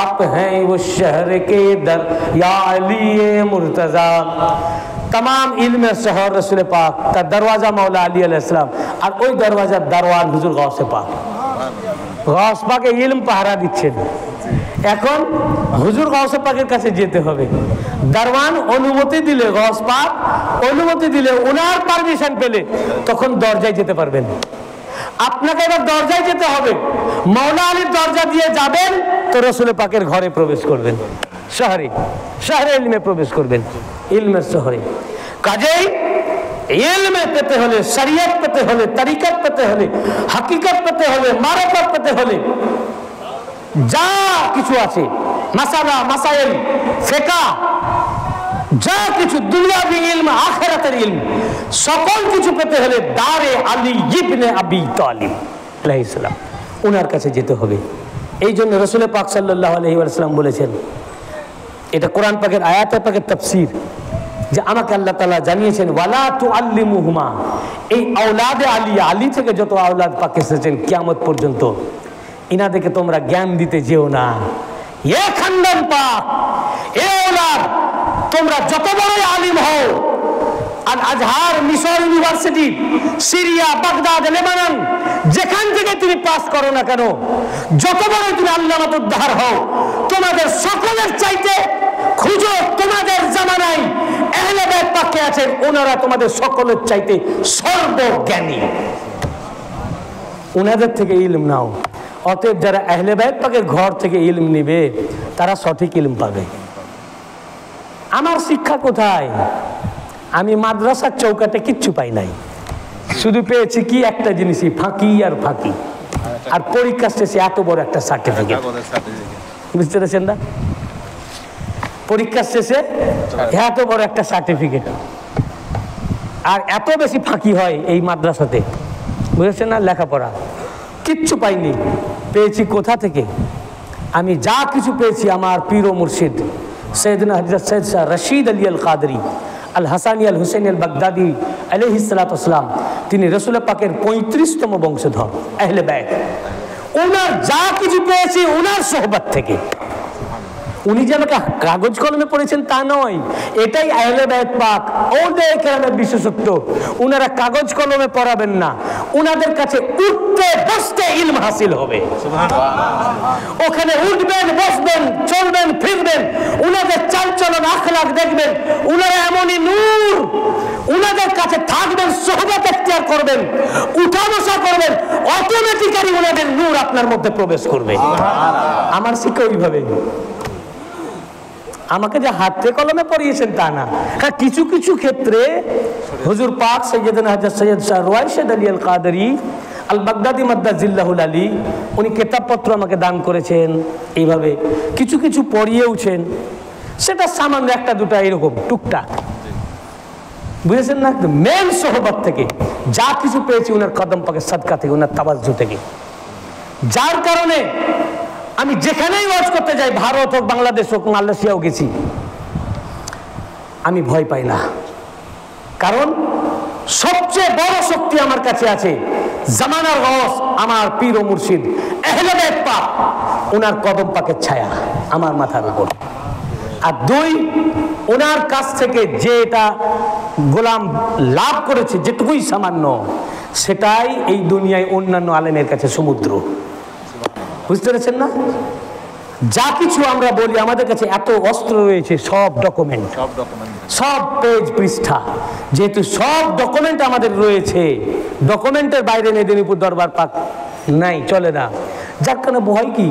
आप हैं वो शहर के दर या अली मुर्तज़ा। तमाम इल्म शहर रसूल पाक का दरवाज़ा मौला अली अलैहिस्सलाम, और ওই দরওয়াজার দারওয়ান হুজুর গৌসে পাক। গৌস পাকে ইলম পাহারা দিচ্ছেন। এখন হুজুর গৌসে পাকের কাছে যেতে হবে। দারওয়ান অনুমতি দিলে, গৌস পাক অনুমতি দিলে, ওনার পারমিশন পেলে তখন দরজায় যেতে পারবেন। আপনাকে এবার দরজায় যেতে হবে। মাওলা আলীর দরজা দিয়ে যাবেন তো রাসূল পাকের ঘরে প্রবেশ করবেন, শহরে ইলমে প্রবেশ করবেন, ইলমের শহরে। কাজেই ইলমে পেতে হলে, শরিয়ত পেতে হলে, তরিকত পেতে হলে, হাকিকত পেতে হলে, মারিফত পেতে হলে, যা কিছু আছে মাসালা মাসাইল ফিকহ, যা কিছু দুনিয়াবি ইলম, আখিরাতের ইলম, সকল কিছু পেতে হলে দারে আলী ইবনে আবি তালিব আলাইহিস সালাম ওনার কাছে যেতে হবে। এই জন্য রাসূল পাক সাল্লাল্লাহু আলাইহি ওয়া সাল্লাম বলেছেন, এটা কোরআন পাকের আয়াতে পাকের তাফসীর, যে আমাকে আল্লাহ তাআলা জানিয়েছেন ওয়ালা তুআল্লিমুহুমা, এই আওলাদে আলী, আলী থেকে যত আওলাদ পাক এসেছেন কিয়ামত পর্যন্ত, ইনাদেরকে তোমরা জ্ঞান দিতে যেও না। এ খানদান পাক, এ আওলাদ, তোমরা যত বড় আলিম হও, আল আজহার, মিশর ইউনিভার্সিটি, সিরিয়া, বাগদাদ, লেবানন, যেখান থেকে তুমি পাস করো না কেন, যত বড় তুমি আল্লামাতুদ্দাহার হও, তোমাদের সকলের চাইতে খুঁজো তোমাদের জামানায় আহলে বাইত পাকে আছেন, ওনারা তোমাদের সকলের চাইতে সর্বজ্ঞানী, ওনাদের থেকে ইলম নাও। অতএব যারা আহলে বাইত পাকের ঘর থেকে ইলম নিবে তারা সঠিক ইলম পাবে। আমার শিক্ষা কোথায়? আমি মাদ্রাসার চৌকাটে কিচ্ছু পাই নাই, শুধু পেয়েছি কি একটা জিনিসই, ফাঁকি আর ফাঁকি, আর পরীক্ষা শেষে এত বড় একটা সার্টিফিকেট। বুঝতে পেরেছেন না? পরীক্ষা শেষে এত বড় একটা সার্টিফিকেট, আর এত বেশি ফাঁকি হয় এই মাদ্রাসাতে, বুঝেছেন না? লেখাপড়া কিচ্ছু পাইনি, পেয়েছি কোথা থেকে? আমি যা কিছু পেয়েছি আমার পীর ও মুর্শিদ সৈয়দনা হযরত সৈয়দ শাহ রশিদ আলী আল কাদরি আল হাসানি আল হুসেনি আল বাগদাদি আলাইহিস সালাতু ওয়াস সালাম, তিনি রাসূল পাকের 35তম বংশধর আহলে বাইত। ওনার যা কিছু পেয়েছি ওনার সোহবত থেকে, উনি যে আমাকে কাগজ কলমে পড়েছেন তা নয়, এটাই আহলে বাইত পাক ওদের কেরামের বিশেষত্ব। উনারা কাগজ কলমে পড়াবেন না, উনাদের কাছে উঠতে বসতে ইলম হাসিল হবে। ওখানে উঠবেন, বসবেন, চলবেন, ফিরবেন, উনাদের চালচলন আখলাক দেখবেন, উনারা এমনই নূর। উনাদের কাছে থাকবেন, সোহবত এখতিয়ার করবেন, উঠা বসা করবেন, অটোমেটিক্যালি উনাদের নূর আপনার মধ্যে প্রবেশ করবে। আমার শিক্ষা ওইভাবে, আমাকে যে হাতে কলমে পড়িয়েছেন তা না। হ্যাঁ, কিছু কিছু ক্ষেত্রে হুজুর পাক সৈয়দনা হযরত সৈয়দ শাহ রওয়াইশেদ আলী আল কাদেরী আল বাগদাদি মাদ্দাজিল্লাহুল আলী, উনি কিতাবপত্র আমাকে দান করেছেন, এইভাবে কিছু কিছু পড়িয়েওছেন। সেটা সামান্য একটা দুটা এরকম টুকটাক, বুঝেছেন না? মেন সোহবত থেকে যা কিছু পেয়েছি উনার কদম পাকে সাদকা থেকে, উনার তাওয়াজ্জু থেকে। যার কারণে আমি যেখানেই ওয়াজ করতে যাই, ভারত হোক, বাংলাদেশ হোক, মালয়েশিয়াও গেছি, আমি ভয় পাই না। কারণ সবচেয়ে বড় শক্তি আমার কাছে আছে, জামানার গস আমার পীর ও মুর্শিদ আহলে বাইত পাক, ওনার কদম পাকের ছায়া আমার মাথার উপর। আর দুই, ওনার কাছ থেকে যে এটা গোলাম লাভ করেছে যেটুকুই সামান্য, সেটাই এই দুনিয়ায় অন্যান্য আলেমের কাছে সমুদ্র। বুঝতে পেরেছেন না? যা কিছু আমরা বলি, আমাদের কাছে এত অস্ত্র রয়েছে, সব ডকুমেন্ট, সব পেজ পৃষ্ঠা, যেহেতু সব ডকুমেন্ট আমাদের রয়েছে, ডকুমেন্টের বাইরে মেদিনীপুর দরবার পাক নাই, চলে না। যার কারণে ভয় কি?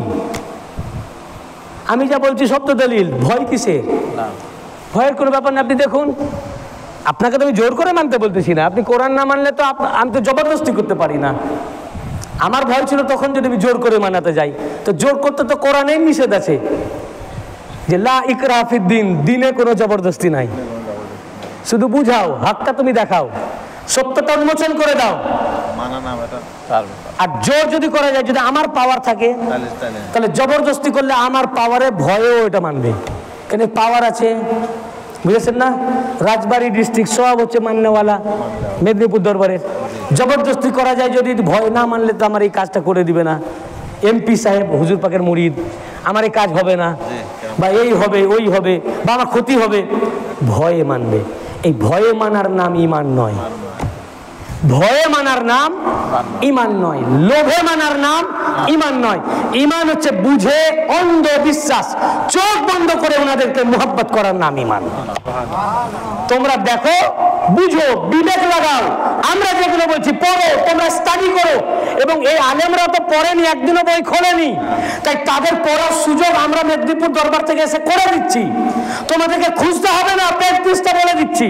আমি যা বলছি সব তো দলিল, ভয় কিসের? ভয়ের কোনো ব্যাপার না। আপনি দেখুন, আপনাকে তো আমি জোর করে মানতে বলতেছি না, আপনি কোরআন না মানলে তো আমি তো জবরদস্তি করতে পারি না। আমার ভয় ছিল তখন যদি আমি জোর করে মানাতে যাই, তো জোর করতে তো কোরআনেই নিষেধ আছে যে লা ইকরাহা ফিদ্দিন, দিনে কোনো জবরদস্তি নাই, শুধু বুঝাও, হকটা তুমি দেখাও, সত্যটা উন্মোচন করে দাও। আর জোর যদি করা যায়, যদি আমার পাওয়ার থাকে, তাহলে জবরদস্তি করলে আমার পাওয়ারে ভয়েও এটা মানবে, কেন পাওয়ার আছে। বুঝেছেন না? রাজবাড়ী ডিস্ট্রিক্ট সব হচ্ছে মান্যওয়ালা মেদিনীপুর দরবারের। জবরদস্তি করা যায়, যদি ভয় না মানলে তো আমার এই কাজটা করে দিবে না। এমপি সাহেব হুজুর পাকের মুরিদ, আমার এই কাজ হবে না, বা এই হবে, ওই হবে, বা আমার ক্ষতি হবে, ভয়ে মানবে। এই ভয়ে মানার নাম ঈমান নয়, ভয়ে মানার নাম ঈমান নয়, লোভে মানার নাম ঈমান নয়। ঈমান হচ্ছে বুঝে অন্ধ বিশ্বাস, চোখ বন্ধ করে ওনাদেরকে মুহাব্বত করার নাম ঈমান। তোমরা দেখো, বুঝো, বিবেক লাগাও। আমরা যেগুলো বলছি পড়ো, তোমরা স্টাডি করো। এবং এই আলেমরা তো পড়েনি, একদিনও বই খোলেনি, তাই তাদের পড়ার সুযোগ আমরা মেদিনীপুর দরবার থেকে এসে করে দিচ্ছি। তোমাদেরকে খুঁজতে হবে না, পেজ পৃষ্ঠা বলে দিচ্ছি।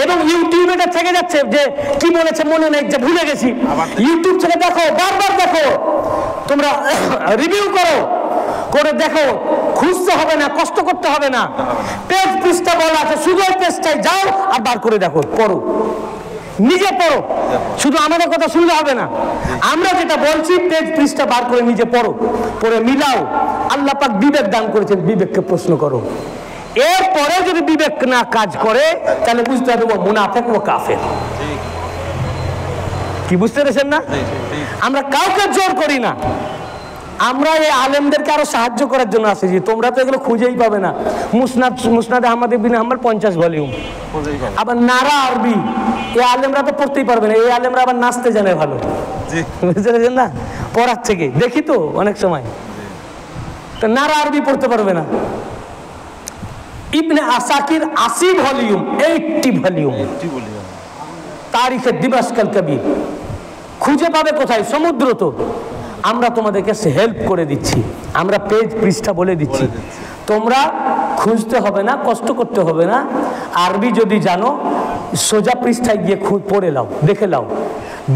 এবং ইউটিউবে থেকে যাচ্ছে যে কি বলেছে মনে নেই, যে ভুলে গেছি, ইউটিউব থেকে দেখো, বারবার দেখো, তোমরা রিভিউ করো, করে দেখো, খুঁজতে হবে না, কষ্ট করতে হবে না, পেজ পৃষ্ঠা বলা আছে, শুধু পেজটাই যাও আর বার করে দেখো, পড়ো, নিজে পড়ো, শুধু আমাদের কথা শুনলে হবে না। আমরা যেটা বলছি পেজ পৃষ্ঠা বার করে নিজে পড়ো, পড়ে মিলাও। আল্লাহ পাক বিবেক দান করেছেন, বিবেককে প্রশ্ন করো। এরপরে যদি বিবেক না কাজ করে, তাহলে বুঝতে হবে ও মুনাফিক, ও কাফের। কি বুঝতে পেরেছেন না? আমরা কাউকে জোর করি না, আমরা এই আলেমদেরকে আরো সাহায্য করার জন্য আসছি। তোমরা তো এগুলো খুঁজেই পাবে না। মুসনাদ আহমদ ইবনে হাম্বল 50 ভলিউম, আবার নারা আরবি, এই আলেমরা তো পড়তেই পারবে না। এই আলেমরা আবার নাচতে জানে ভালো, বুঝতে পেরেছেন না? পড়ার থেকে দেখি তো অনেক সময়, তো নারা আরবি পড়তে পারবে না। ইবনে আসাকির 80 ভলিউম, 80 ভলিউম, তারিখে দিমাশকাল কবির, খুঁজে পাবে কোথায়? সমুদ্র তো। আমরা তোমাদেরকে হেল্প করে দিচ্ছি, আমরা পেজ পৃষ্ঠা বলে দিচ্ছি, তোমরা খুঁজতে হবে না, কষ্ট করতে হবে না। আরবি যদি জানো, সোজা পৃষ্ঠায় গিয়ে পড়ে নাও, দেখে নাও।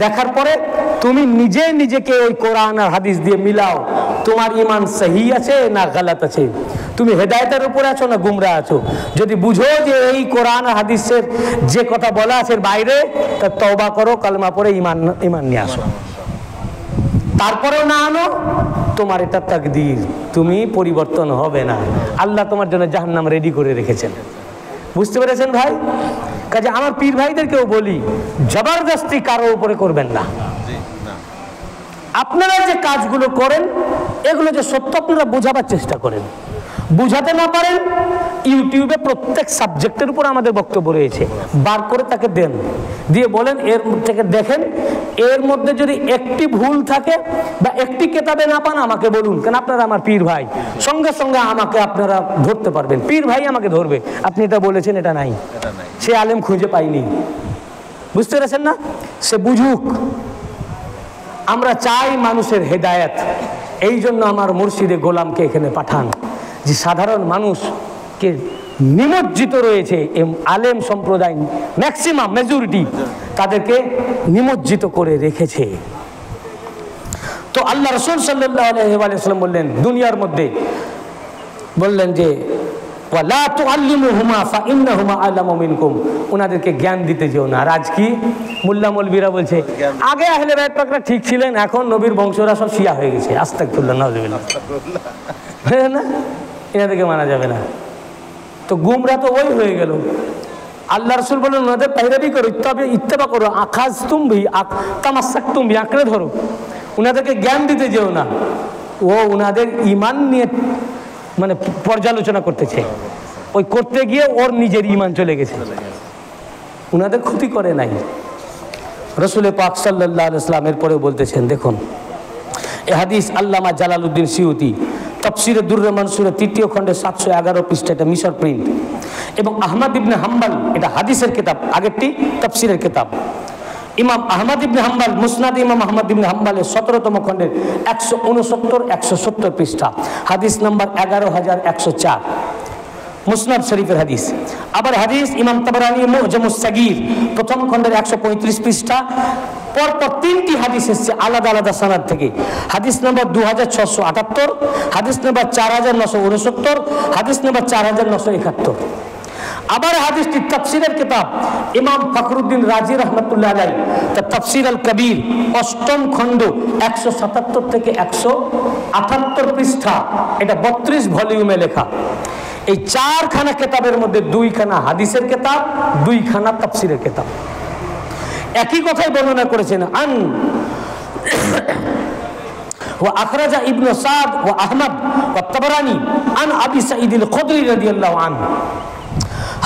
দেখার পরে তুমি নিজে নিজেকে ওই কোরআন আর হাদিস দিয়ে মিলাও, তোমার ঈমান সহি আছে না গলত আছে, তুমি হেদায়েতের উপরে আছো না গুমরা আছো। যদি বুঝো যে এই কোরআন আর হাদিসের যে কথা বলা আছে বাইরে, তা তওবা করো, কালেমা পড়ে ঈমান নিয়ে আসো। তারপরেও না আনো, তোমার এটা তাকদীর, তুমি পরিবর্তন হবে না। আল্লাহ তোমার জন্য জাহান্নাম রেডি করে রেখেছেন। বুঝতে পেরেছেন ভাই? কাজে আমার পীর ভাইদেরকেও বলি, জবরদস্তি কারো উপরে করবেন না। আপনারা যে কাজগুলো করেন, এগুলো যে সত্য, আপনারা বোঝাবার চেষ্টা করেন। বুঝাতে না পারেন, ইউটিউবে প্রত্যেক সাবজেক্টের উপর আমাদের বক্তব্য রয়েছে, বার করে তাকে দেন, দিয়ে বলেন এর থেকে দেখেন, এর মধ্যে যদি একটি ভুল থাকে বা একটি কেতাবে না পান আমাকে বলুন, কেন আপনারা আমার পীর ভাই, সঙ্গে সঙ্গে আমাকে আপনারা ধরতে পারবেন, পীর ভাই আমাকে ধরবে, আপনি এটা বলেছেন এটা নাই, সে আলেম খুঁজে পাইনি, বুঝতে পেরেছেন না, সে বুঝুক। আমরা চাই মানুষের হেদায়েত, এই জন্য আমার মুর্শিদে গোলামকে এখানে পাঠান, যে সাধারণ মানুষকে নিমজ্জিত রয়েছে আলেম সম্প্রদায়, ম্যাক্সিমাম মেজরিটি তাদেরকে নিমজ্জিত করে রেখেছে। তো আল্লাহ রাসূল সাল্লাল্লাহু আলাইহি ওয়া সাল্লাম বললেন, দুনিয়ার মধ্যে বললেন যে ওয়ালা তুআল্লিমুহুমা ফাইন্নাহুমা আ'লামু মিনকুম, ওনাদেরকে জ্ঞান দিতে যেও না। আর আজ কি মোল্লা মৌলবীরা বলছে আগে আহলে বাইত পাকরা ঠিক ছিলেন, এখন নবীর বংশরা সব শিয়া হয়ে গেছে, আস্তাগফিরুল্লাহ নাউযুবিল্লাহ, না এনাদেরকে মানা যাবে না। তো গুমরা তো ওই হয়ে গেল। আল্লাহ রাসূল বলেন ওনাদের পেহরাবি করো, ইত্তেবা করো, আখাজ তুমি তামাসাক তুমি আঁকড়ে ধরো, ওনাদেরকে জ্ঞান দিতে যেও না। ও ওনাদের ঈমান নিয়ে মানে পর্যালোচনা করতেছে, ওই করতে গিয়ে ওর নিজের ঈমান চলে গেছে, ওনাদের ক্ষতি করে নাই। রাসূল পাক সাল্লাল্লাহু আলাইহি ওয়াসাল্লামের পরে বলতেছেন, দেখুন এ হাদিস আল্লামা জালালউদ্দিন সিউতি তাফসীরে দুররে মানসুরে 3য় খণ্ডে 711 পৃষ্ঠা, এটা মিশর প্রিন্ট, এবং আহমদ ইবনে হাম্বল, এটা হাদিসের কিতাব, আগেরটি তাফসীরের কিতাব। ইমাম আহমদ ইবনে হাম্বল মুসনাদ ইমাম আহমদ ইবনে হাম্বলের 17তম খণ্ডের 169-170 পৃষ্ঠা, হাদিস নাম্বার 11104, মুসনাদ শরীফের হাদিস। আবার হাদিস ইমাম তাবরানী মুআজামুস সাগীর প্রথম খণ্ডের 135 পৃষ্ঠা, পরপর 3টি হাদিস এসেছে আলাদা আলাদা সনদ থেকে, হাদিস নাম্বার 2678, হাদিস নাম্বার 4969, হাদিস নাম্বার 4971। আবার হাদিসটি তাফসীরের কিতাব ইমাম ফখরুদ্দিন রাজি রহমাতুল্লাহ আলাইহি তার তাফসীর আল কবির 8ম খণ্ড 177 থেকে 178 পৃষ্ঠা, এটা 32 ভলিউমে লেখা। এই 4খানা কিতাবের মধ্যে 2খানা হাদিসের কিতাব, 2খানা তাফসীরের কিতাব, একই কথাই বর্ণনা করেছেন। আন ওয়া আখরাজা ইবনে সাদ ওয়া আহমদ ওয়া তাবরানী আন আবি সাঈদ আল খুদরি রাদিয়াল্লাহু আনহু,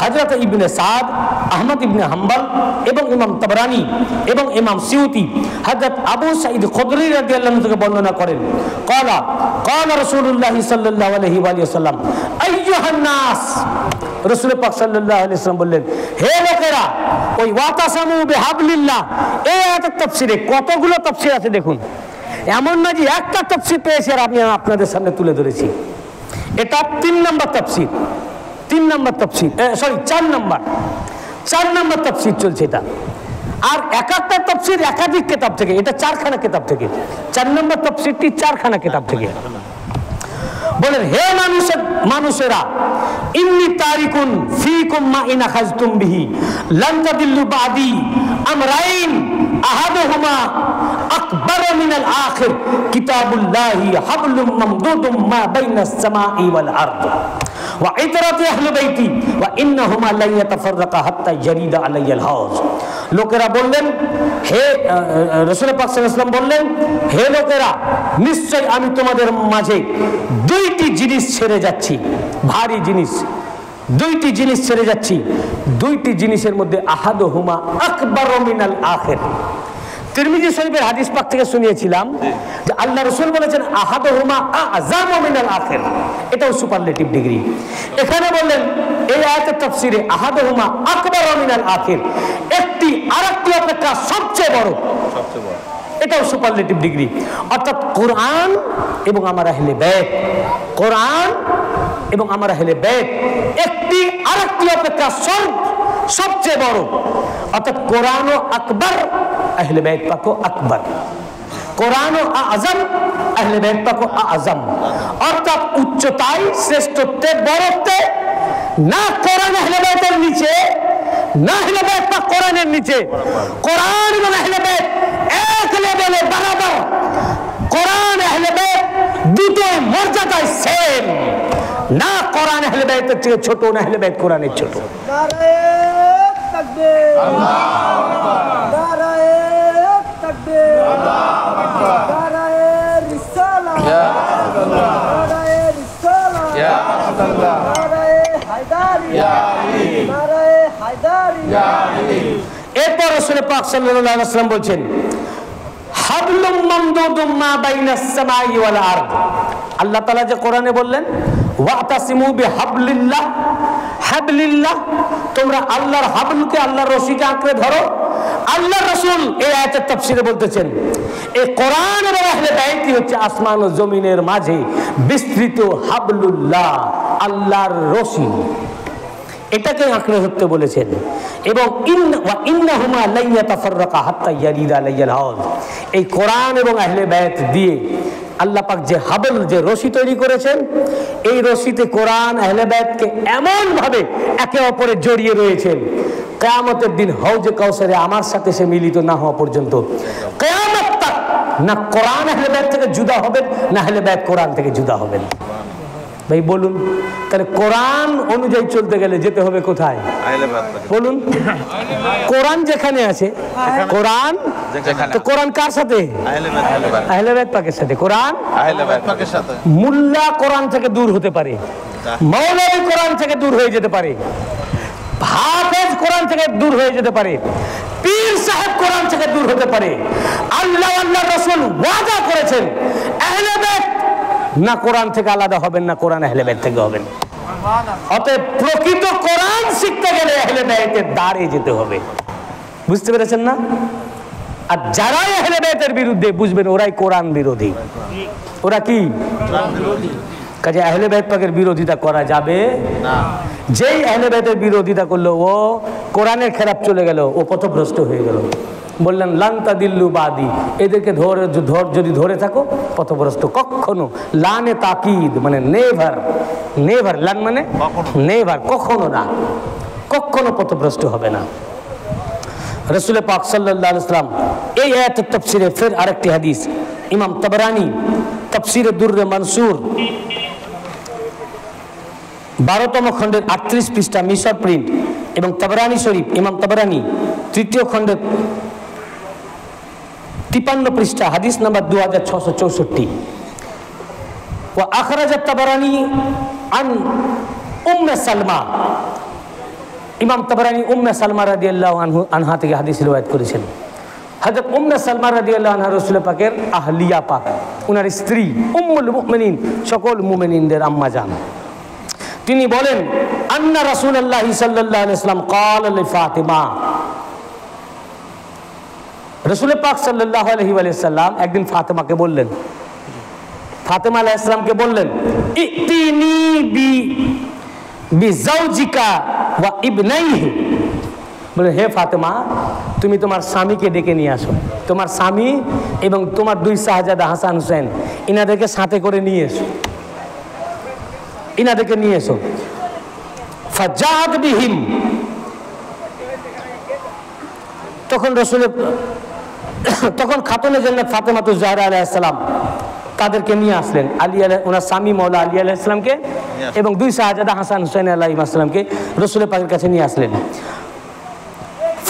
হযরত ইবনে সাদ, আহমদ ইবনে হাম্বল এবং ইমাম তাবরানী এবং ইমাম সিউতি হযরত আবু সাঈদ খুদরি রাদিয়াল্লাহু আনহু থেকে বর্ণনা করেন, ক্বালা ক্বালা রাসূলুল্লাহ সাল্লাল্লাহু আলাইহি ওয়া সাল্লাম আইয়ুহান নাস, রাসূল পাক সাল্লাল্লাহু আলাইহি ওয়াসাল্লাম বললেন, হে লোকেরা, ওই ওয়াতাসামু বিহাবলিল্লাহ এই আয়াতের তাফসীরে কতগুলো তাফসীর আছে দেখুন, এমন না যে একটা তাফসীর পেয়েছি আর আমি আপনাদের সামনে তুলে ধরেছি। এটা 3 নম্বর তাফসীর, 3 নম্বর তাফসীর, সরি 4 নম্বর তাফসীর চলছে এটা। আর একটা তাফসীর একাধিক কিতাব থেকে, এটা 4খানা কিতাব থেকে, 4 নম্বর তাফসীরটি 4খানা কিতাব থেকে। বলেন, হে মানুষেরা, ইন্নী তারিকুন ফীকুম মা ইন আখাযতুম বিহি লান তাদিল্লু বাদি আমরাইন আহাদুহুমা আকবার মিনাল আখির কিতাবুল্লাহি হাবলুম মামদুদুম মা বাইনাস সামাই ওয়াল আরদ ওয়া ইতরাতি আহলি বাইতি ওয়া ইন্নাহুমা লা ইয়াতাফাররাকা হাত্তা ইয়ারিদা আলাইয়াল হাউজ। লোকেরা বললেন, হে রাসূল পাক সাল্লাল্লাহু আলাইহি ওয়াসাল্লাম বললেন, হে লোকেরা, নিশ্চয় আমি তোমাদের মাঝে 2টি জিনিস ছেড়ে যাচ্ছি, ভারী জিনিস, 2টি জিনিস ছেড়ে যাচ্ছি, 2টি জিনিসের মধ্যে আহাদুহুমা আকবারু মিনাল আখির। তিরমিজি শরীফের হাদিস পাক থেকে শুনিয়েছিলাম যে আল্লাহ রাসূল বলেছেন আহাদুহুমা আ'যামু মিনাল আখির, এটাও সুপারলেটিভ ডিগ্রি। এখানে বললেন এই আয়াতের তাফসীরে আহাদুহুমা আকবারু মিনাল আখির, একটি আরেকটি অপেক্ষা সবচেয়ে বড়, এটাও সুপারলেটিভ ডিগ্রি। অর্থাৎ কোরআন এবং আমার আহলে বাইত, কোরআন এবং আমার আহলে বাইত একটি আরেকটি অপেক্ষা সবচেয়ে বড়, অর্থাৎ কোরআনও আকবার, আহলে বাইত পাকও আকবার, কোরআনও আযম, আহলে বাইত পাকও আযম। অর্থাৎ উচ্চতায়, শ্রেষ্ঠত্বে, বড়ত্বে না কোরআন আহলে বাইতের নিচে, না আহলে বাইত পাক কোরআনের নিচে, কোরআন এবং আহলে বাইত এক লেভেলে বরাবর, কোরআন আহলে বাইত দুটোই মর্যাদায় সেম, না কোরআন আহলে বাইতের চেয়ে ছোট, না আহলে বাইত কোরআনের ছোট। নারায়ে তাকবীর, আল্লাহু আকবার, নারায়ে তাকবীর, আল্লাহু আকবার, নারায়ে রিসালাত, ইয়া রাসূলুল্লাহ, নারায়ে রিসালাত, ইয়া এরপর রাসূল পাক সাল্লাল্লাহু আলাইহি ওয়াসাল্লাম বলছেন হাবলুম মামদুদুম মা বাইনাস সামাই ওয়াল আরদ। আল্লাহ তাআলা যে কোরআনে বললেন ওয়াতাসিমু বিহাবলিল্লাহ, হাবলিল্লাহ, তোমরা আল্লাহর হাবলকে, আল্লাহর রশিকে আঁকড়ে ধরো। আল্লাহ রাসূল এই আয়াতের তাফসীরে বলতেছেন এই কোরআন এবং আহলে বাইতই হচ্ছে আসমান ও জমিনের মাঝে বিস্তৃত হাবলুল্লাহ, আল্লাহর রশি, এটাকে আঁকড়ে ধরতে বলেছেন। এবং ইন্নাহুমা লা ইয়াতাফাররাকা হাত্তা ইয়ারিদা আলাইহিল হাউজ, এই কোরআন এবং আহলে বাইত দিয়ে আল্লাহ পাক যে হাবল, যে রশি তৈরি করেছেন, এই রশিতে কোরআন আহলে বাইতকে এমন ভাবে একে অপরে জড়িয়ে রয়েছেন, কিয়ামতের দিন হাউজে কাউসারে আমার সাথে সে মিলিত না হওয়া পর্যন্ত কিয়ামত তক না কোরআন আহলে বাইত থেকে জুদা হবেন, না আহলে বাইত কোরআন থেকে জুদা হবেন। ভাই বলুন, তাহলে কোরআন অনুযায়ী চলতে গেলে যেতে হবে কোথায় বলুন? কোরআন যেখানে আছে, কোরআন তো কোরআন কার সাথে? আহলে বাইত পাকের সাথে। কোরআন মুল্লা কোরআন থেকে দূর হতে পারে, মৌলভী কোরআন থেকে দূর হয়ে যেতে পারে, হাফেজ কোরআন থেকে দূর হয়ে যেতে পারে, পীর সাহেব কোরআন থেকে দূর হতে পারে। আল্লাহ আল্লাহ রাসূল ওয়াদা করেছেন আহলে বাইত না কোরআন থেকে আলাদা হবেন, না কোরআন আহলে বাইত থেকে হবেন। অতএব প্রকৃত কোরআন শিখতে গেলে আহলে বাইতের দ্বারে যেতে হবে। বুঝতে পেরেছেন না? আর যারাই আহলে বাইতের বিরুদ্ধে, বুঝবেন ওরাই কোরআন বিরোধী। ওরা কি? কাজে আহলে বাইত পাকের বিরোধিতা করা যাবে না। যেই আহলে বাইতের বিরোধিতা করলো ও কোরআনের খেলাফ চলে গেল, ও পথভ্রষ্ট হয়ে গেল। বললেন লান তাদিল্লু বাদি, এদেরকে যদি ধরে থাকো পথভ্রষ্ট কখনো। লানে তাকিদ মানে নেভার, নেভার, লান মানে নেভার, কখনো না, কখনো পথভ্রষ্ট হবে না। রাসূল পাক সাল্লাল্লাহু আলাইহি ওয়াসাল্লাম এই আয়াতের তাফসীরে ফের আরেকটি হাদিস, ইমাম তাবরানী তাফসীরে দুররে মানসুর 12তম খণ্ডের 38 পৃষ্ঠা মিশর প্রিন্ট, এবং তাবরানী শরীফ, ইমাম তাবরানী 3য় খণ্ডের 53 পৃষ্ঠা, হাদিস নাম্বার 2664। ওয়া আখরাজাত তাবরানী আন উম্মে সালমা, ইমাম তাবরানী উম্মে সালমা রাদিয়াল্লাহু আনহা থেকে হাদিস riwayat করেছেন। হযরত উম্মে সালমা রাদিয়াল্লাহু আনহা রাসূল পাকের আহলিয়া পাক, ওনার স্ত্রী, উম্মুল মুমিনিন, সকল মুমিনিনদের আম্মা জান। তিনি বলেন আন্না রাসূলুল্লাহ সাল্লাল্লাহু আলাইহি ওয়াসাল্লাম ক্বালা লি ফাতিমা, রাসূল পাক সাল্লাল্লাহু আলাইহি ওয়াসাল্লাম একদিন ফাতেমাকে বললেন, ফাতেমা আলাইহিস সালামকে বললেন ইতিনি বিজাওজিকা ওয়া ইবনাইহি, বলে হে ফাতেমা তুমি তোমার স্বামীকে ডেকে নিয়ে আসো, তোমার স্বামী এবং তোমার 2 শাহজাদা হাসান হুসেন ইনাদেরকে সাথে করে নিয়ে এসো, ইনাদেরকে নিয়ে এসো। ফাজাদ বিহিম, তখন খাতুনে জান্নাত ফাতেমাতুজ জাহরা আলাইহিস সালাম তাদেরকে নিয়ে আসলেন, ওনার স্বামী মাওলা আলী আলাইহিস সালামকে এবং 2 শাহজাদা হাসান হুসাইন আলাইহিস সালামকে রাসূল পাকের কাছে নিয়ে আসলেন।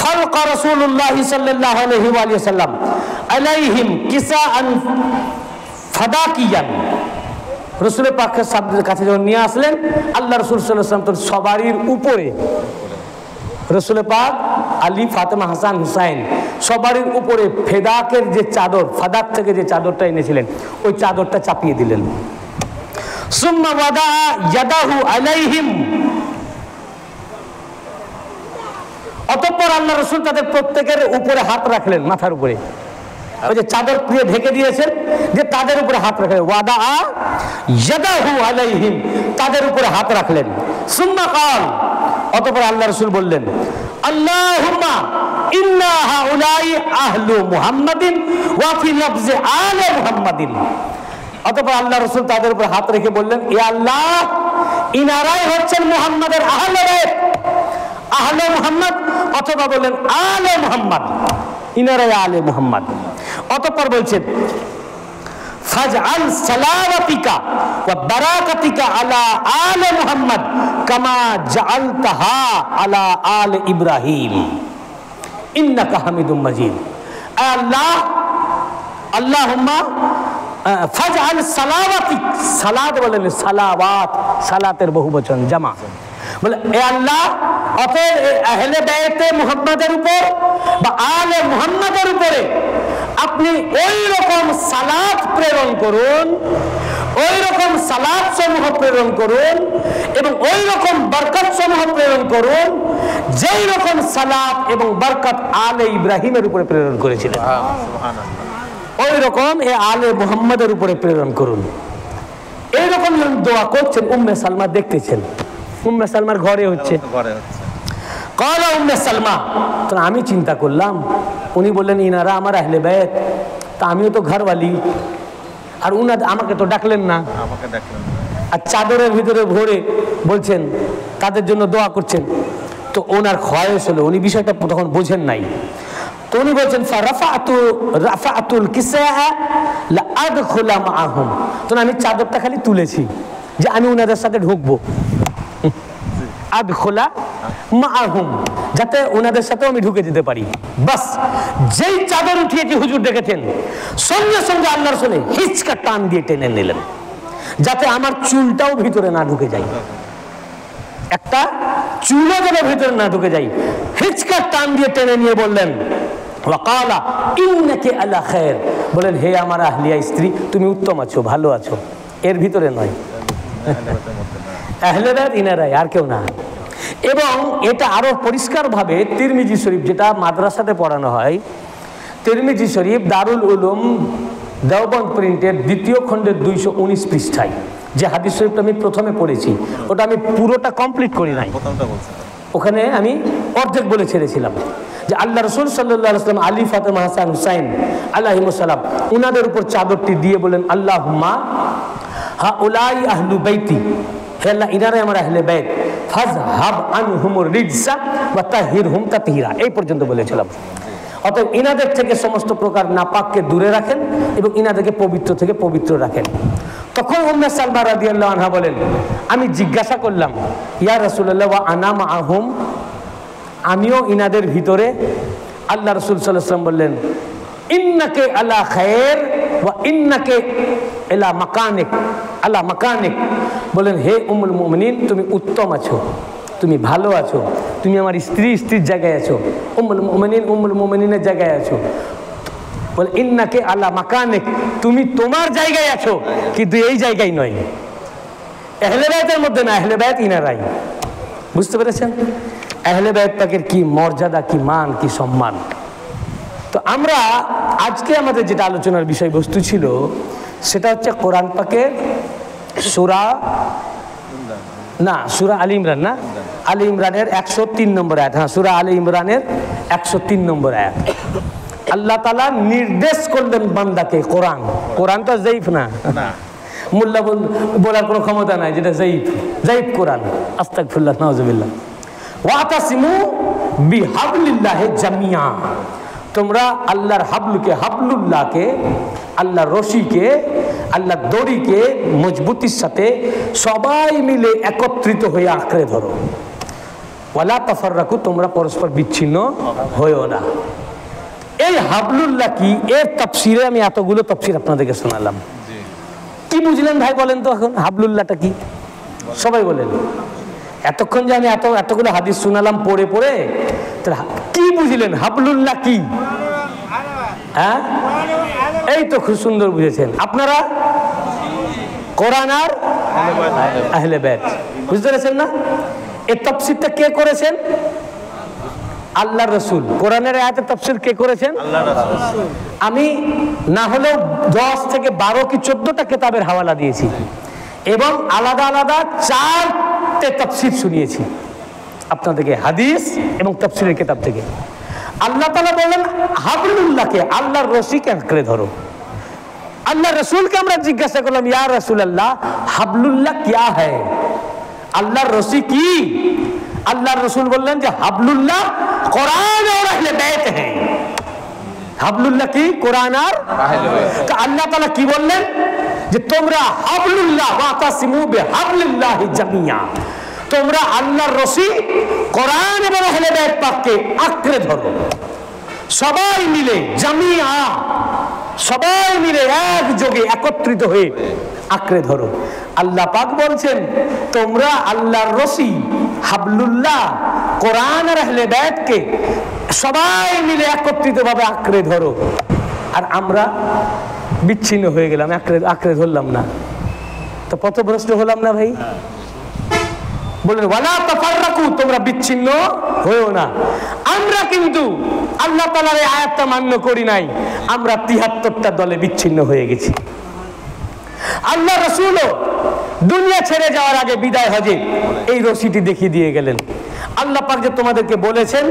ফালকা রাসূলুল্লাহ সাল্লাল্লাহু আলাইহি ওয়া সাল্লাম আলাইহিম কিসাআন ফাদাকিয়ান, রাসূল পাকের কাছে যখন নিয়ে আসলেন আল্লাহ রাসূল সাল্লাল্লাহু আলাইহি ওয়াসাল্লাম তো সবারই উপরে, রাসূল পাক, আলী, ফাতেমা, হাসান, হুসাইন সবারই উপরে ফেদাকের যে চাদর, ফাদাক থেকে যে চাদরটা এনেছিলেন ওই চাদরটা চাপিয়ে দিলেন। সুম্মা ওয়াদা ইয়াদাহু আলাইহিম, অতঃপর আল্লাহ রাসূল তাদের প্রত্যেকের উপরে হাত রাখলেন, মাথার উপরে, ওই যে চাদর দিয়ে ঢেকে দিয়েছেন যে তাদের উপরে হাত রাখলেন। ওয়াদা ইয়াদাহু আলাইহিম, তাদের উপরে হাত রাখলেন। সুম্মা ক্বাল, অতঃপর আল্লাহ রাসূল বললেন আল্লাহুম্মা ইন্না হাউলাই আহলু মুহাম্মাদিন ওয়া ফি লাফজি আলে মুহাম্মাদিন, অতঃপর আল্লাহ রাসূল তাদের উপর হাত রেখে বললেন হে আল্লাহ ইনারাই হচ্ছেন মুহাম্মাদের আহলে বাইত, আহলে মুহাম্মদ, অথবা বলেন আলে মুহাম্মদ, ইনারাই আলে মুহাম্মদ। অতঃপর বলছেন ফাজআল সালাওয়াতিকা ওয়া বারাকাতিকা আলা আলে মুহাম্মদ কামা জাআলতাহা আলা আলে ইব্রাহিম ইন্নাকা হামিদুম মাজিদ। আল্লাহ, আল্লাহুম্মা ফাজআল সালাওয়াতিক, সালাত বলেন সালাওয়াত, সালাতের বহুবচন জামা, বলে এ আল্লাহ অতএব আহলে বাইতে মুহাম্মাদের উপর বা আলে মুহাম্মাদের উপরে আপনি ওই রকম সালাত প্রেরণ করুন, ওই রকম সালাত সমূহ প্রেরণ করুন এবং ওই রকম বরকত সমূহ প্রেরণ করুন যেই রকম সালাত এবং বরকত আলে ইব্রাহিমের উপরে প্রেরণ করেছিলেন, ওই রকম এ আলে মুহাম্মাদের উপরে প্রেরণ করুন। এইরকম দোয়া করছেন। উম্মে সালমা দেখতেছেন, উম্মে সালমার ঘরে হচ্ছে। কলা উম্মে সালমা, তো আমি চিন্তা করলাম, উনি বললেন ইনারা আমার আহলে বাইত, তা আমিও তো ঘরওয়ালি, আর উনাদের আমাকে তো ডাকলেন না, আর চাদরের ভিতরে ভরে বলছেন তাদের জন্য দোয়া করছেন। তো ওনার খয়েশ হলো, উনি বিষয়টা তখন বোঝেন নাই। তো উনি বলছেন রাফাতুল কিসা লা আদখুলা মাআহুম, তো আমি চাদরটা খালি তুলেছি যে আমি উনাদের সাথে ঢুকবো, আদখুলা মাআহুম, যাতে ওনাদের সাথে আমি ঢুকে যেতে পারি। বাস যেই চাদর উঠিয়েছি হুজুর দেখেছেন, সঙ্গে সঙ্গে আল্লাহ রাসূল হিচকা টান দিয়ে টেনে নিলেন যাতে আমার চুলটাও ভিতরে না ঢুকে যায়, একটা চুলও যেন ভিতরে না ঢুকে যায়। হিচকা টান দিয়ে টেনে নিয়ে বললেন ওয়াকালা ইন্নাকি আলা খায়র, বলেন হে আমার আহলিয়া স্ত্রী, তুমি উত্তম আছো, ভালো আছো, এর ভিতরে নয়, আহলে বাইত ইনারাই, আর কেউ না। এবং এটা আরো পরিষ্কারভাবে তিরমিজি শরীফ, যেটা মাদ্রাসাতে পড়ানো হয়, তিরমিজি শরীফ দারুল উলুম দেওবন্দ প্রিন্টের 2য় খণ্ডের 219 পৃষ্ঠায় যে হাদিস শরীফটা আমি প্রথমে পড়েছি, ওটা আমি পুরোটা কমপ্লিট করি নাই, ওখানে আমি অর্ধেক বলে ছেড়েছিলাম যে আল্লাহ রাসূল সাল্লাল্লাহু আলাইহি ওয়াসাল্লাম আলী, ফাতেমা, হাসান, হুসাইন আলাইহিমুস সালাম উনাদের উপর চাদরটি দিয়ে বলেন আল্লাহুম্মা হাউলাই আহলু বাইতি, হে আল্লাহ ইনারাই আমার আহলে বাইত, ফাযহাব আনহুমুর রিজসা ওয়া তাহিরহুম তাতহীরা, এই পর্যন্ত বলেছিলাম। অতএব ইনাদের থেকে সমস্ত প্রকার নাপাককে দূরে রাখেন এবং ইনাদেরকে পবিত্র থেকে পবিত্র রাখেন। তখন উম্মে সালমা রাদিয়াল্লাহু আনহা বলেন, আমি জিজ্ঞাসা করলাম ইয়া রাসূলুল্লাহ ওয়া আনা মাআহুম, আমিও ইনাদের ভিতরে? আল্লাহ রাসূল সাল্লাল্লাহু আলাইহি ওয়াসাল্লাম বললেন ইন্নাকে আলা খায়র ওয়া ইন্নাকে ইলা মাকানিক, আলা মাকানিক, বলেন হে উম্মুল মুমিনিন, তুমি উত্তম আছো, তুমি ভালো আছো, তুমি আমার স্ত্রীর জায়গায় আছো, উম্মুল মুমিনিনের জায়গায় আছো। বলে ইন্নাকে আলা মাকানিক, তুমি তোমার জায়গায় আছো কিন্তু এই জায়গায় নয়, আহলে বাইতের মধ্যে না, আহলে বাইত ইনারাই। বুঝতে পেরেছেন আহলে বাইত পাকের কি মর্যাদা, কি মান, কি সম্মান। তো আমরা আজকে আমাদের যেটা আলোচনার বিষয়বস্তু ছিল সেটা হচ্ছে কোরআন পাকের সূরা আলী ইমরান, না আলী ইমরানের 103 নম্বর আয়াত, হ্যাঁ সূরা আলী ইমরানের 103 নম্বর আয়াত। আল্লাহ তাআলা নির্দেশ করলেন বান্দাকে, কোরআন তো যায়িফ না, মোল্লা বলার কোনো ক্ষমতা নাই, যেটা যায়িফ কোরআন, আস্তাগফিরুল্লাহ, নাউজুবিল্লাহ। ওয়াতাসিমু বিহাবলিল্লাহি জামিয়া, তোমরা আল্লাহর হাবলুল্লাহকে, আল্লাহর রশিকে, আল্লাহর দড়িকে মজবুতির সাথে সবাই মিলে একত্রিত হয়ে আঁকড়ে ধরো। ওয়ালা তাফাররাকু, তোমরা পরস্পর বিচ্ছিন্ন হয়েও না। এই হাবলুল্লাহ কি, এর তাফসিরে আমি এতগুলো তাফসির আপনাদেরকে শোনালাম। কি বুঝলেন ভাই বলেন তো এখন হাবলুল্লাহটা কি? সবাই বলেন। এতক্ষণ যে আমি এতগুলো হাদিস শোনালাম পড়ে পড়ে, কি বুঝলেন হাবলুল্লাহ কি? হ্যাঁ, এই তো খুব সুন্দর বুঝেছেন আপনারা। কোরআন আর আহলে বাইত, বুঝতে পেরেছেন না? এই তাফসীরটা কে করেছেন? আল্লাহর রাসূল। কোরআনের আয়াতের তাফসীর কে করেছেন? আল্লাহর রাসূল। আমি না হলেও 10 থেকে 12 কি 14টা কিতাবের হাওয়ালা দিয়েছি এবং আলাদা আলাদা 4টে তাফসীর শুনিয়েছি আপনাদেরকে, হাদিস এবং তাফসীরের কিতাব থেকে। আল্লাহ তাআলা বলেন হাবলুল্লাহকে, আল্লাহর রশিকে আঁকড়ে ধরো। আল্লাহর রাসূলকে আমরা জিজ্ঞাসা করলাম ইয়া রাসূলুল্লাহ হাবলুল্লাহ কিয়া হ্যায়, আল্লাহর রশি কি? আল্লাহর রাসূল বললেন যে হাবলুল্লাহ কোরআন আর আহলে বাইত হ্যায়। হাবলুল্লাহ কি? কোরআন আর আহলে বাইত। আল্লাহ তাআলা কি বললেন? যে তোমরা হাবলুল্লাহ ওয়াতাসিমু বিহাবলিল্লাহি জামিয়া, তোমরা আল্লাহর রশি কোরআন এবং আহলে বাইত পাককে আঁকড়ে ধরো, সবাই মিলে, জামিয়া, সবাই মিলে একযোগে একত্রিত হয়ে আঁকড়ে ধরো। আল্লাহ পাক বলছেন তোমরা আল্লাহর রশি হাবলুল্লাহ কোরআন আর আহলে বায়তকে সবাই মিলে একত্রিতভাবে আঁকড়ে ধরো। আর আমরা বিচ্ছিন্ন হয়ে গেলাম, আঁকড়ে ধরলাম না, তো পথভ্রষ্ট হলাম না ভাই? বলেন ওয়ালা তাফাররাকু, তোমরা বিচ্ছিন্ন হয়েও না। আমরা কিন্তু আল্লাহ তাআলার এই আয়াতটা মান্য করি নাই, আমরা ৭৩টা দলে বিচ্ছিন্ন হয়ে গেছি। আল্লাহ রাসূলও দুনিয়া ছেড়ে যাওয়ার আগে বিদায় হজে এই রশিটি দেখিয়ে দিয়ে গেলেন। আল্লাহ পাক যে তোমাদেরকে বলেছেন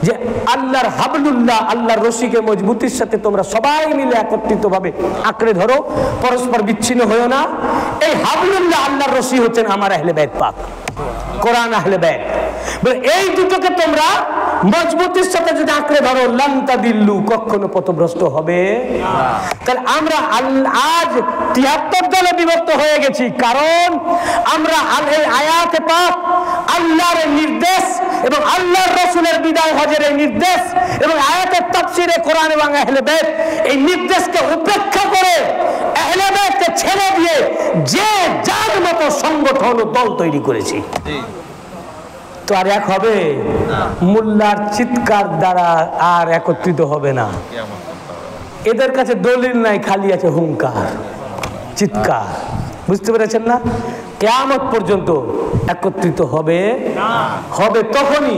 যে আল্লাহর হাবলুল্লাহ, আল্লাহর রশিকে মজবুতির সাথে তোমরা সবাই মিলে একত্রিতভাবে আঁকড়ে ধরো, পরস্পর বিচ্ছিন্ন হয়েও না। এই হাবলুল্লাহ, আল্লাহর রশি হচ্ছেন আমার আহলে বাইত পাক, কোরআন আহলে বাইত। বলে এই দুটোকে তোমরা মজবুতির সাথে যদি আঁকড়ে ধরো, লান তাদিল্লু, কখনো পথভ্রষ্ট হবে না। তাহলে আমরা আজ ৭৩ দলে বিভক্ত হয়ে গেছি, কারণ আমরা এই আয়াতে পাক আল্লাহর নির্দেশ এবং আল্লাহর রাসূলের বিদায় হজের এই নির্দেশ এবং আয়াতের তাফসীরে কোরআন এবং আহলে বাইত এই নির্দেশকে উপেক্ষা করে আহলে বাইতকে ছেড়ে দিয়ে যে যার মতো সংগঠন ও দল তৈরি করেছি, তো আর এক হবে? মোল্লার চিৎকার দ্বারা আর একত্রিত হবে না। এদের কাছে দলিল নাই, খালি আছে হুঙ্কার, চিৎকার। বুঝতে পেরেছেন না? কিয়ামত পর্যন্ত একত্রিত হবে তখনই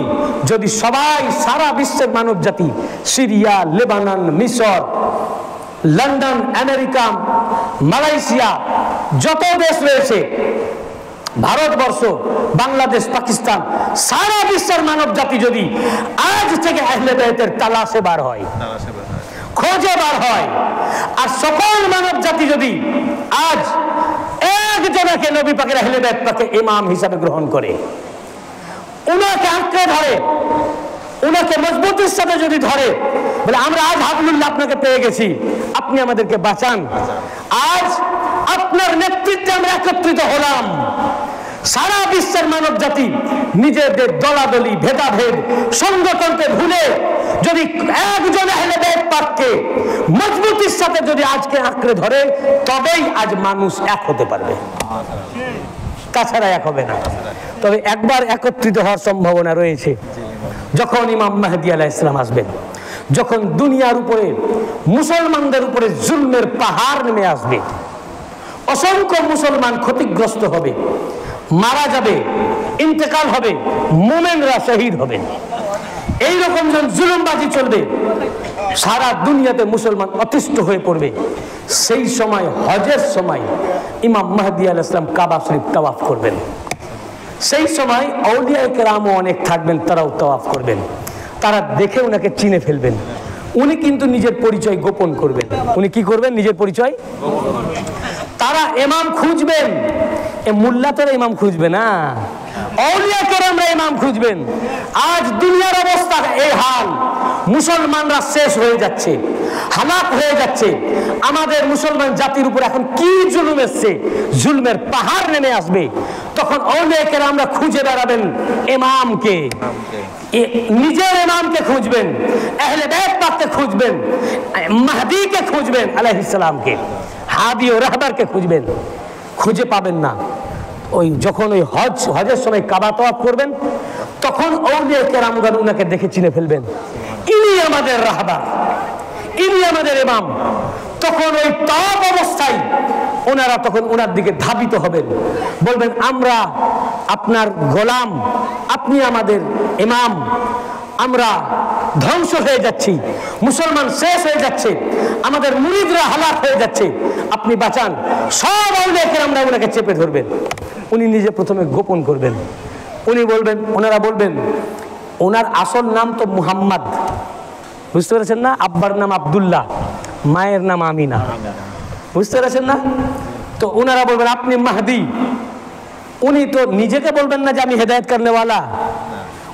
যদি সবাই, সারা বিশ্বের মানব জাতি, সিরিয়া, লেবানন, মিশর, লন্ডন, আমেরিকা, মালয়েশিয়া, যত দেশ রয়েছে, ভারতবর্ষ, বাংলাদেশ, পাকিস্তান, সারা বিশ্বের মানব জাতি যদি আজ থেকে আহলে বাইতের তালাশে বার হয়, খোঁজে বার হয়, আর সকল মানব জাতি যদি আজ একজনকে নবী পাকের আহলে বাইত পাকে ইমাম হিসাবে গ্রহণ করে, উনাকে আঁকড়ে ধরে, উনাকে মজবুতির সাথে যদি ধরে, বলে আমরা আজ হাবলুল্লাহ আপনাকে পেয়ে গেছি, আপনি আমাদেরকে বাঁচান। আজ আপনার নেতৃত্বে আমরা একত্রিত হলাম। সারা বিশ্বের মানব জাতি নিজেদের দলাদলি, ভেদাভেদ, সংগঠনকে ভুলে যদি একজন আহলে বাইত পাককে মজবুতির সাথে যদি আজকে আঁকড়ে ধরে, তবেই আজ মানুষ এক হতে পারবে, তাছাড়া এক হবে না। তবে একবার একত্রিত হওয়ার সম্ভাবনা রয়েছে, যখন ইমাম মাহদী আলাইহিস সালাম আসবেন, যখন দুনিয়ার উপরে মুসলমানদের উপরে জুলমের পাহাড় নেমে আসবে, অসংখ্য মুসলমান ক্ষতিগ্রস্ত হবে, মারা যাবে, ইন্তেকাল হবে, মুমিনরা শহীদ হবে, এইরকম যখন জুলুমবাজি চলবে, সারা দুনিয়াতে মুসলমান অতিষ্ঠ হয়ে পড়বে, সেই সময় হজের সময় ইমাম মাহদী আলাইহিস সালাম কাবা শরীফ তাওয়াফ করবেন। সেই সময় আউলিয়া কেরামও অনেক থাকবেন, তারাও তাওয়াফ করবেন। তারা দেখে ওনাকে চিনে ফেলবেন। উনি কিন্তু নিজের পরিচয় গোপন করবেন। উনি কি করবেন? নিজের পরিচয়। তারা ইমাম খুঁজবেন, এ মোল্লা তারা ইমাম খুঁজবে না, আউলিয়া কেরামরা ইমাম খুঁজবেন। আজ দুনিয়ার অবস্থা এই হাল, মুসলমানরা শেষ হয়ে যাচ্ছে, হালাক হয়ে যাচ্ছে। আমাদের মুসলমান জাতির উপর এখন কি জুলুম এসছে, জুলমের পাহাড় নেমে আসবে, তখন আউলিয়া কেরামরা খুঁজে বেড়াবেন ইমামকে, নিজের ইমামকে খুঁজবেন, আহলে বাইত পাককে খুঁজবেন, মাহদীকে খুঁজবেন আলাইহিস সালামকে, হাদি ও রাহবারকে খুঁজবেন, খুঁজে পাবেন না। ওই যখন ওই হজের সময় কাবা তাওয়াফ করবেন, তখন আউলিয়া কেরামগণ উনাকে দেখে চিনে ফেলবেন, ইনি আমাদের রাহবার, ইনি আমাদের ইমাম। তখন ওই তাওয়াফ অবস্থায় ওনারা তখন ওনার দিকে ধাবিত হবেন, বলবেন আমরা আপনার গোলাম, আপনি আমাদের ইমাম, আমরা ধ্বংস হয়ে যাচ্ছি, মুসলমান শেষ হয়ে যাচ্ছে, আমাদের মুরিদরা হালাক হয়ে যাচ্ছে, আপনি বাঁচান। সব আউলিয়া কেরামরা ওনাকে চেপে ধরবেন। উনি নিজে প্রথমে গোপন করবেন। উনি বলবেন, ওনারা বলবেন ওনার আসল নাম তো মুহাম্মদ, বুঝতে পেরেছেন না? আব্বার নাম আব্দুল্লাহ, মায়ের নাম আমিনা, বুঝতে পেরেছেন না? তো ওনারা বলবেন আপনি মাহদী। উনি তো নিজেকে বলবেন না যে আমি হেদায়েত করনেওয়ালা,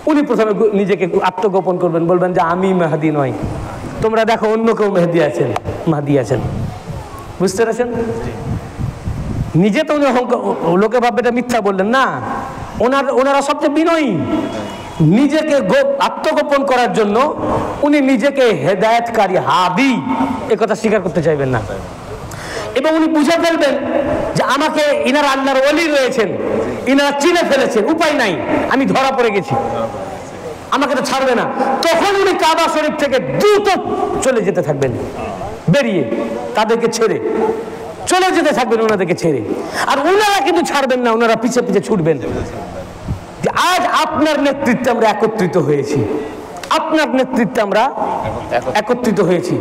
উনি প্রথমে নিজেকে আত্মগোপন করবেন, বলবেন যে আমি মাহদী নই, তোমরা দেখো অন্য কেউ মেহেদী আছেন, মাহদী আছেন, বুঝতে পেরেছেন? নিজে তো উনি লোকে ভাববে এটা মিথ্যা বললেন না, ওনারা সবচেয়ে বিনয়ী। নিজেকে আত্মগোপন করার জন্য উনি নিজেকে হেদায়েতকারী, হাদি, এ কথা স্বীকার করতে চাইবেন না। এবং উনি বুঝে ফেলবেন যে আমাকে ইনারা আল্লাহর ওলি রয়েছেন, ইনারা চিনে ফেলেছেন, উপায় নাই, আমি ধরা পড়ে গেছি। আমাকে তো ছাড়বে না, তখন উনি কাবা শরীফ থেকে দ্রুত চলে যেতে থাকবেন, বেরিয়ে তাদেরকে ছেড়ে চলে যেতে থাকবেন ওনাদেরকে ছেড়ে। আর ওনারা কিন্তু ছাড়বেন না, ওনারা পিছে পিছে ছুটবেন। যে আজ আপনার নেতৃত্বে আমরা একত্রিত হয়েছি, আপনার নেতৃত্বে আমরা একত্রিত হয়েছি।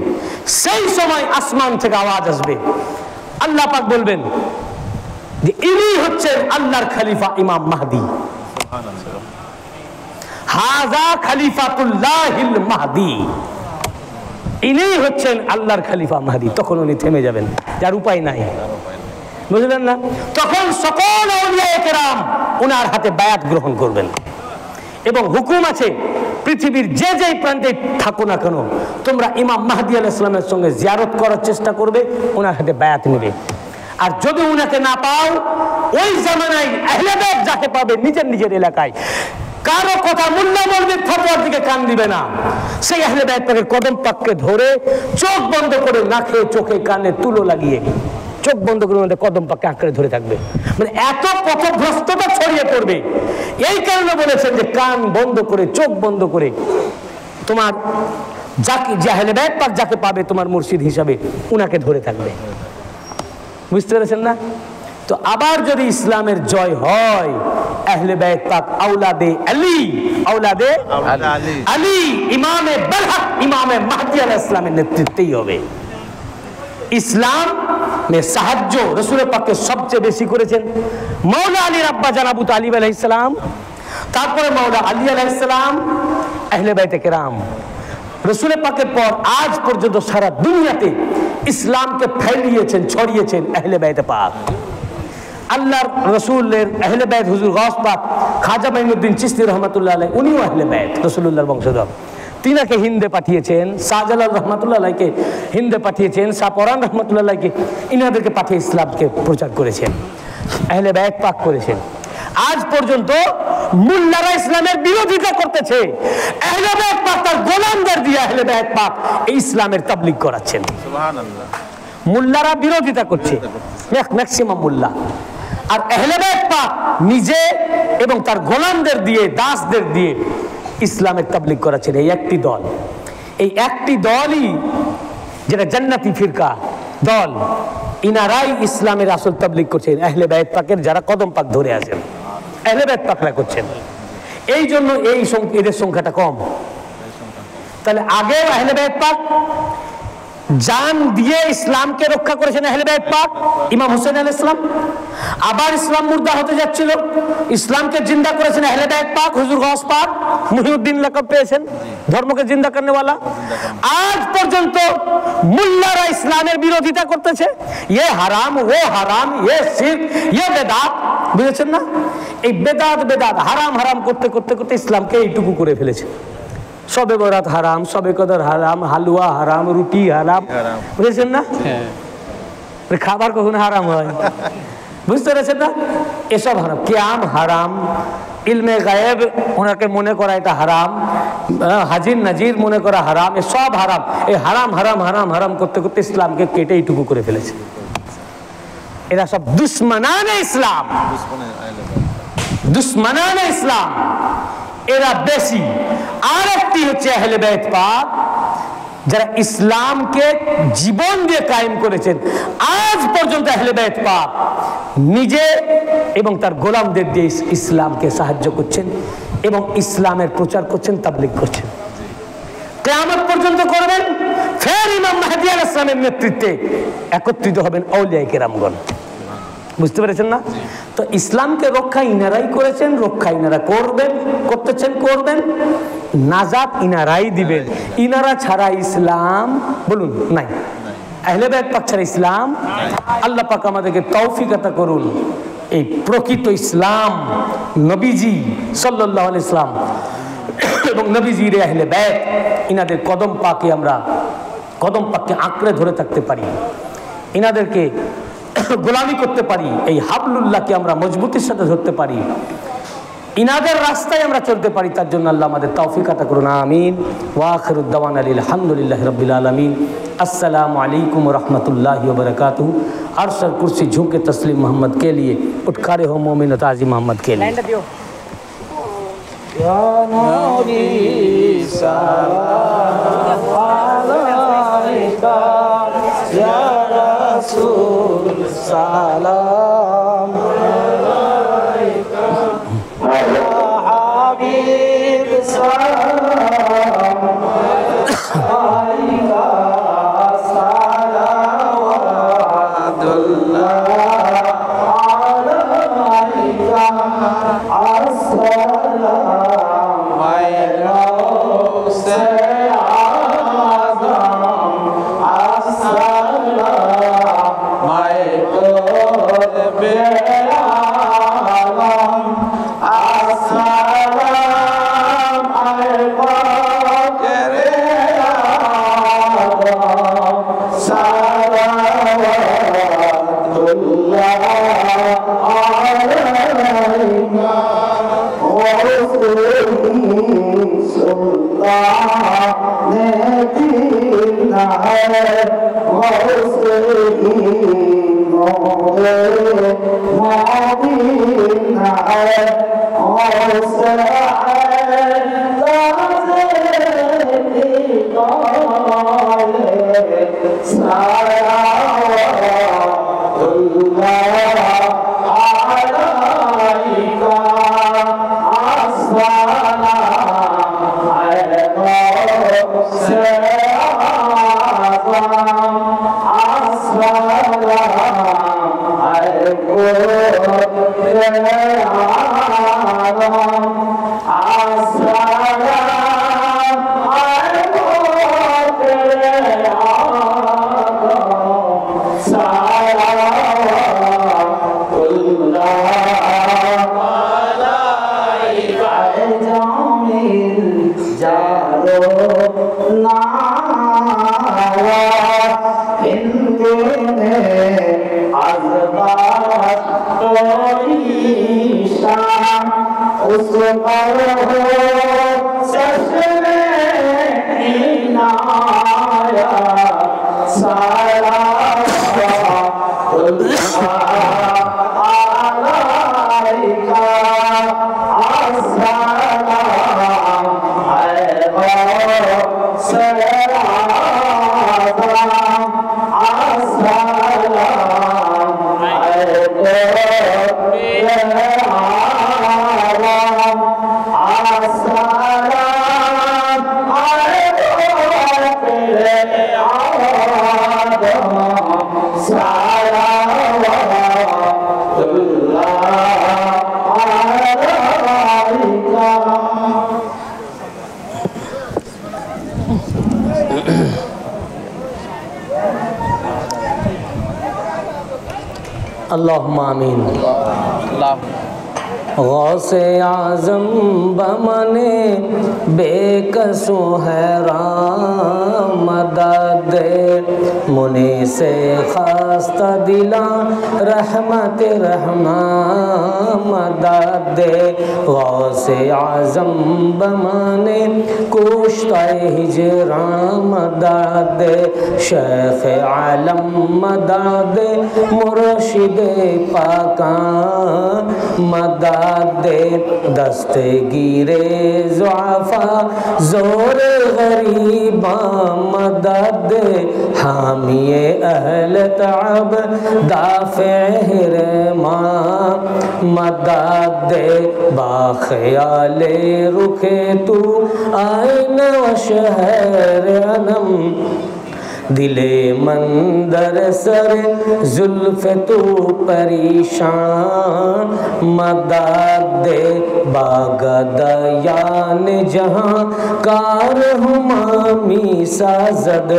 সেই সময় আসমান থেকে আওয়াজ আসবে, আল্লাহ পাক বলবেন যে ইনি হচ্ছেন আল্লাহর খলিফা ইমাম মাহদি, হাযা খলিফাতুল্লাহিল মাহদি, ইনি হচ্ছেন আল্লাহর খলিফা মাহদি। তখন উনি থেমে যাবেন, যার উপায় নাই, বুঝলেন না? তখন সকল আউলিয়ায়ে কেরাম ওনার হাতে বায়াত গ্রহণ করবেন এবং হুকুম আছে পৃথিবীর যে যেই প্রান্তে থাকো না কেন তোমরা ইমাম মাহদি আলাইহিস সালামের সঙ্গে জিয়ারত করার চেষ্টা করবে, ওনার হাতে বায়াত নেবে। আর যদি উনাকে না পাও, ওই জামানায় আহলে বাইত যাকে পাবে নিজের নিজের এলাকায় কারো কথা মুল্লা মৌলবীর ফতোয়ার দিকে কান দিবে না, সেই আহলে বাইত পাকের কদম পাককে ধরে চোখ বন্ধ করে, নাকে চোখে কানে তুলো লাগিয়ে চোখ বন্ধ করে ওনাদের কদম পাককে আঁকড়ে ধরে থাকবে। মানে এত পথভ্রষ্টতা ছড়িয়ে পড়বে। এই কারণে বলেছেন যে কান বন্ধ করে, চোখ বন্ধ করে তোমার যাকে যে আহলে বাইত পাক যাকে পাবে তোমার মুর্শিদ হিসাবে, উনাকে ধরে থাকবে। বুঝতে পেরেছেন না? তো আবার যদি ইসলামের জয় হয়, আহলে বাইত পাক আওলাদে আলী, আওলাদে আলী ইমামে বরহক ইমামে মাহদি আলাইহিস সালামের নেতৃত্বেই হবে। ইসলাম মে সাহায্য রাসূল পাককে সবচেয়ে বেশি করেছেন মাওলা আলীর আব্বা জান আবু তালিব আলাইহিস সালাম, তারপরে মাওলা আলী আলাইহিস সালাম, আহলে বাইতে কেরাম। রাসূল পাকের পর আজ পর্যন্ত সারা দুনিয়াতে ইসলামকে ফেলিয়েছেন, ছড়িয়েছেন আহলে বাইতে পাক। আল্লাহর রাসূলের আহলে বাইত হুজুর গাউস পাক খাজা মাইনুদ্দিন চিশতি রহমাতুল্লাহ আলাইহি, উনিও আহলে বাইত, রাসূলুল্লাহর বংশধর। তিনাকে হিন্দে পাঠিয়েছেন, শাহজালাল রহমাতুল্লাহ আলাইহিকে হিন্দে পাঠিয়েছেন, শাহ পরান রহমাতুল্লাহ আলাইহিকে, ইনাদেরকে পাঠিয়ে ইসলামকে প্রচার করেছেন, আহলে বাইত পাক করেছেন। আজ পর্যন্ত মুল্লারা ইসলামের বিরোধিতা করতেছে, আহলে বাইত পাক তার গোলামদের দিয়ে আহলে বাইত পাক এই ইসলামের তাবলীগ করাচ্ছেন। সুবহানাল্লাহ। মুল্লারা বিরোধিতা করছে, ম্যাক্সিমাম মুল্লা, আর আহলে বাইত পাক নিজে এবং তার গোলামদের দিয়ে, দাসদের দিয়ে ইসলামের তাবলীগ করাচ্ছেন। এই একটি দল, এই একটি দলই যেটা জান্নাতি ফিরকা দল, ইনারাই ইসলামের আসল তাবলীগ করছেন। আহলে বাইত পাকের যারা কদম পাক ধরে আছেন, আহলে বাইত পাকরা করছেন। এই জন্য এদের সংখ্যাটা কম। তাহলে আগেও আহলে বাইত পাক জান দিয়ে ইসলামকে রক্ষা করেছেন আহলে বাইত পাক, ইমাম হোসেন আলাইহিস সালাম। আবার ইসলাম মুর্দা হতে যাচ্ছিল, ইসলামকে জিন্দা করেছেন আহলে বাইত পাক, হুজুর গাউস পাক মুহিউদ্দিন লাকাব পেয়েছেন, ধর্মকে জিন্দা করনে ওয়ালা। আজ পর্যন্ত মুল্লারা ইসলামের বিরোধিতা করতেছে, ये হারাম, ও হারাম, ये শিরক, ये বেদাত। বুঝেছেন না? এই বেদাত বেদাত হারাম হারাম করতে করতে করতে ইসলামকে এইটুকু করে ফেলেছে। সবে বরাত হারাম, সবে কদর হারাম, হালুয়া হারাম, রুটি হারাম। বুঝেছেন না? খাবার কখনো হারাম হয়? বুঝতে পেরেছেন না? এসব হারাম, কিয়াম হারাম, ইলমে গায়েব ওনাকে মনে করা এটা হারাম, হাজির নাজির মনে করা হারাম, এ সব হারাম। এই হারাম হারাম হারাম হারাম করতে করতে ইসলামকে কেটে এইটুকু করে ফেলেছে। এরা সব দুশ্মনানে ইসলাম, দুশ্মনানে ইসলাম, এরা বেশি। আর একটি হচ্ছে আহলে বাইত পাক, যারা ইসলামকে জীবন দিয়ে কায়েম করেছেন। আজ পর্যন্ত আহলে বাইত পাক নিজে এবং তার গোলামদের দিয়ে ইসলামকে সাহায্য করছেন এবং ইসলামের প্রচার করছেন, তাবলীগ করছেন। কিয়ামত পর্যন্ত করবেন। ফের ইমাম মাহদি আলাইহিস সালামের নেতৃত্বে একত্রিত হবেন আউলিয়ায়ে কেরামগণ। বুঝতে পেরেছেন না? তো ইসলামকে রক্ষা ইনারাই করেছেন, রক্ষা ইনারা করবেন, করতেছেন, করবেন, নাজাত ইনারাই দিবেন। ইনারা ছাড়া ইসলাম বলুন নাই, আহলে বাইত পাক ছাড়া ইসলাম। আল্লাহ পাক আমাদেরকে তৌফিক আতা করুন এই প্রকৃত ইসলাম নবীজি সাল্লাল্লাহু আলাইহি ওয়াসাল্লাম এবং নবীজির আহলে বাইত ইনাদের কদম পাকে আমরা কদম পাককে আঁকড়ে ধরে থাকতে পারি, ইনাদেরকে গোলামি করতে পারি, এই হাবলুল্লাহকে আমরা মজবুতির সাথে ধরতে পারি, ইনাদের রাস্তায় আমরা চলতে পারি। তার জন্য আল্লাহ আমাদের তৌফিক আতা করুন, আমিন। ওয়া আখিরু দাওয়ানা আলহামদুলিল্লাহি রাব্বিল আলামিন। अस्सलामु अलैकुम व रहमतुल्लाहि व बरकातुहू। अर्श और कुर्सी झुके तस्लीम मोहम्मद के लिए, उठ खड़े हो मोमिन ताजी मोहम्मद के लिए। या नबी सलाम अलैका या रसूल सलाम अलैका या हबीब सलाम अलैका सलावतुल्लाह अल्लाहुम्मा आमीन। गौसे आज़म बमने बेकसो हैरान मदद मुने से खास्ता दिला रहमत रहमान मदद गौसे आज़म बमने कुश्ता हिजरान मदद शेख आलम मदद मुर्शिद पाका मदद दस्ते गिरे ज़ुआफ़ा ज़ोर गरीबा मदद हामिए अहल तअब दाफ़े रहमा मदद बाख़याले रुखे तू आइन व शहर अनम दिले मंदर सर जुल्फ तू परेशान मदद बागदयान जहाँ कार हुमामी साजद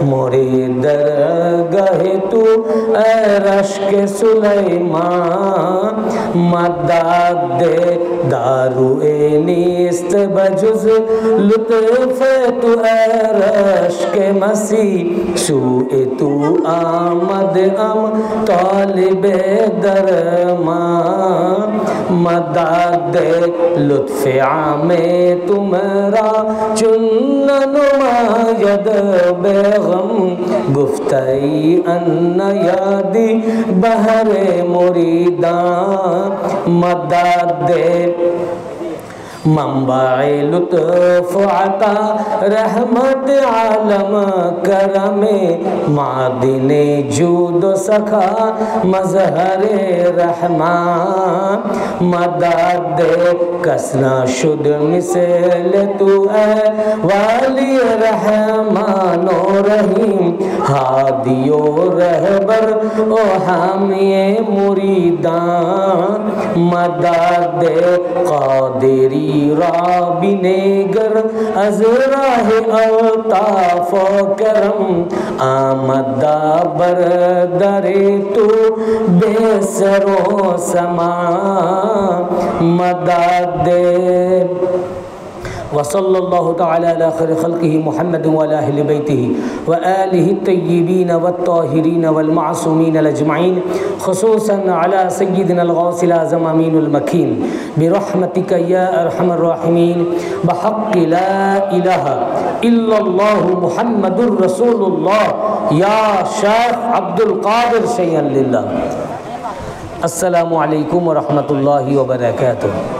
मोरे दरगहे तू रश के सुलेमान मदद दारू नीस्त बजुज लुत्फ तू रश के मसी सूए तू आमद अम तालिबे दरमा मदद लुत्फ आमे तुमरा चुन्न नुमायद बेगम गुफ्तई अन्न यादी बहरे मुरीदा मदद मंबाए लुत्फ अता रहमत आलम करम मादिने जूद सखा मजहर रहमान मदद कसना शुद मिसल तू है वाली रहमानो रहीम हादियो रहबर ओ हामिए मुरीदान मदद कादिरी राबिनेगर अज़राह अल्ताफ करम आमदा बरदरे तू बेसरो समा मदद वसल्लल्लाहु तआला अला खैरि खल्क़िही मुहम्मद व अला अहलि बैतिही व आलिहि तय्यिबीन व ताहिरीन वल मासूमीन अजमईन खुसूसन अला सय्यिदिना अल-गौसिल आज़म अमीनुल मकीन बिरहमतिका या अरहमर राहिमीन बहक़्क़ि ला इलाहा इल्लल्लाहु मुहम्मदुर रसूलुल्लाह या शेख अब्दुल कादिर शैय्यन लिल्लाह। अस्सलामु अलैकुम व रहमतुल्लाहि व बरकातुहू।